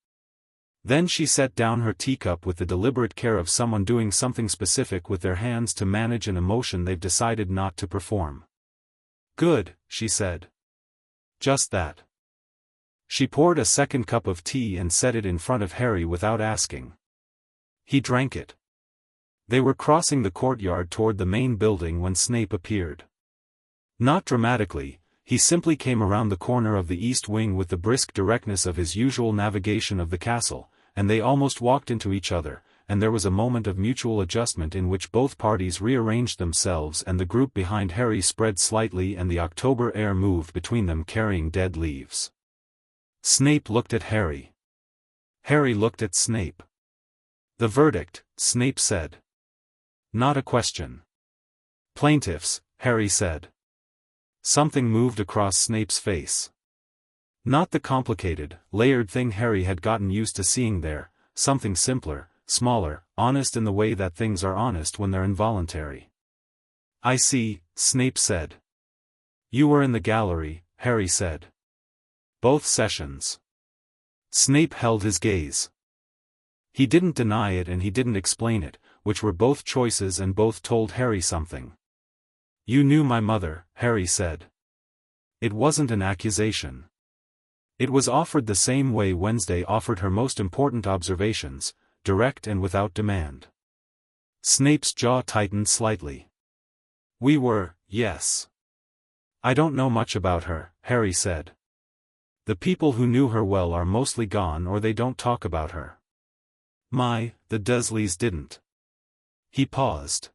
Then she set down her teacup with the deliberate care of someone doing something specific with their hands to manage an emotion they've decided not to perform. "Good," she said. "Just that." She poured a second cup of tea and set it in front of Harry without asking. He drank it. They were crossing the courtyard toward the main building when Snape appeared. Not dramatically, he simply came around the corner of the east wing with the brisk directness of his usual navigation of the castle, and they almost walked into each other, and there was a moment of mutual adjustment in which both parties rearranged themselves and the group behind Harry spread slightly and the October air moved between them carrying dead leaves. Snape looked at Harry. Harry looked at Snape. "The verdict," Snape said. "Not a question." "Plaintiffs," Harry said. Something moved across Snape's face. Not the complicated, layered thing Harry had gotten used to seeing there, something simpler, smaller, honest in the way that things are honest when they're involuntary. "I see," Snape said. "You were in the gallery," Harry said. "Both sessions." Snape held his gaze. He didn't deny it and he didn't explain it, which were both choices and both told Harry something. "You knew my mother," Harry said. It wasn't an accusation. It was offered the same way Wednesday offered her most important observations, direct and without demand. Snape's jaw tightened slightly. "We were, yes." "I don't know much about her," Harry said. "The people who knew her well are mostly gone or they don't talk about her. The Dursleys didn't." He paused.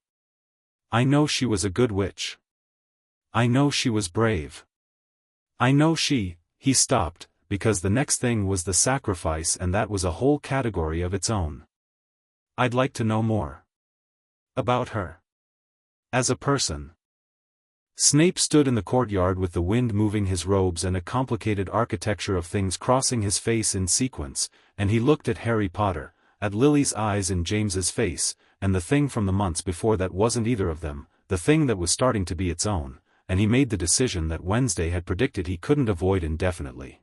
"I know she was a good witch. I know she was brave. I know he stopped, because the next thing was the sacrifice, and that was a whole category of its own. I'd like to know more about her as a person. Snape stood in the courtyard with the wind moving his robes and a complicated architecture of things crossing his face in sequence, and he looked at Harry Potter, at Lily's eyes and James's face, and the thing from the months before that wasn't either of them, the thing that was starting to be its own, and he made the decision that Wednesday had predicted he couldn't avoid indefinitely.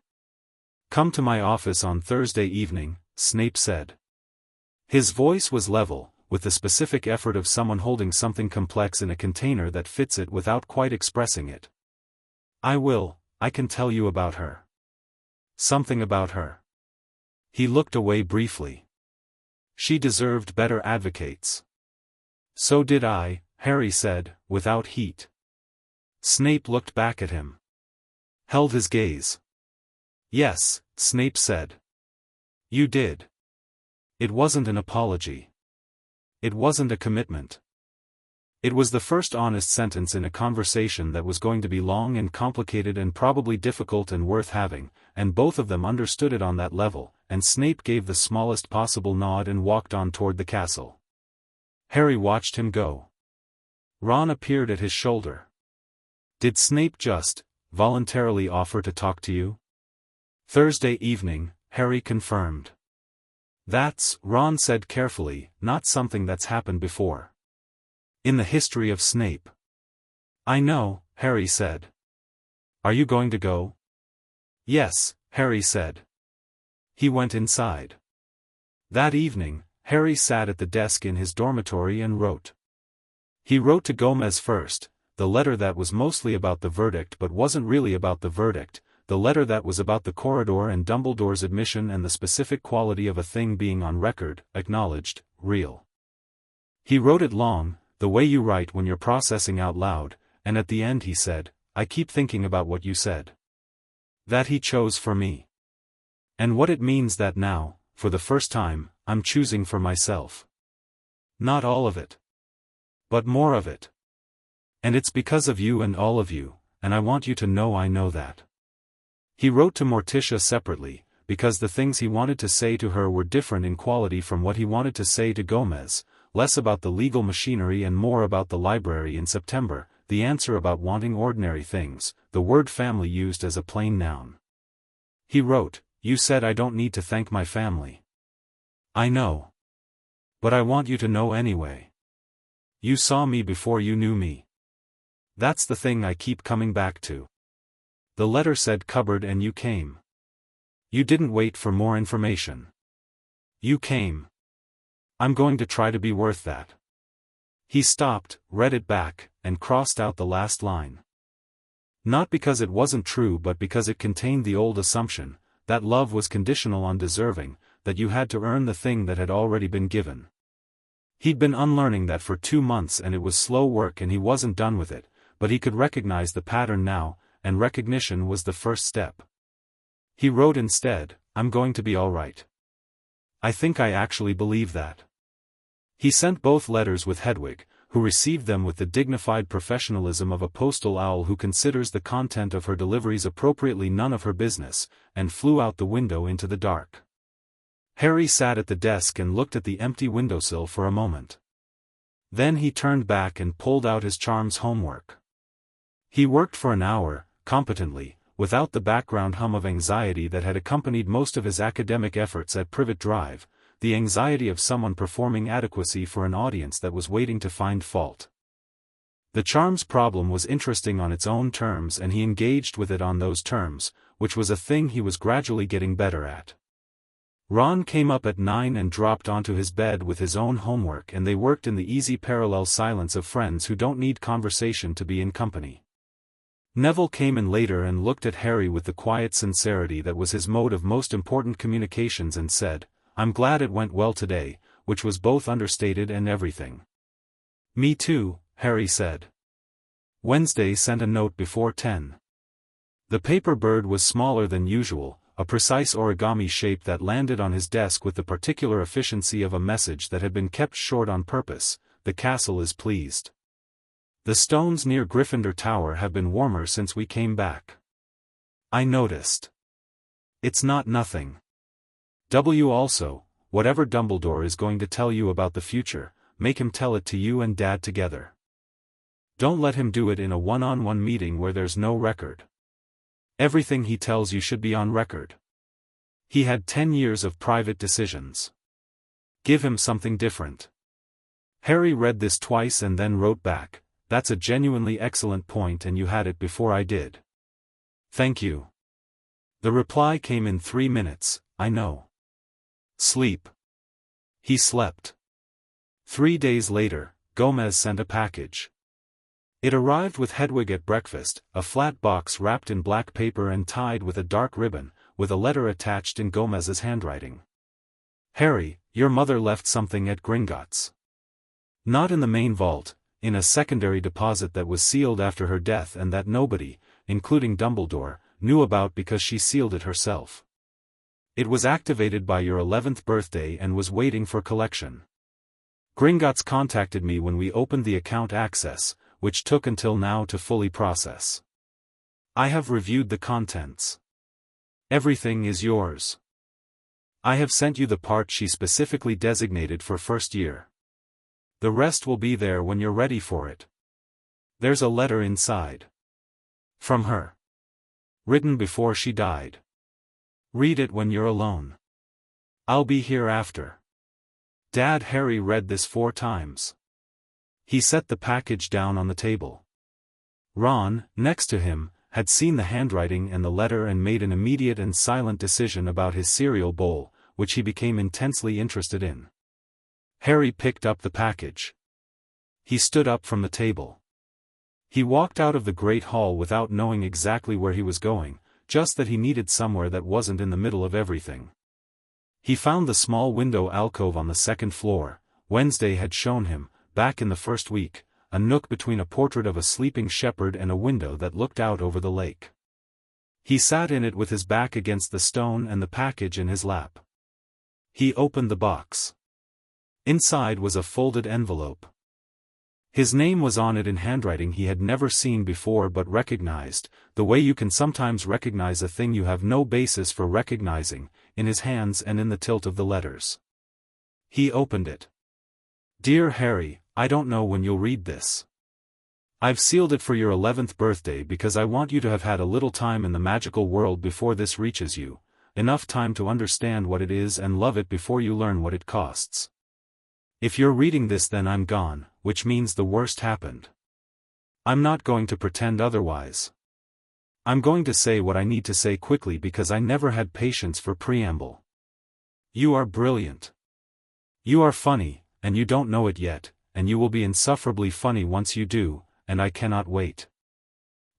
"Come to my office on Thursday evening," Snape said. His voice was level, with the specific effort of someone holding something complex in a container that fits it without quite expressing it. "I will. I can tell you about her." "Something about her." He looked away briefly. "She deserved better advocates." "So did I," Harry said, without heat. Snape looked back at him. Held his gaze. "Yes," Snape said. "You did." It wasn't an apology. It wasn't a commitment. It was the first honest sentence in a conversation that was going to be long and complicated and probably difficult and worth having, and both of them understood it on that level, and Snape gave the smallest possible nod and walked on toward the castle. Harry watched him go. Ron appeared at his shoulder. "Did Snape just voluntarily offer to talk to you?" "Thursday evening," Harry confirmed. "That's," Ron said carefully, "not something that's happened before in the history of Snape." "I know," Harry said. "Are you going to go?" "Yes," Harry said. He went inside. That evening, Harry sat at the desk in his dormitory and wrote. He wrote to Gomez first, the letter that was mostly about the verdict but wasn't really about the verdict, the letter that was about the corridor and Dumbledore's admission and the specific quality of a thing being on record, acknowledged, real. He wrote it long, the way you write when you're processing out loud, and at the end he said, "I keep thinking about what you said. That he chose for me. And what it means that now, for the first time, I'm choosing for myself. Not all of it. But more of it. And it's because of you and all of you, and I want you to know I know that." He wrote to Morticia separately, because the things he wanted to say to her were different in quality from what he wanted to say to Gomez, less about the legal machinery and more about the library in September, the answer about wanting ordinary things, the word family used as a plain noun. He wrote, "You said I don't need to thank my family. I know. But I want you to know anyway. You saw me before you knew me. That's the thing I keep coming back to. The letter said cupboard and you came. You didn't wait for more information. You came. I'm going to try to be worth that." He stopped, read it back, and crossed out the last line. Not because it wasn't true but because it contained the old assumption, that love was conditional on deserving, that you had to earn the thing that had already been given. He'd been unlearning that for 2 months and it was slow work and he wasn't done with it, but he could recognize the pattern now, and recognition was the first step. He wrote instead, "I'm going to be all right. I think I actually believe that." He sent both letters with Hedwig, who received them with the dignified professionalism of a postal owl who considers the content of her deliveries appropriately none of her business, and flew out the window into the dark. Harry sat at the desk and looked at the empty windowsill for a moment. Then he turned back and pulled out his charms homework. He worked for an hour, competently, without the background hum of anxiety that had accompanied most of his academic efforts at Privet Drive, the anxiety of someone performing adequacy for an audience that was waiting to find fault. The charms problem was interesting on its own terms and he engaged with it on those terms, which was a thing he was gradually getting better at. Ron came up at 9 and dropped onto his bed with his own homework and they worked in the easy parallel silence of friends who don't need conversation to be in company. Neville came in later and looked at Harry with the quiet sincerity that was his mode of most important communications and said, "I'm glad it went well today," which was both understated and everything. "Me too," Harry said. Wednesday sent a note before 10. The paper bird was smaller than usual, a precise origami shape that landed on his desk with the particular efficiency of a message that had been kept short on purpose. "The castle is pleased. The stones near Gryffindor Tower have been warmer since we came back. I noticed. It's not nothing. Also, whatever Dumbledore is going to tell you about the future, make him tell it to you and Dad together. Don't let him do it in a one-on-one meeting where there's no record. Everything he tells you should be on record. He had 10 years of private decisions. Give him something different. Harry read this twice and then wrote back, "That's a genuinely excellent point and you had it before I did. Thank you." The reply came in 3 minutes, "I know. Sleep." He slept. 3 days later, Gomez sent a package. It arrived with Hedwig at breakfast, a flat box wrapped in black paper and tied with a dark ribbon, with a letter attached in Gomez's handwriting. "Harry, your mother left something at Gringotts. Not in the main vault, in a secondary deposit that was sealed after her death and that nobody, including Dumbledore, knew about because she sealed it herself. It was activated by your 11th birthday and was waiting for collection. Gringotts contacted me when we opened the account access, which took until now to fully process. I have reviewed the contents. Everything is yours. I have sent you the part she specifically designated for first year. The rest will be there when you're ready for it. There's a letter inside. From her. Written before she died. Read it when you're alone. I'll be here after." Dad. Harry read this 4 times. He set the package down on the table. Ron, next to him, had seen the handwriting and the letter and made an immediate and silent decision about his cereal bowl, which he became intensely interested in. Harry picked up the package. He stood up from the table. He walked out of the great hall without knowing exactly where he was going, just that he needed somewhere that wasn't in the middle of everything. He found the small window alcove on the 2nd floor. Wednesday had shown him, back in the first week, a nook between a portrait of a sleeping shepherd and a window that looked out over the lake. He sat in it with his back against the stone and the package in his lap. He opened the box. Inside was a folded envelope. His name was on it in handwriting he had never seen before but recognized, the way you can sometimes recognize a thing you have no basis for recognizing, in his hands and in the tilt of the letters. He opened it. "Dear Harry, I don't know when you'll read this. I've sealed it for your 11th birthday because I want you to have had a little time in the magical world before this reaches you, enough time to understand what it is and love it before you learn what it costs. If you're reading this then I'm gone, which means the worst happened. I'm not going to pretend otherwise. I'm going to say what I need to say quickly because I never had patience for preamble. You are brilliant. You are funny, and you don't know it yet, and you will be insufferably funny once you do, and I cannot wait.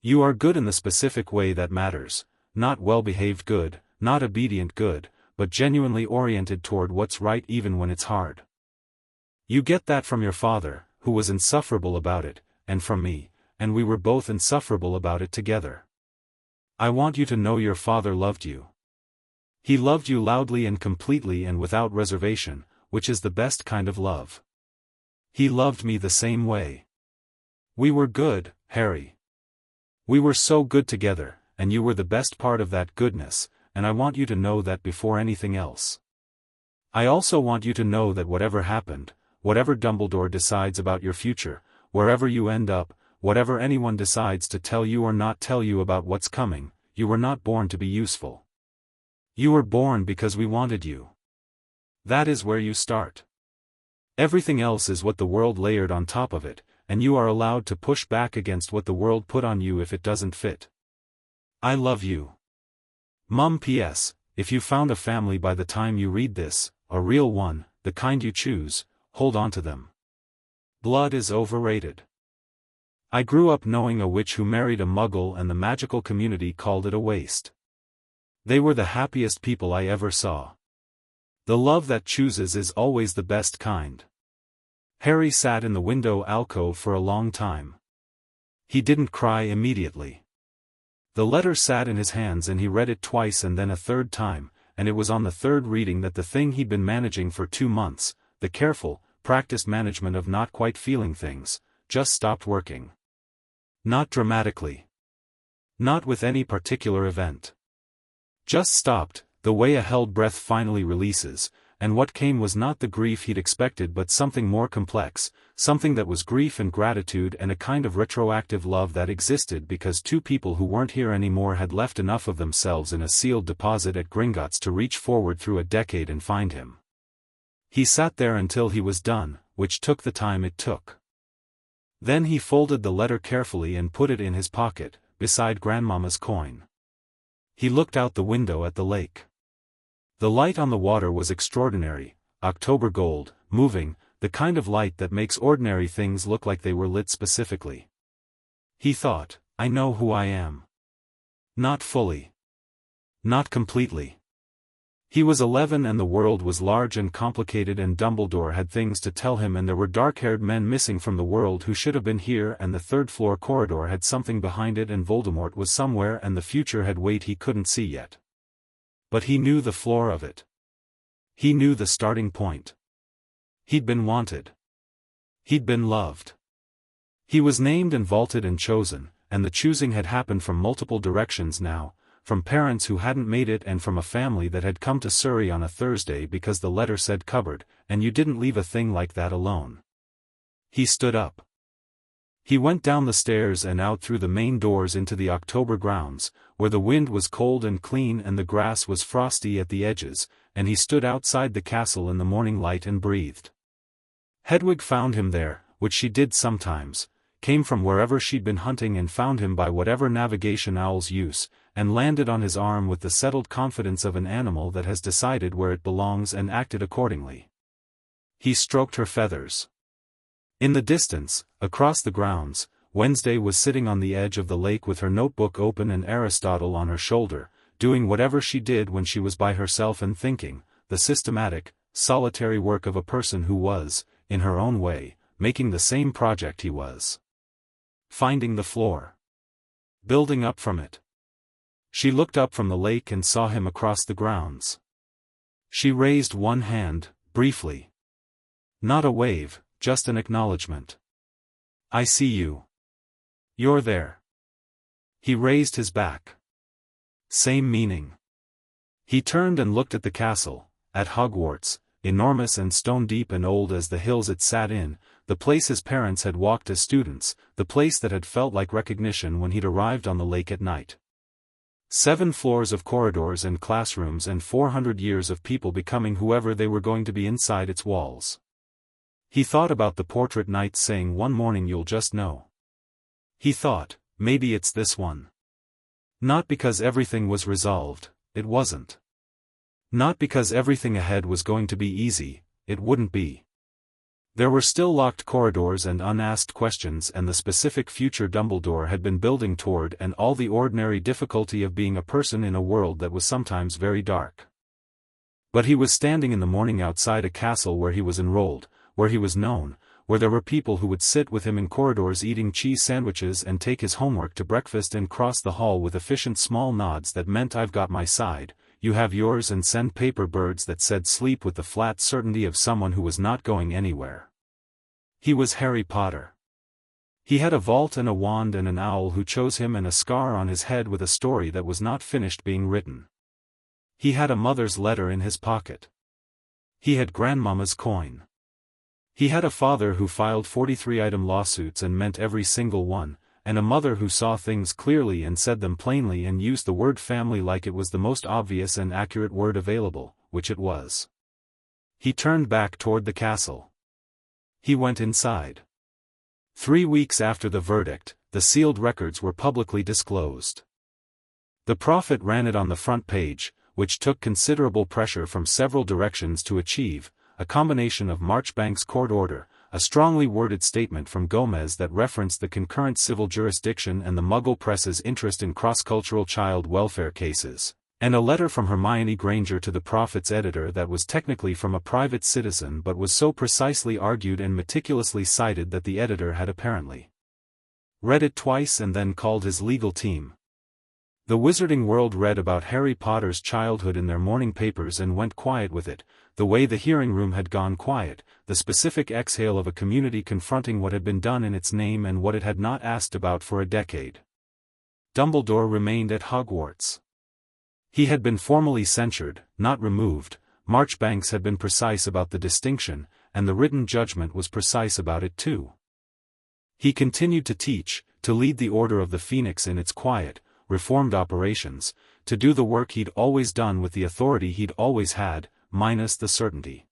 You are good in the specific way that matters, not well-behaved good, not obedient good, but genuinely oriented toward what's right even when it's hard. You get that from your father, who was insufferable about it, and from me, and we were both insufferable about it together. I want you to know your father loved you. He loved you loudly and completely and without reservation, which is the best kind of love. He loved me the same way. We were good, Harry. We were so good together, and you were the best part of that goodness, and I want you to know that before anything else. I also want you to know that whatever happened, whatever Dumbledore decides about your future, wherever you end up, whatever anyone decides to tell you or not tell you about what's coming, you were not born to be useful. You were born because we wanted you. That is where you start. Everything else is what the world layered on top of it, and you are allowed to push back against what the world put on you if it doesn't fit. I love you. Mum. P.S. If you found a family by the time you read this, a real one, the kind you choose, hold on to them. Blood is overrated. I grew up knowing a witch who married a muggle and the magical community called it a waste. They were the happiest people I ever saw. The love that chooses is always the best kind. Harry sat in the window alcove for a long time. He didn't cry immediately. The letter sat in his hands and he read it twice and then a third time, and it was on the third reading that the thing he'd been managing for 2 months, the careful, practiced management of not quite feeling things, just stopped working. Not dramatically. Not with any particular event. Just stopped, the way a held breath finally releases, and what came was not the grief he'd expected but something more complex, something that was grief and gratitude and a kind of retroactive love that existed because two people who weren't here anymore had left enough of themselves in a sealed deposit at Gringotts to reach forward through a decade and find him. He sat there until he was done, which took the time it took. Then he folded the letter carefully and put it in his pocket, beside Grandmama's coin. He looked out the window at the lake. The light on the water was extraordinary, October gold, moving, the kind of light that makes ordinary things look like they were lit specifically. He thought, I know who I am. Not fully. Not completely. He was 11 and the world was large and complicated and Dumbledore had things to tell him and there were dark-haired men missing from the world who should have been here and the third-floor corridor had something behind it and Voldemort was somewhere and the future had weight he couldn't see yet. But he knew the floor of it. He knew the starting point. He'd been wanted. He'd been loved. He was named and vaulted and chosen, and the choosing had happened from multiple directions now, from parents who hadn't made it and from a family that had come to Surrey on a Thursday because the letter said cupboard, and you didn't leave a thing like that alone. He stood up. He went down the stairs and out through the main doors into the October grounds, where the wind was cold and clean and the grass was frosty at the edges, and he stood outside the castle in the morning light and breathed. Hedwig found him there, which she did sometimes, came from wherever she'd been hunting and found him by whatever navigation owls use, and landed on his arm with the settled confidence of an animal that has decided where it belongs and acted accordingly. He stroked her feathers. In the distance, across the grounds, Wednesday was sitting on the edge of the lake with her notebook open and Aristotle on her shoulder, doing whatever she did when she was by herself and thinking, the systematic, solitary work of a person who was, in her own way, making the same project he was. Finding the floor. Building up from it. She looked up from the lake and saw him across the grounds. She raised one hand, briefly. Not a wave, just an acknowledgement. I see you. You're there. He raised his back. Same meaning. He turned and looked at the castle, at Hogwarts, enormous and stone-deep and old as the hills it sat in, the place his parents had walked as students, the place that had felt like recognition when he'd arrived on the lake at night. 7 floors of corridors and classrooms and 400 years of people becoming whoever they were going to be inside its walls. He thought about the portrait knight saying one morning you'll just know. He thought, maybe it's this one. Not because everything was resolved, it wasn't. Not because everything ahead was going to be easy, it wouldn't be. There were still locked corridors and unasked questions and the specific future Dumbledore had been building toward and all the ordinary difficulty of being a person in a world that was sometimes very dark. But he was standing in the morning outside a castle where he was enrolled, where he was known, where there were people who would sit with him in corridors eating cheese sandwiches and take his homework to breakfast and cross the hall with efficient small nods that meant I've got my side, you have yours and send paper birds that said sleep with the flat certainty of someone who was not going anywhere. He was Harry Potter. He had a vault and a wand and an owl who chose him and a scar on his head with a story that was not finished being written. He had a mother's letter in his pocket. He had Grandmama's coin. He had a father who filed 43-item lawsuits and meant every single one, and a mother who saw things clearly and said them plainly and used the word family like it was the most obvious and accurate word available, which it was. He turned back toward the castle. He went inside. 3 weeks after the verdict, the sealed records were publicly disclosed. The Prophet ran it on the front page, which took considerable pressure from several directions to achieve, a combination of Marchbank's court order, a strongly worded statement from Gomez that referenced the concurrent civil jurisdiction and the Muggle press's interest in cross-cultural child welfare cases, and a letter from Hermione Granger to the Prophet's editor that was technically from a private citizen but was so precisely argued and meticulously cited that the editor had apparently read it twice and then called his legal team. The Wizarding World read about Harry Potter's childhood in their morning papers and went quiet with it, the way the hearing room had gone quiet, the specific exhale of a community confronting what had been done in its name and what it had not asked about for a decade. Dumbledore remained at Hogwarts. He had been formally censured, not removed. Marchbanks had been precise about the distinction, and the written judgment was precise about it too. He continued to teach, to lead the Order of the Phoenix in its quiet, reformed operations, to do the work he'd always done with the authority he'd always had, minus the certainty.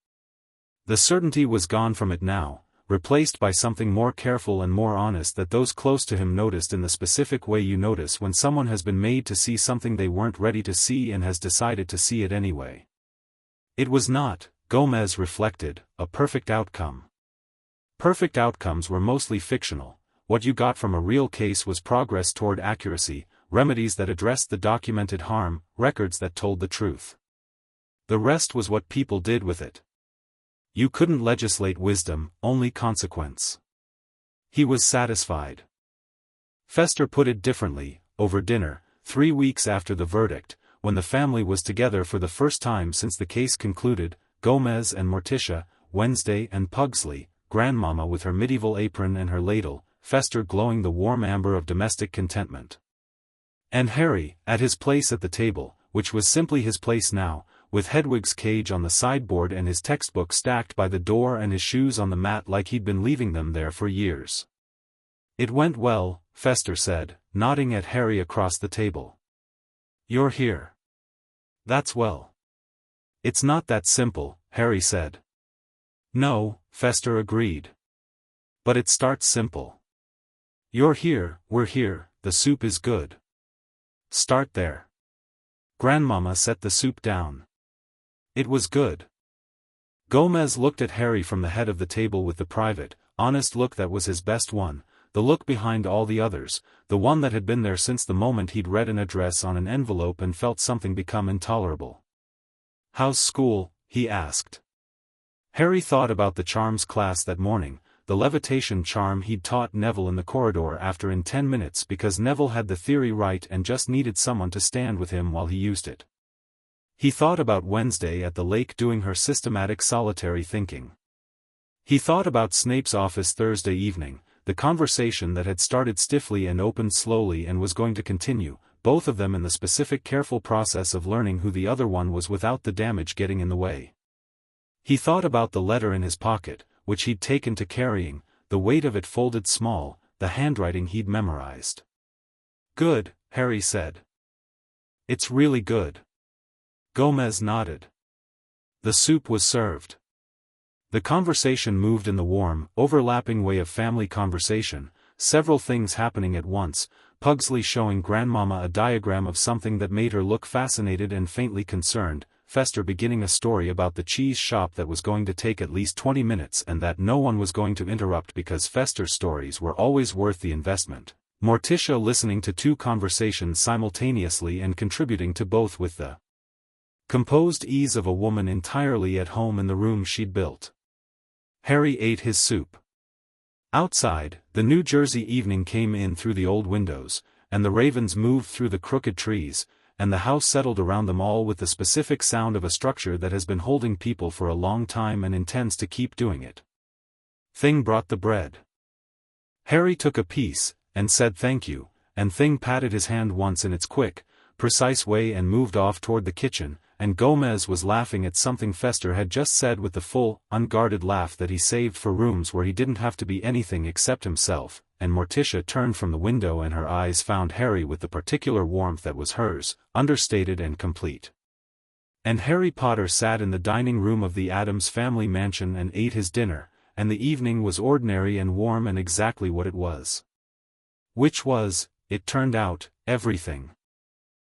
The certainty was gone from it now, replaced by something more careful and more honest that those close to him noticed in the specific way you notice when someone has been made to see something they weren't ready to see and has decided to see it anyway. It was not, Gomez reflected, a perfect outcome. Perfect outcomes were mostly fictional. What you got from a real case was progress toward accuracy, remedies that addressed the documented harm, records that told the truth. The rest was what people did with it. You couldn't legislate wisdom, only consequence. He was satisfied. Fester put it differently, over dinner, 3 weeks after the verdict, when the family was together for the first time since the case concluded, Gomez and Morticia, Wednesday and Pugsley, Grandmama with her medieval apron and her ladle, Fester glowing the warm amber of domestic contentment. And Harry, at his place at the table, which was simply his place now, with Hedwig's cage on the sideboard and his textbook stacked by the door and his shoes on the mat like he'd been leaving them there for years. It went well, Fester said, nodding at Harry across the table. You're here. That's well. It's not that simple, Harry said. No, Fester agreed. But it starts simple. You're here, we're here, the soup is good. Start there. Grandmama set the soup down. It was good. Gomez looked at Harry from the head of the table with the private, honest look that was his best one, the look behind all the others, the one that had been there since the moment he'd read an address on an envelope and felt something become intolerable. How's school? He asked. Harry thought about the charms class that morning, the levitation charm he'd taught Neville in the corridor after in 10 minutes because Neville had the theory right and just needed someone to stand with him while he used it. He thought about Wednesday at the lake doing her systematic solitary thinking. He thought about Snape's office Thursday evening, the conversation that had started stiffly and opened slowly and was going to continue, both of them in the specific careful process of learning who the other one was without the damage getting in the way. He thought about the letter in his pocket, which he'd taken to carrying, the weight of it folded small, the handwriting he'd memorized. Good, Harry said. It's really good. Gomez nodded. The soup was served. The conversation moved in the warm, overlapping way of family conversation, several things happening at once, Pugsley showing Grandmama a diagram of something that made her look fascinated and faintly concerned, Fester beginning a story about the cheese shop that was going to take at least 20 minutes and that no one was going to interrupt because Fester's stories were always worth the investment, Morticia listening to 2 conversations simultaneously and contributing to both with the composed ease of a woman entirely at home in the room she'd built. Harry ate his soup. Outside, the New Jersey evening came in through the old windows, and the ravens moved through the crooked trees, and the house settled around them all with the specific sound of a structure that has been holding people for a long time and intends to keep doing it. Thing brought the bread. Harry took a piece, and said thank you, and Thing patted his hand once in its quick, precise way and moved off toward the kitchen, and Gomez was laughing at something Fester had just said with the full, unguarded laugh that he saved for rooms where he didn't have to be anything except himself, and Morticia turned from the window and her eyes found Harry with the particular warmth that was hers, understated and complete. And Harry Potter sat in the dining room of the Addams family mansion and ate his dinner, and the evening was ordinary and warm and exactly what it was. Which was, it turned out, everything.